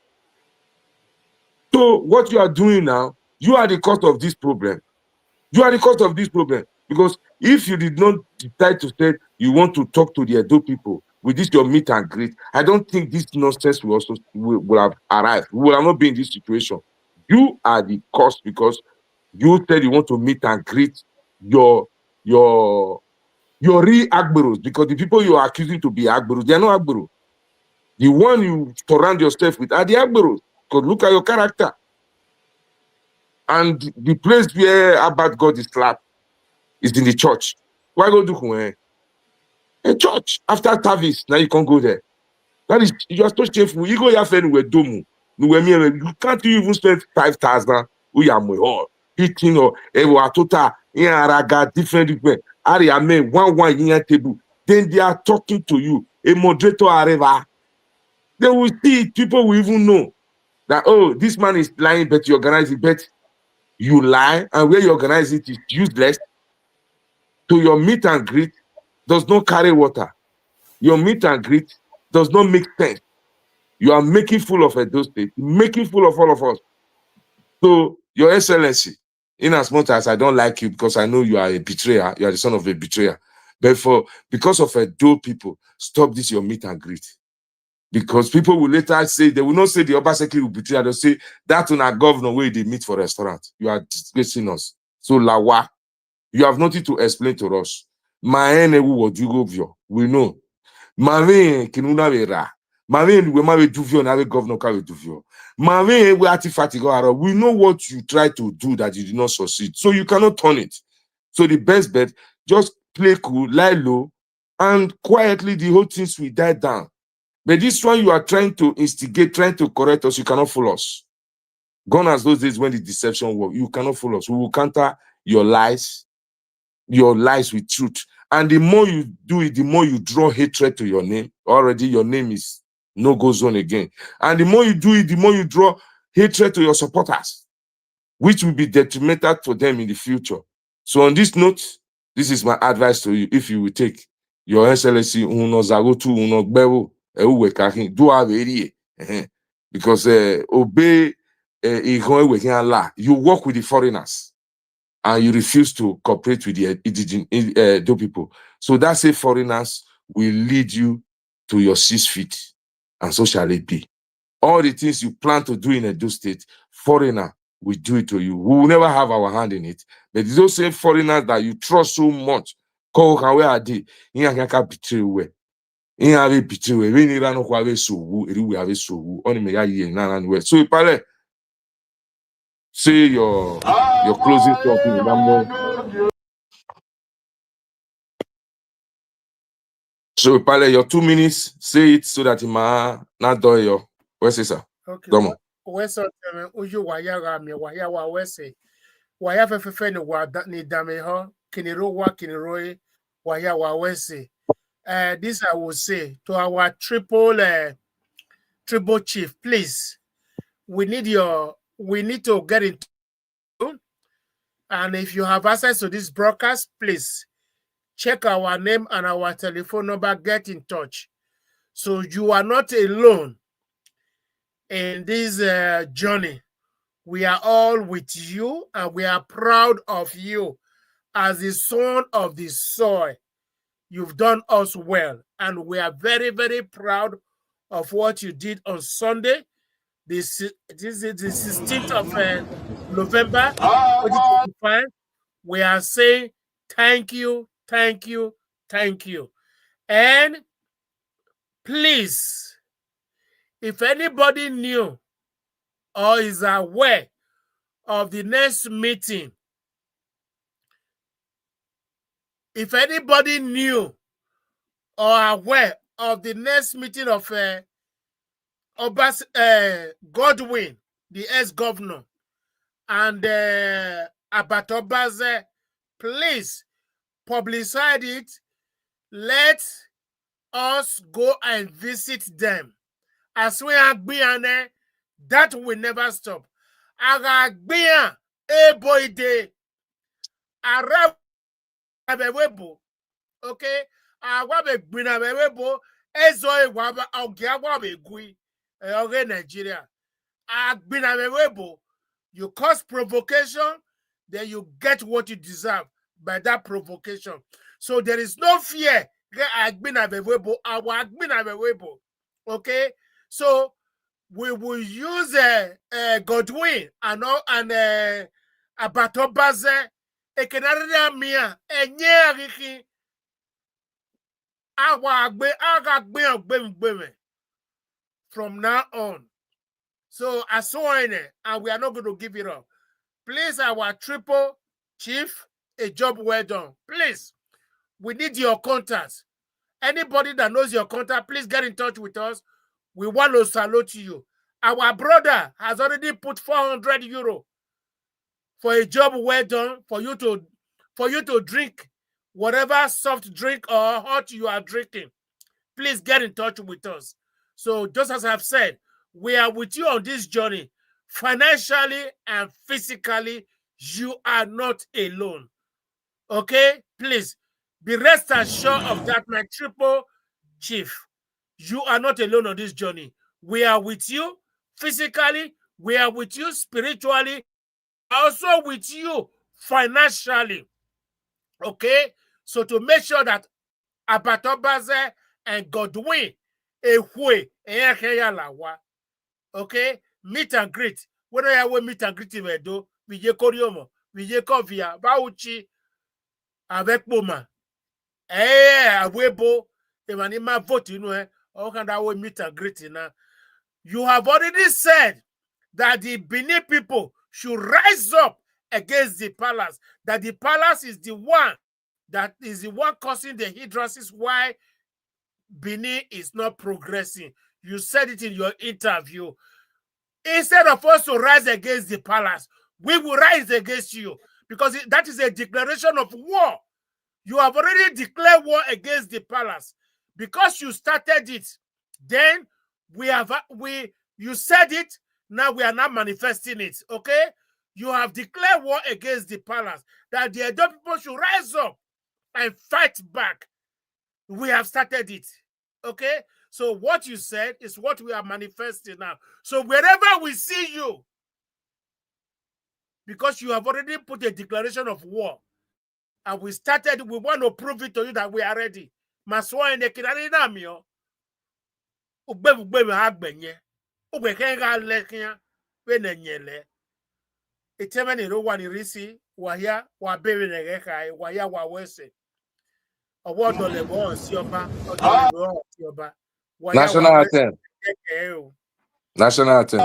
[SPEAKER 6] So what you are doing now, you are the cause of this problem. You are the cause of this problem. Because if you did not decide to say you want to talk to the Edo people with this your meet and greet, I don't think this nonsense will have arrived. We will not be in this situation. You are the cause because you said you want to meet and greet your real Agberos, because the people you are accusing to be Agberos, they are not Agberos. The one you surround yourself with are the Agberos. Because look at your character. And the place where Abad God is slapped is in the church. Why go do a church? After service, now you can't go there. That is, you are so shameful. You go your friend with Domu. You can't even spend 5,000. We are more eating or total different. Area men one in table. Then they are talking to you. A moderator arriva. They will see it. People will even know that, oh, this man is lying, but you organize it. But you lie, and where you organize it is useless. So your meet and greet does not carry water. Your meet and greet does not make sense. You are making fool of Edo State, making fool of all of us. So, Your Excellency, in as much as I don't like you because I know you are a betrayer, you are the son of a betrayer, but because of Edo people, stop this your meet and greet. Because people will later say, they will not say the Obaseki will betray, they'll say that on our governor where they meet for restaurant. You are disgracing us. So, Lawa, you have nothing to explain to us. We know. Mave kinuna vera. Mave we mave duvio na we governor ka we duvio. Mave we atifatigo. We know what you try to do that you did not succeed. So you cannot turn it. So the best bet, just play cool, lie low, and quietly the whole things will die down. But this one you are trying to instigate, trying to correct us, you cannot fool us. Gone as those days when the deception worked, you cannot fool us. We will counter your lies with truth. And the more you do it, the more you draw hatred to your name. Already your name is no-go zone again. And the more you do it, the more you draw hatred to your supporters, which will be detrimental to them in the future. So on this note, this is my advice to you. If you will take Your Excellency, do have area. Because obey you work with the foreigners. and you refuse to cooperate with the Edo people. So that say foreigners will lead you to your 6 feet, and so shall it be. All the things you plan to do in Edo State, foreigner will do it to you. We will never have our hand in it. But those same foreigners that you trust so much, where are they? Betray where. In have betray where. We need to know where so we have so only me ye na. So you parle. Say your closing talking. So parle your 2 minutes. Say it so that you ma not do your. Where's it, sir?
[SPEAKER 7] Okay.
[SPEAKER 6] Come on.
[SPEAKER 7] Where's it? Uju waya rami waya wa wese. Waya fefe ni wa ni dame ho. Kiniro wa kiniro waya wa wese. This I will say to our triple chief, please. We need to get into. And if you have access to this broadcast, please check our name and our telephone number, get in touch. So you are not alone in this journey. We are all with you, and we are proud of you as the son of the soil. You've done us well, and we are very, very proud of what you did on Sunday. This is the 16th of November 2025. We are saying thank you, thank you, thank you. And please, if anybody knew or is aware of the next meeting, if anybody knew or aware of the next meeting of Godwin, the ex-governor, and Obaze, please publicize it. Let us go and visit them. As we are being, that will never stop. Agagbian eboide arabewebo, okay? Awabegbina bewebo ezo ewaba ogiawabegui oge Nigeria. Agbina bewebo, you cause provocation, then you get what you deserve by that provocation. So there is no fear. Okay, so we will use Godwin and Abatobaze ekenarịa mia enye ariki agagbe Ugbemwen from now on. So and we are not going to give it up. Please, our triple chief, a job well done. Please, we need your contacts. Anybody that knows your contact, please get in touch with us. We want to salute you. Our brother has already put 400 euro for a job well done for you to drink whatever soft drink or hot you are drinking. Please get in touch with us. So just as I've said, we are with you on this journey. Financially and physically, you are not alone. Okay? Please be rest assured of that, my triple chief. You are not alone on this journey. We are with you physically. We are with you spiritually. Also with you financially. Okay? So to make sure that Abatobaze and Godwin Akhue, okay, meet and greet. Whether I will meet and greet him, do we je koriomo, we je kovia, bauchi avec Boma. Awebo, emanima vote, you know, how can I will meet and greet now? You have already said that the Benin people should rise up against the palace, that the palace is the one causing the hindrances why Benin is not progressing. You said it in your interview. Instead of us to rise against the palace, we will rise against you, because that is a declaration of war. You have already declared war against the palace because you started it. Then you said it. Now we are not manifesting it. Okay, you have declared war against the palace, that the Edo people should rise up and fight back. We have started it. Okay, so what you said is what we are manifesting now. So wherever we see you, because you have already put a declaration of war. And we want to prove it to you that we are ready. Maswa ene kinani namio. Ugbemen agbenye. Ugbekenga lekia. Benenyele. Itemeni ro wani risi. Wahia wabere negeka. Wahia wawese. Owodo lebo on sioba. Odo lebo on sioba. Wahia
[SPEAKER 6] National
[SPEAKER 7] wawese.
[SPEAKER 6] anthem. National anthem.